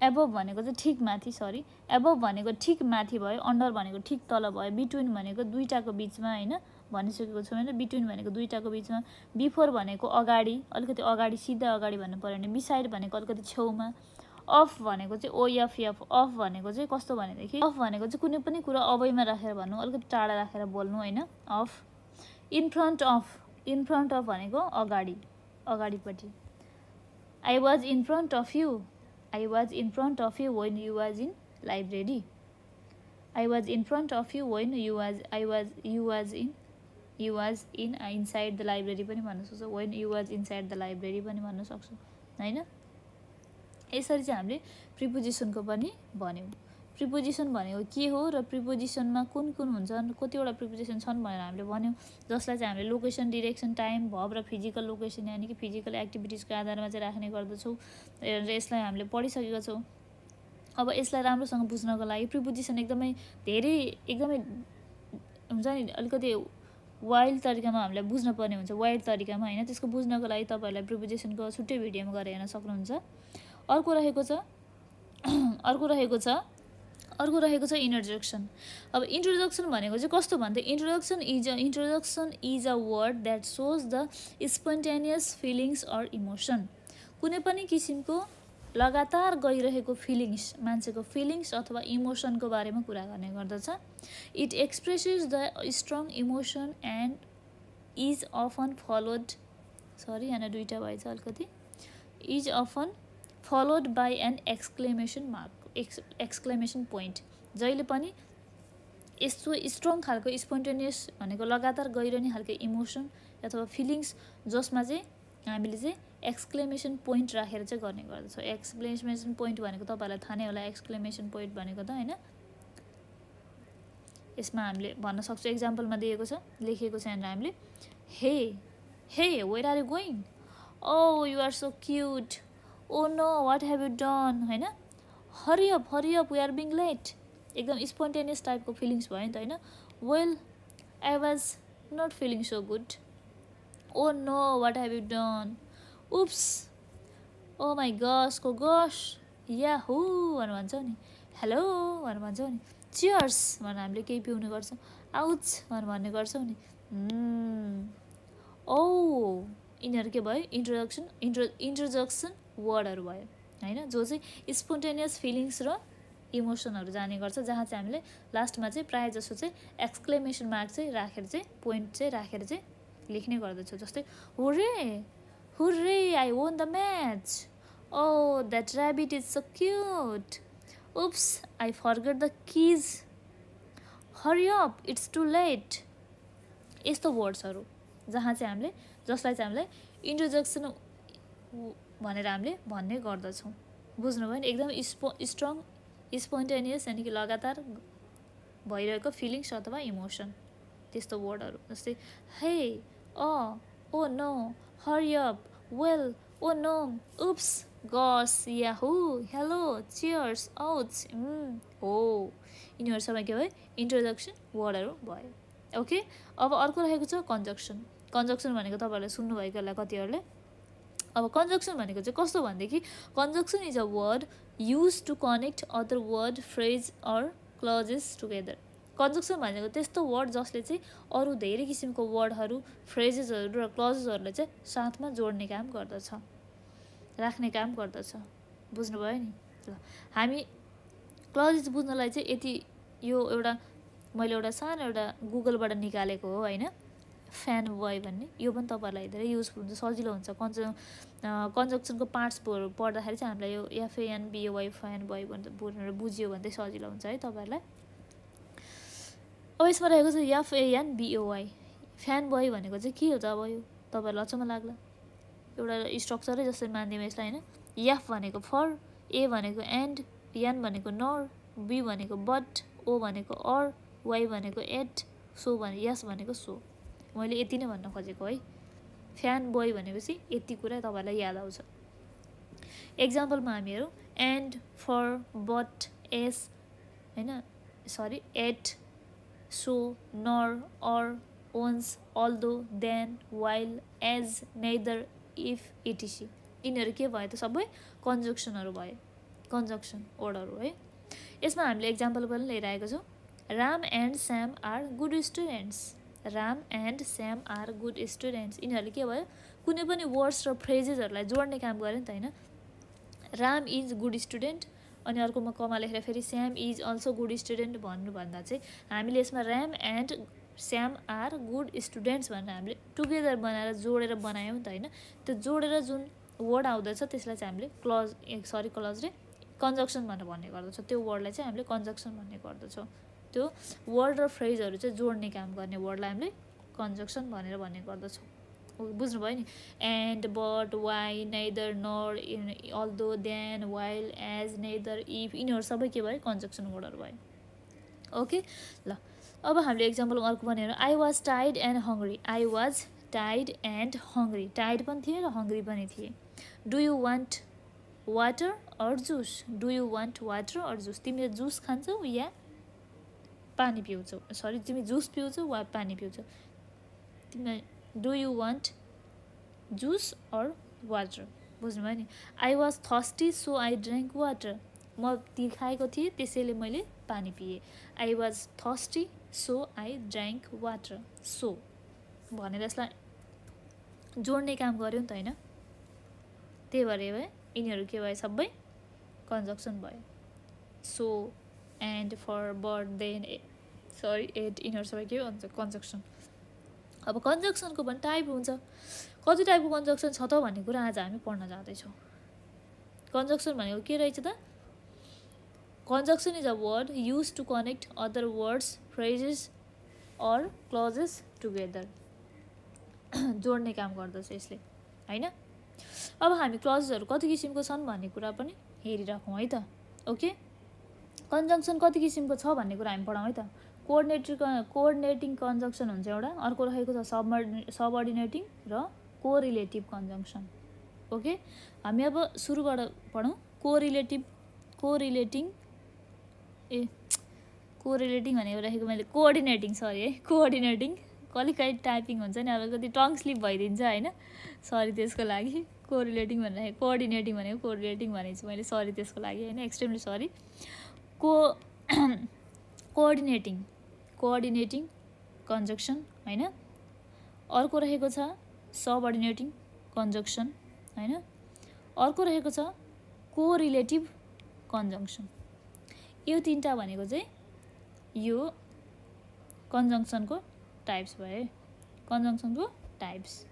एबभ भनेको चाहिँ ठिक माथि, सरी, एबभ भनेको ठिक माथि भयो, अन्डर भनेको ठिक तल भयो, बिट्विन भनेको दुईटाको बिचमा होइन भनिसकेको छु होइन, बिट्विन भनेको दुईटाको बिचमा, बिफोर भनेको अगाडि, अलिकति अगाडि सिधा अगाडि भन्नु पऱ्यो भने, बिसाइड भनेको अलिकति छेउमा, अफ भनेको चाहिँ ओएफएफ, अफ भनेको चाहिँ कस्तो भनेदेखि, अफ भनेको चाहिँ कुनै पनि कुरा अवैमा राखेर भन्नु, अलिकति टाढा राखेर बोल्नु होइन, अफ। इन फ्रन्ट अफ भनेको अगाडि, अगाडिपट्टि, I was in front of you, I was in front of you when you was in library. I was in front of you when you was in inside the library पनि भन्न सक्छौँ, when you was inside the library पनि भन्न सक्छौँ हैन। यसरी चाहिँ हामीले प्रिपोजिसनको पनि भन्यौँ। प्रिपोजिसन भनेको के हो र प्रिपोजिसनमा कुन कुन हुन्छन्, कतिवटा प्रिपोजिसन छन् भनेर हामीले भन्यौँ, जसलाई चाहिँ हामीले लोकेसन, डिरेक्सन, टाइम, भर्ब र फिजिकल लोकेसन यानि कि फिजिकल एक्टिभिटिजको आधारमा चाहिँ राख्ने गर्दछौँ र यसलाई हामीले पढिसकेका छौँ। अब यसलाई राम्रोसँग बुझ्नको लागि प्रिपोजिसन एकदमै हुन्छ नि, अलिकति वाइल्ड तरिकामा हामीले बुझ्नुपर्ने हुन्छ, वाइल्ड तरिकामा होइन। त्यसको बुझ्नको लागि तपाईँहरूलाई प्रिपोजिसनको छुट्टै भिडियोमा गएर हेर्न सक्नुहुन्छ। अर्को रहेको छ इन्ट्रोडक्सन। अब इन्ट्रोडक्सन भनेको चाहिँ कस्तो भन्दा, introduction is a word that shows the spontaneous feelings or emotion. कुनै पनि किसिमको लगातार गइरहेको फिलिङ्स, मान्छेको फिलिङ्स अथवा इमोसनको बारेमा कुरा गर्ने गर्दछ। It expresses the strong emotion and is often followed, sorry यहाँ दुईवटा भएछ अलिकति, is often followed by an exclamation mark, exclamation point. जहिले पनि यस्तो स्ट्रङ खालको स्पोन्टेनियस भनेको लगातार गइरहने खालको इमोसन अथवा फिलिङ्स जसमा चाहिँ हामीले चाहिँ एक्सक्लेमेसन पोइन्ट राखेर चाहिँ गर्ने गर्दछौँ। एक्सक्लेमेसन पोइन्ट भनेको तपाईँहरूलाई थाहा नै होला, एक्सक्लेमेसन पोइन्ट भनेको त होइन। यसमा हामीले भन्न सक्छौँ, एक्जाम्पलमा दिएको छ, लेखिएको छ यहाँनिर हामीले, hey where are you going, oh you are so cute, oh no what have you done होइन, hurry up we are being late, एकदम स्पोन्टेनियस टाइपको फिलिङ्स भयो नि त होइन। Well I was not feeling so good, oh no what have you done, oops, oh my gosh को gosh, या हु भनेर भन्छौँ नि, हेलो भनेर भन्छौँ नि, चियर्स भनेर हामीले केही पिउने गर्छौँ, आउच भनेर भन्ने गर्छौँ नि, ओ यिनीहरू के भयो, इन्ट्रोडक्सन वर्डहरू भयो होइन, जो चाहिँ स्पोन्टेनियस फिलिङ्स र इमोसनहरू जाने गर्छ, जहाँ चाहिँ हामीले लास्टमा चाहिँ प्रायः जसो चाहिँ एक्सक्लेमेसन मार्क चाहिँ राखेर चाहिँ पोइन्ट चाहिँ राखेर चाहिँ लेख्ने गर्दछौँ। जस्तै hurray I won the match, oh that rabbit is so cute, oops I forget the keys, hurry up it's too late. यस्तो वर्ड्सहरू जहाँ चाहिँ हामीले, जसलाई चाहिँ हामीले इन्ट्रोडक्सन भनेर हामीले भन्ने गर्दछौँ। बुझ्नुभयो नि, एकदम स्ट्रङ स्पोन्टेनियस यानि कि लगातार भइरहेको फिलिङ्स अथवा इमोसन, त्यस्तो वर्डहरू। जस्तै hey, oh no, hurry up, well, oh no, oops, gosh, yahoo, hello, cheers, ouch, हो, यिनीहरू सबै के भयो, इन्ट्रोडक्सन वर्डहरू भयो। ओके, अब अर्को रहेको छ कन्जक्सन। कन्जक्सन भनेको तपाईँहरूले सुन्नुभएको होला कतिहरूले। अब कन्जक्सन भनेको चाहिँ कस्तो भनेदेखि, conjunction is a word use to connect other word, phrase or clauses together. Conjunction भनेको त्यस्तो वर्ड जसले चाहिँ अरू धेरै किसिमको वर्डहरू, फ्रेजेसहरू र क्लजेसहरूलाई चाहिँ साथमा जोड्ने काम गर्दछ, राख्ने काम गर्दछ। बुझ्नुभयो नि। ल हामी क्लजेस बुझ्नलाई चाहिँ यति, यो एउटा मैले एउटा सानो एउटा गुगलबाट निकालेको हो होइन, फ्यान बोय भन्ने, यो पनि तपाईँहरूलाई धेरै युजफुल हुन्छ, सजिलो हुन्छ। कन्जक्सनको पार्ट्सहरू पढ्दाखेरि चाहिँ हामीलाई यो एफएनबिओवाई फ्यान बोय भनेर बुझ्यो भने चाहिँ सजिलो हुन्छ है तपाईँहरूलाई। अब यसमा रहेको छ एफएनबिओवाई, फ्यान बोय भनेको चाहिँ के हो त? अब यो तपाईँहरूलाई अचम्म लाग्ला, एउटा स्ट्रक्चरै जस्तै मान्दिउँ यसलाई होइन। एफ भनेको फर, ए भनेको एन्ड, एन भनेको नर, बी भनेको बट, ओ भनेको अर, वाई भनेको एट, सो भने यस भनेको सो। मैले यति नै भन्न खोजेको है। फ्यान बोय भनेपछि यति कुरा तपाईँलाई याद आउँछ। एक्जाम्पलमा हामी हेरौँ, एन्ड, फर, बट, एस होइन, sorry, yet, so, nor, or, once, although, then, while, as, neither, if, etc. यिनीहरू के भयो त सबै कन्जक्सनहरू भयो, कन्जक्सन वर्डहरू है। यसमा हामीले एक्जाम्पल पनि लिएर आएको छौँ। Ram and Shyam are good students, Ram and Shyam are good students. यिनीहरूले के भयो, कुनै पनि वर्ड्स र फ्रेजेसहरूलाई जोड्ने काम गर्यो नि त होइन। राम इज गुड स्टुडेन्ट अनि अर्कोमा कमा लेखेर फेरि स्याम इज अल्सो गुड स्टुडेन्ट भन्नुभन्दा चाहिँ हामीले यसमा Ram and Shyam are good students भनेर हामीले टुगेदर बनाएर जोडेर बनायौँ नि त होइन। त्यो जोडेर जुन वर्ड आउँदैछ त्यसलाई चाहिँ हामीले क्लज रे कन्जक्सन भनेर भन्ने गर्दछौँ। त्यो वर्डलाई चाहिँ हामीले कन्जक्सन भन्ने गर्दछौँ। त्यो वर्ड र फ्रेजहरू चाहिँ जोड्ने काम गर्ने वर्डलाई हामीले कन्जक्सन भनेर भन्ने गर्दछौँ। बुझ्नुभयो नि। And, but, why, neither, nor, although, then, while, as, neither, if यिनीहरू सबै के भयो, कन्जक्सन वर्डहरू भयो। ओके ल, अब हामीले एक्जाम्पल अर्को पनि हेरौँ। I was tied and hungry, I was tied and hungry, tied पनि थिएँ र हङ्ग्री पनि थिएँ। Do you want water or juice, do you want water or juice, तिमीले जुस खान्छौ या पानी पिउँछौ, सरी तिमी जुस पिउँछौ वा पानी पिउँछौ, तिमीलाई do you want juice or water, बुझ्नुभयो नि। I was thirsty so I drink water, म तिर्खाएको थिएँ त्यसैले मैले पानी पिएँ। I was thirsty so I drink water, so भनेर यसलाई जोड्ने काम गर्यो नि त होइन। त्यही भएर यिनीहरू के भयो, सबै कन्जक्सन भयो। So, and, for, but, then, sorry, yet, यिनीहरू सबै के भन्छ, कन्जक्सन। अब कन्जक्सनको पनि टाइप हुन्छ, कति टाइपको कन्जक्सन छ त भन्ने कुरा आज हामी पढ्न जाँदैछौँ। कन्जक्सन भनेको के रहेछ त? Conjunction is a word use to connect other words, phrases or clauses together, जोड्ने काम गर्दछ यसले होइन। अब हामी क्लजेसहरू कति किसिमको छन् भन्ने कुरा पनि हेरिराखौँ है त। ओके, कन्जक्सन कति किसिमको छ भन्ने कुरा हामी पढाउँ है त। कोअर्डिनेटिङ कन्जक्सन हुन्छ एउटा, अर्को रहेको छ सबअर्डिनेटिङ र कोरिलेटिभ कन्जक्सन। ओके, हामी अब सुरुबाट पढौँ। कोरिलेटिङ भनेको राखेको मैले कोअर्डिनेटिङ, सरी है, कोअर्डिनेटिङ कहिलेकाहीँ टाइपिङ हुन्छ नि, अब कति टङ स्लिप भइदिन्छ होइन, सरी त्यसको लागि। कोरिलेटिङ भनेर राखेको, कोअर्डिनेटिङ भनेको कोरिलेटिङ भनेको छु मैले, सरी त्यसको लागि होइन, एक्सट्रिमली सरी। कोअर्डिनेटिङ कन्जक्सन होइन। अर्को रहेको छ सबअर्डिनेटिङ कन्जक्सन होइन। अर्को रहेको छ कोरिलेटिभ कन्जक्सन। यो तिनवटा भनेको चाहिँ यो कन्जक्सनको टाइप्स भए, कन्जक्सनको टाइप्स।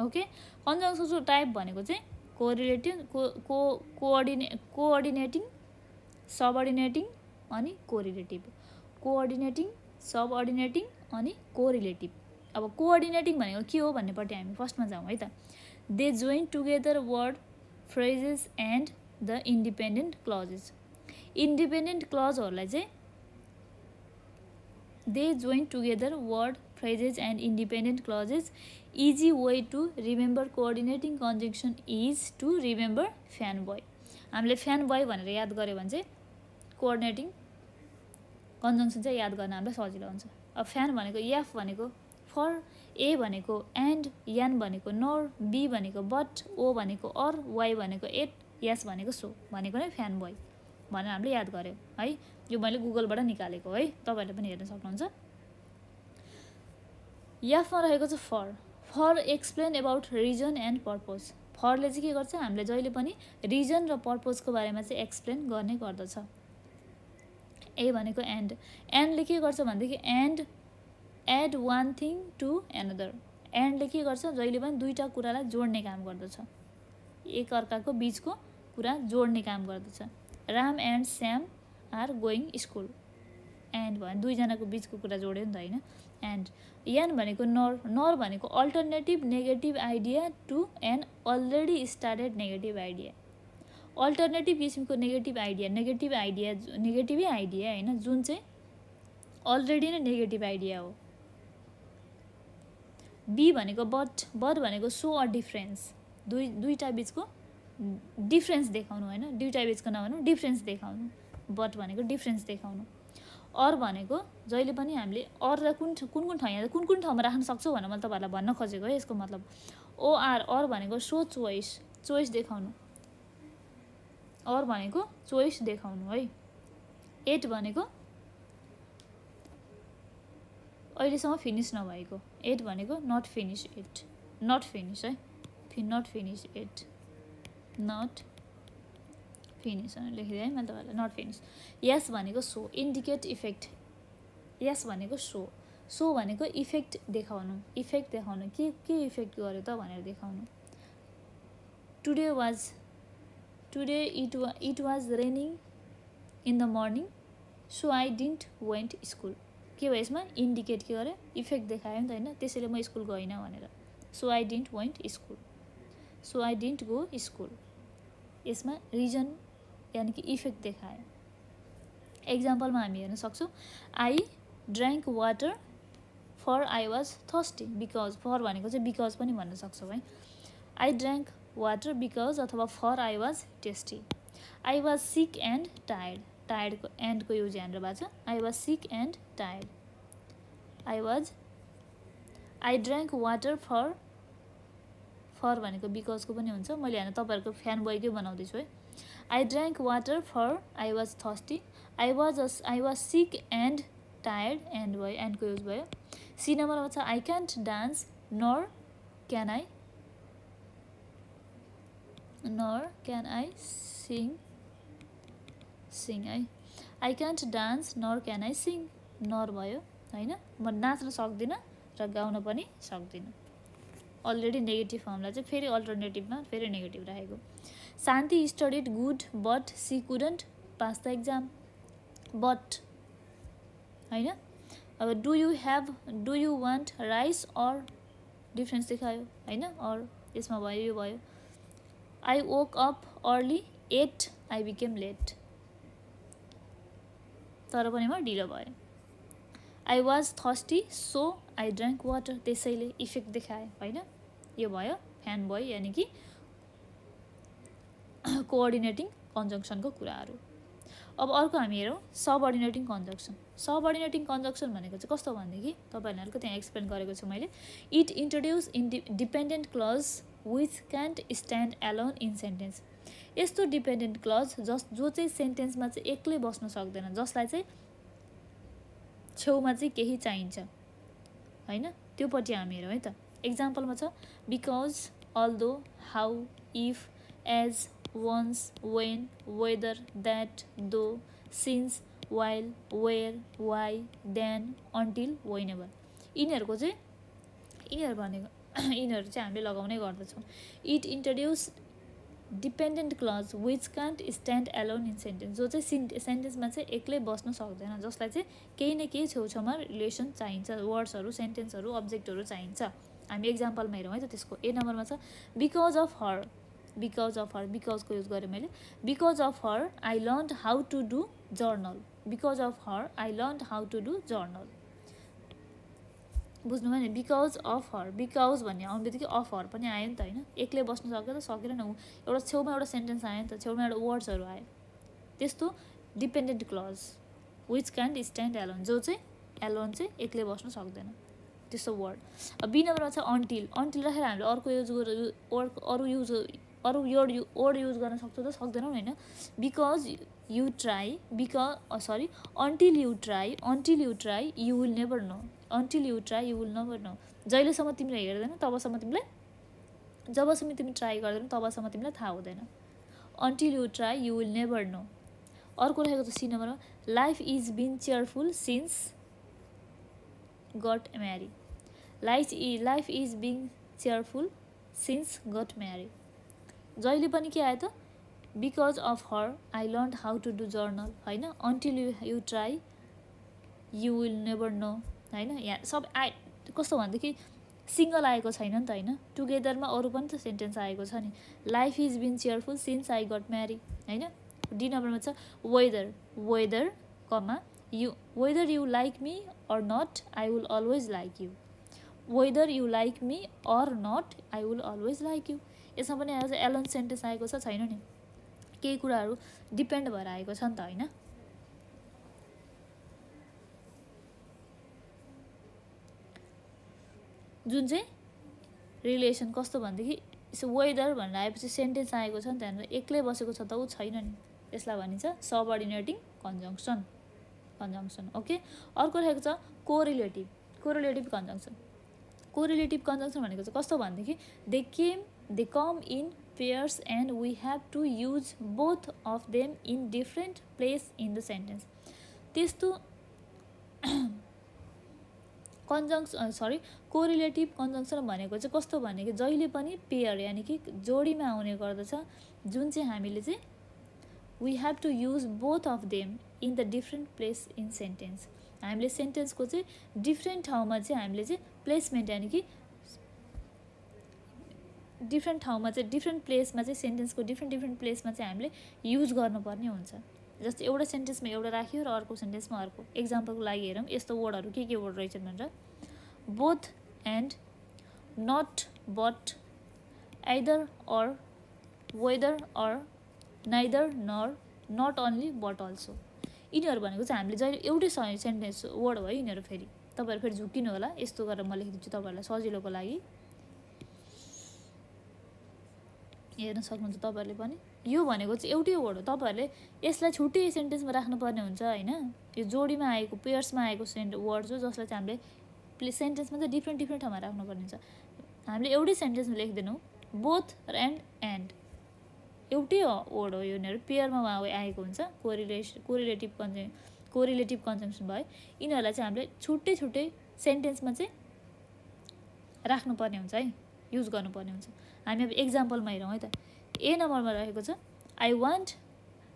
ओके, कन्जक्सनको टाइप भनेको चाहिँ कोअर्डिनेटिङ, सबअर्डिनेटिङ अनि कोरिलेटिभ। कोअर्डिनेटिङ, सबअर्डिनेटिङ अनि कोरिलेटिभ। अब कोअर्डिनेटिङ भनेको के हो भन्नेपट्टि हामी फर्स्टमा जाउँ है त। They join together word, phrases and the independent clauses. Independent क्लजहरूलाई चाहिँ they join together word, phrases and independent clauses. Easy way to remember coordinating conjunction is to remember fan boy. हामीले फ्यान बोय भनेर याद गऱ्यो भने चाहिँ coordinating conjunction चाहिँ याद गर्न हामीलाई सजिलो हुन्छ। अब फ्यान भनेको एफ भनेको फर, ए भनेको एन्ड, एन भनेको नर, बी भनेको बट, ओ भनेको अर, वाइ भनेको एट, एस भनेको सो भनेको नै फ्यान बोय भनेर हामीले याद गऱ्यौँ है। यो मैले गुगलबाट निकालेको है, तपाईँहरूले पनि हेर्न सक्नुहुन्छ। एफमा रहेको छ for. For explain about reason and purpose. फरले चाहिँ के गर्छ, हामीले जहिले पनि रिजन र पर्पजको बारेमा चाहिँ एक्सप्लेन गर्ने गर्दछ। ए भनेको एन्ड। एन्डले के गर्छ भनेदेखि add one thing to another. एन्डले के गर्छ, जहिले पनि दुईवटा कुरालाई जोड्ने काम गर्दछ, एक अर्काको बिचको कुरा जोड्ने काम गर्दछ। Ram and Shyam are going school, and भयो दुईजनाको बिचको कुरा जोड्यो नि त होइन। एन्ड एन भनेको नर। नर भनेको alternative negative idea to an already started negative idea. Alternative किसिमको नेगेटिभै आइडिया होइन, जुन चाहिँ अलरेडी नै नेगेटिभ आइडिया हो। बी भनेको बट भनेको सो अ डिफ्रेन्स, दुईवटा बिचको डिफ्रेन्स देखाउनु होइन, दुईवटा बिचको नभनौँ, डिफ्रेन्स देखाउनु। बट भनेको डिफ्रेन्स देखाउनु। अर भनेको जहिले पनि हामीले अरलाई कुन कुन ठाउँमा राख्न सक्छौँ भनेर मैले तपाईँहरूलाई भन्न खोजेको है। यसको मतलब ओआर अर भनेको सो चोइस देखाउनु, अर भनेको चोइस देखाउनु है। एट भनेको अहिलेसम्म फिनिस नभएको, एट भनेको not finish yet, not finish है, not finish yet, not finish लेखिदिएँ है मैले तपाईँलाई, नट फिनिस। यस भनेको सो इन्डिकेट इफेक्ट, यस भनेको सो भनेको इफेक्ट देखाउनु, इफेक्ट देखाउनु के इफेक्ट गर्यो त भनेर देखाउनु। Today it was raining in the morning so I didn't went school. के भयो यसमा इन्डिकेट के गर्यो इफेक्ट देखायो नि त होइन, त्यसैले म स्कुल गइनँ भनेर। So I didn't went school, so I didn't go school, यसमा रिजन यानि कि इफेक्ट देखायो। एक्जाम्पलमा हामी हेर्न सक्छौँ I drank water for I was thirsty, because for भनेको चाहिँ बिकज पनि भन्न सक्छौँ है। आई ड्राङ्क वाटर बिकज अथवा for I was tasty. I was sick and tired, टायर्डको एन्डको युज यहाँनिर भएको छ, I was sick and tired. I drank water for भनेको बिकजको पनि हुन्छ, मैले यहाँ तपाईँहरूको फ्यान बोयकै बनाउँदैछु है। I drank water for I was thirsty, I was sick and tired, and भयो एन्डको युज भयो। सी नम्बरमा छ I can't dance nor can I sing है। I can't dance nor can I sing, nor भयो होइन, म नाच्न सक्दिनँ र गाउन पनि सक्दिनँ। अलरेडी नेगेटिभ फर्मलाई चाहिँ फेरि अल्टरनेटिभमा फेरि नेगेटिभ राखेको। Shanti studied good but she couldn't pass the exam, but होइन। अब do you want rice or difference देखायो होइन, अर यसमा भयो यो भयो। I woke up early yet I became late, तर पनि म ढिलो भयो। I was thirsty so I drank water, त्यसैले इफेक्ट देखाएँ होइन। यो भयो फ्यान बोय यानि कि कोअर्डिनेटिङ कन्जङ्सनको कुराहरू। अब अर्को हामी हेरौँ सबअर्डिनेटिङ कन्जङ्सन। सबअर्डिनेटिङ कन्जङ्सन भनेको चाहिँ कस्तो भनेदेखि तपाईँहरूको त्यहाँ एक्सप्लेन गरेको छु मैले। It introduce dependent clause which can't stand alone in sentence. यस्तो डिपेन्डेन्ट क्लज जो चाहिँ सेन्टेन्समा चाहिँ एक्लै बस्न सक्दैन, जसलाई चाहिँ छेउमा चाहिँ केही चाहिन्छ होइन, त्योपट्टि हामी हेरौँ है त। एक्जाम्पलमा छ because, although, how, if, as, once, when, whether, that, though, since, while, where, why, then, until, whenever. यिनीहरू चाहिँ हामीले लगाउनै गर्दछौँ। It introduce dependent clause which can't stand alone in sentence, जो चाहिँ सेन्टेन्समा चाहिँ एक्लै बस्न सक्दैन, जसलाई चाहिँ केही न केही छेउछाउमा रिलेसन चाहिन्छ, वर्ड्सहरू, सेन्टेन्सहरू, अब्जेक्टहरू चाहिन्छ। हामी एक्जाम्पलमा हेरौँ है त त्यसको। ए नम्बरमा छ बिकज अफ हर, बिकजको युज गरेँ मैले। Because of her I learned how to do journal, because of her I learned how to do journal. बुझ्नुभयो नि, बिकज अफ हर, बिकज भन्ने आउने बित्तिकै अफ हर पनि आयो नि त होइन, एक्लै बस्न सक्यो त सकेन ऊ, एउटा छेउमा एउटा सेन्टेन्स आयो नि त, छेउमा एउटा वर्ड्सहरू आयो, त्यस्तो dependent clause which can't stand alone, जो चाहिँ एलोन चाहिँ एक्लै बस्न सक्दैन, त्यस्तो वर्ड। अब बी नम्बरमा छ अन्टिल राखेर हामीले अर्को वर्ड युज गर्न सक्छौँ त सक्दैनौँ होइन। Because you try, until you try you will never know, until you try you will never know. जहिलेसम्म तिमीले हेर्दैनौ तबसम्म तिमीलाई, जबसम्म तिमी ट्राई गर्दैनौ तबसम्म तिमीलाई थाहा हुँदैन। Until you try you will never know. अर्को रहेको छ सी नम्बरमा life is been cheerful since got married, life is been cheerful since got married. जहिले पनि के आयो त because of her I learn how to do journal होइन, until you try you will never know होइन। यहाँ सब कस्तो भनेदेखि सिङ्गल आएको छैन नि त होइन, टुगेदरमा अरू पनि त सेन्टेन्स आएको छ नि। Life is been cheerful since I got marry होइन। डी नम्बरमा छ whether comma whether you like me or not I will always like you, whether you like me or not I will always like you. यसमा पनि आएको छ Elon sentence आएको छ छैन नि, केही कुराहरू डिपेन्ड भएर आएको छ नि त होइन। जुन चाहिँ रिलेसन कस्तो भनेदेखि वेदर भनेर आएपछि सेन्टेन्स आएको छ नि त्यहाँनिर एक्लै बसेको छ त ऊ छैन नि, यसलाई भनिन्छ सबअर्डिनेटिङ कन्जङ्सन। ओके, अर्को रहेको छ कोरिलेटिभ कन्जङ्सन। कोरिलेटिभ कन्जङ्सन भनेको चाहिँ कस्तो भनेदेखि they come in pairs and we have to use both of them in different place in the sentence. त्यस्तो कोरिलेटिभ कन्जङ्सन भनेको चाहिँ कस्तो भनेको जहिले पनि पेयर यानि कि जोडीमा आउने गर्दछ, जुन चाहिँ हामीले चाहिँ we have to use both of them in the different place in sentence. हामीले सेन्टेन्सको चाहिँ डिफ्रेन्ट ठाउँमा चाहिँ हामीले चाहिँ प्लेसमेन्ट यानि कि डिफ्रेन्ट ठाउँमा चाहिँ डिफ्रेन्ट प्लेसमा चाहिँ सेन्टेन्सको डिफ्रेन्ट प्लेसमा चाहिँ हामीले युज गर्नुपर्ने हुन्छ। जस्तै एउटा सेन्टेन्समा एउटा राख्यो र अर्को सेन्टेन्समा अर्को। एक्जाम्पलको लागि हेरौँ यस्तो वर्डहरू के वर्ड रहेछन् भनेर, both and, not, but, either or, whether or, neither nor, not only but also. यिनीहरू भनेको चाहिँ हामीले जहिले एउटै सेन्टेन्स वर्ड भयो यिनीहरू। फेरि तपाईँहरू फेरि झुकिनु होला, यस्तो गरेर म लेखिदिन्छु तपाईँहरूलाई सजिलोको लागि, हेर्न सक्नुहुन्छ तपाईँहरूले पनि। यो भनेको चाहिँ एउटै वर्ड हो, तपाईँहरूले यसलाई छुट्टै सेन्टेन्समा राख्नुपर्ने हुन्छ होइन। यो जोडीमा आएको पेयर्समा आएको वर्ड हो जसलाई चाहिँ हामीले सेन्टेन्समा चाहिँ डिफ्रेन्ट ठाउँमा राख्नुपर्ने हुन्छ। हामीले एउटै सेन्टेन्समा लेख्दैनौँ, बोथ एन्ड एउटै वर्ड हो, यिनीहरू पेयरमा आएको हुन्छ। कोरिलेटिभ कन्जङ्सन भयो। यिनीहरूलाई चाहिँ हामीले छुट्टै सेन्टेन्समा चाहिँ राख्नुपर्ने हुन्छ है, युज गर्नुपर्ने हुन्छ। हामी अब एक्जाम्पलमा हेरौँ है त। ए नम्बरमा रहेको छ I want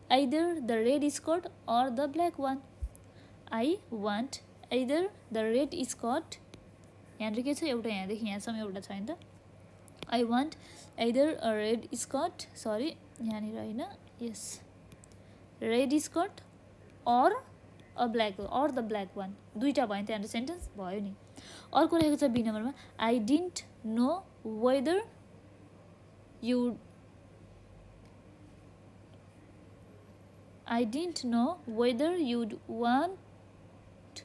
either the red skirt or the black one. I want either the red skirt, यहाँनिर के छ एउटा, यहाँदेखि यहाँसम्म एउटा छ नि त। I want either a red skirt, sorry यहाँनिर होइन, yes, red skirt or the black one, दुईवटा भयो नि त्यहाँनिर सेन्टेन्स भयो नि। अर्को रहेको छ बी नम्बरमा I didn't know whether you'd want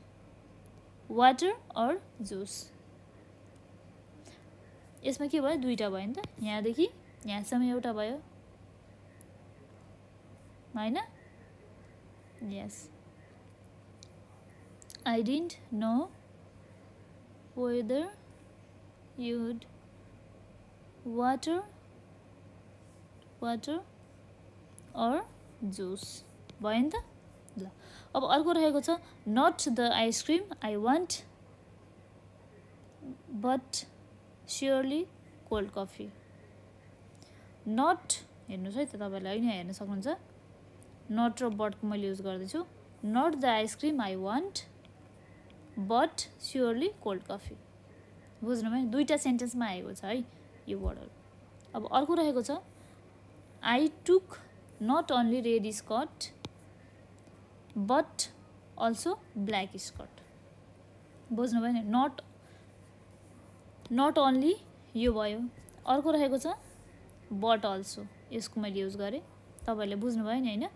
water or juice. यसमा के भयो, दुईवटा भयो नि त, यहाँदेखि यहाँसम्म एउटा भयो होइन। Yes, I didn't know whether you'd water or juice भयो नि त। ल अब अर्को रहेको छ not the ice cream I want but surely cold coffee. Not हेर्नुहोस् है त तपाईँलाई, होइन हेर्न सक्नुहुन्छ, नट र बटको मैले युज गर्दैछु। Not the ice cream I want but surely cold coffee, बुझ्नुभयो, दुईवटा सेन्टेन्समा आएको छ है यो वर्डहरू। अब अर्को रहेको छ I took not only red skirt but also black skirt, बुझ्नुभयो नि, नट ओन्ली यो भयो। अर्को रहेको छ बट अल्सो, यसको मैले युज गरेँ, तपाईँहरूले बुझ्नुभयो नि होइन।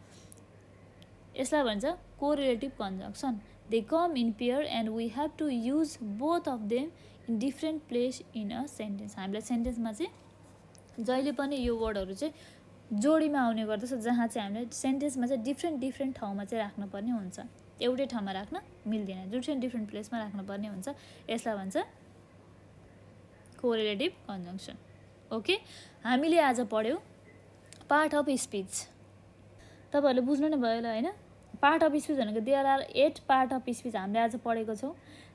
यसलाई भन्छ correlative conjunction. They come in pair and we have to use both of them in different place in a sentence. हामीलाई सेन्टेन्समा चाहिँ जहिले पनि यो वर्डहरू चाहिँ जोडीमा आउने गर्दछ, जहाँ चाहिँ हामीले सेन्टेन्समा चाहिँ डिफ्रेन्ट ठाउँमा चाहिँ राख्नुपर्ने हुन्छ, एउटै ठाउँमा राख्न मिल्दैन, डिफ्रेन्ट प्लेसमा राख्नुपर्ने हुन्छ। यसलाई भन्छ कोरिलेटिभ कन्जङ्सन। ओके, हामीले आज पढ्यौँ पार्ट अफ स्पिच। तपाईँहरूले बुझ्नु नै भयो होला होइन। पार्ट अफ स्पिच भनेको there are 8 part of speech हामीले आज पढेको छौँ।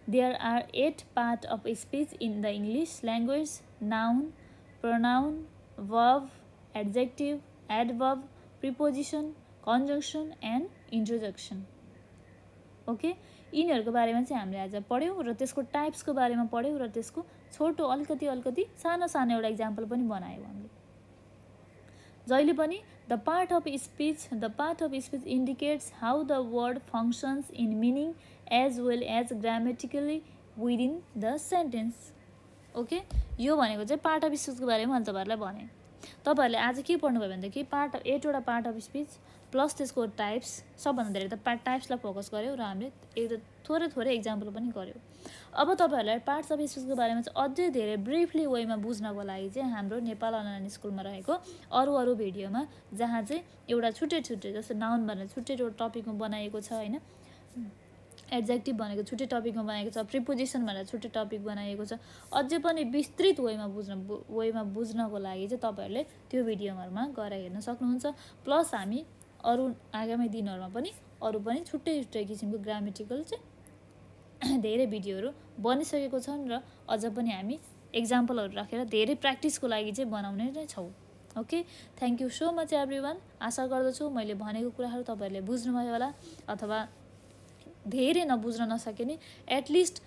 There are 8 part of speech in the English language, noun, pronoun, verb, adjective, adverb, preposition, conjunction and introduction. Okay, यिनीहरूको बारेमा चाहिँ हामीले आज पढ्यौँ र त्यसको टाइप्सको बारेमा पढ्यौँ र त्यसको छोटो अलिकति सानो एउटा इक्जाम्पल पनि बनायौँ हामीले। जहिले पनि the part of speech indicates how the word functions in meaning as well as grammatically within the sentence. Okay, यो भनेको चाहिँ पार्ट अफ स्पिचको बारेमा मैले तपाईँहरूलाई भनेँ। तपाईँहरूले आज के पढ्नुभयो भनेदेखि 8वटा पार्ट अफ स्पिच प्लस त्यसको टाइप्स, सबभन्दा धेरै त टाइप्सलाई फोकस गऱ्यौँ र हामीले थोरै इक्जाम्पल पनि गर्यो। अब तपाईँहरूलाई पार्ट्स अफ स्पिचको बारेमा चाहिँ अझै धेरै ब्रिफली वेमा बुझ्नको लागि चाहिँ हाम्रो नेपाल अनलाइन स्कुलमा रहेको अरू भिडियोमा जहाँ चाहिँ एउटा छुट्टै जस्तो नाउन भनेर छुट्टै एउटा टपिकमा बनाएको छ होइन, एड्जेक्टिभ भनेको छुट्टै टपिकमा बनाएको छ, प्रिपोजिसन भनेर छुट्टै टपिक बनाएको छ। अझै पनि विस्तृत वेमा बुझ्नको लागि चाहिँ तपाईँहरूले त्यो भिडियोहरूमा गएर हेर्न सक्नुहुन्छ। प्लस हामी अरू आगामी दिनहरूमा पनि अरू पनि छुट्टै किसिमको ग्रामेटिकल चाहिँ धेरै भिडियोहरू बनिसकेको छन् र अझ पनि हामी एक्जाम्पलहरू राखेर धेरै प्र्याक्टिसको लागि चाहिँ बनाउने नै छौँ। Okay, thank you so much everyone. आशा गर्दछु मैले भनेको कुराहरू तपाईँहरूले बुझ्नुभयो होला, अथवा धेरै नबुझ्न नसके नि एटलिस्ट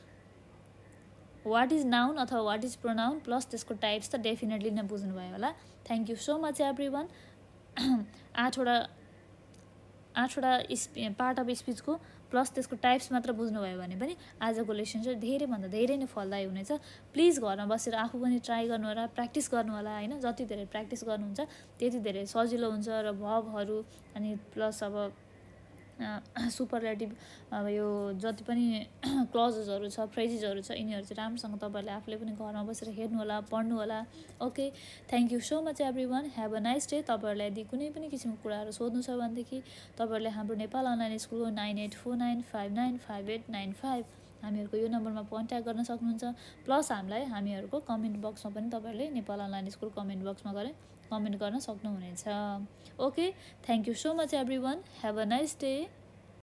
वाट इज नाउन अथवा वाट इज प्रोनाउन प्लस त्यसको टाइप्स त डेफिनेटली नै बुझ्नुभयो होला। Thank you so much everyone. आठवटा पार्ट अफ स्पिचको प्लस त्यसको टाइप्स मात्र बुझ्नुभयो भने पनि आजको लेसन चाहिँ धेरैभन्दा धेरै नै फलदायी हुनेछ। प्लिज घरमा बसेर आफू पनि ट्राई गर्नु होला, प्र्याक्टिस गर्नु होला होइन। जति धेरै प्र्याक्टिस गर्नुहुन्छ त्यति धेरै सजिलो हुन्छ र भर्बहरू अनि प्लस अब सुपरलेटिभ अब यो जति पनि क्लजेसहरू छ, फ्रेजेसहरू छ, यिनीहरू चाहिँ राम्रोसँग तपाईँहरूले आफूले पनि घरमा बसेर हेर्नु होला, पढ्नु होला। Okay, thank you so much everyone. Have a nice day. तपाईँहरूलाई यदि कुनै पनि किसिमको कुराहरू सोध्नु छ भनेदेखि तपाईँहरूले हाम्रो नेपाल अनलाइन स्कुलको 9849595895 हामीहरूको यो नम्बरमा कन्ट्याक्ट गर्न सक्नुहुन्छ। प्लस हामीहरूको कमेन्ट बक्समा पनि तपाईँहरूले नेपाल अनलाइन स्कुल कमेन्ट बक्समा गएर कमेन्ट गर्न सक्नुहुनेछ। Okay, thank you so much everyone. Have a nice day.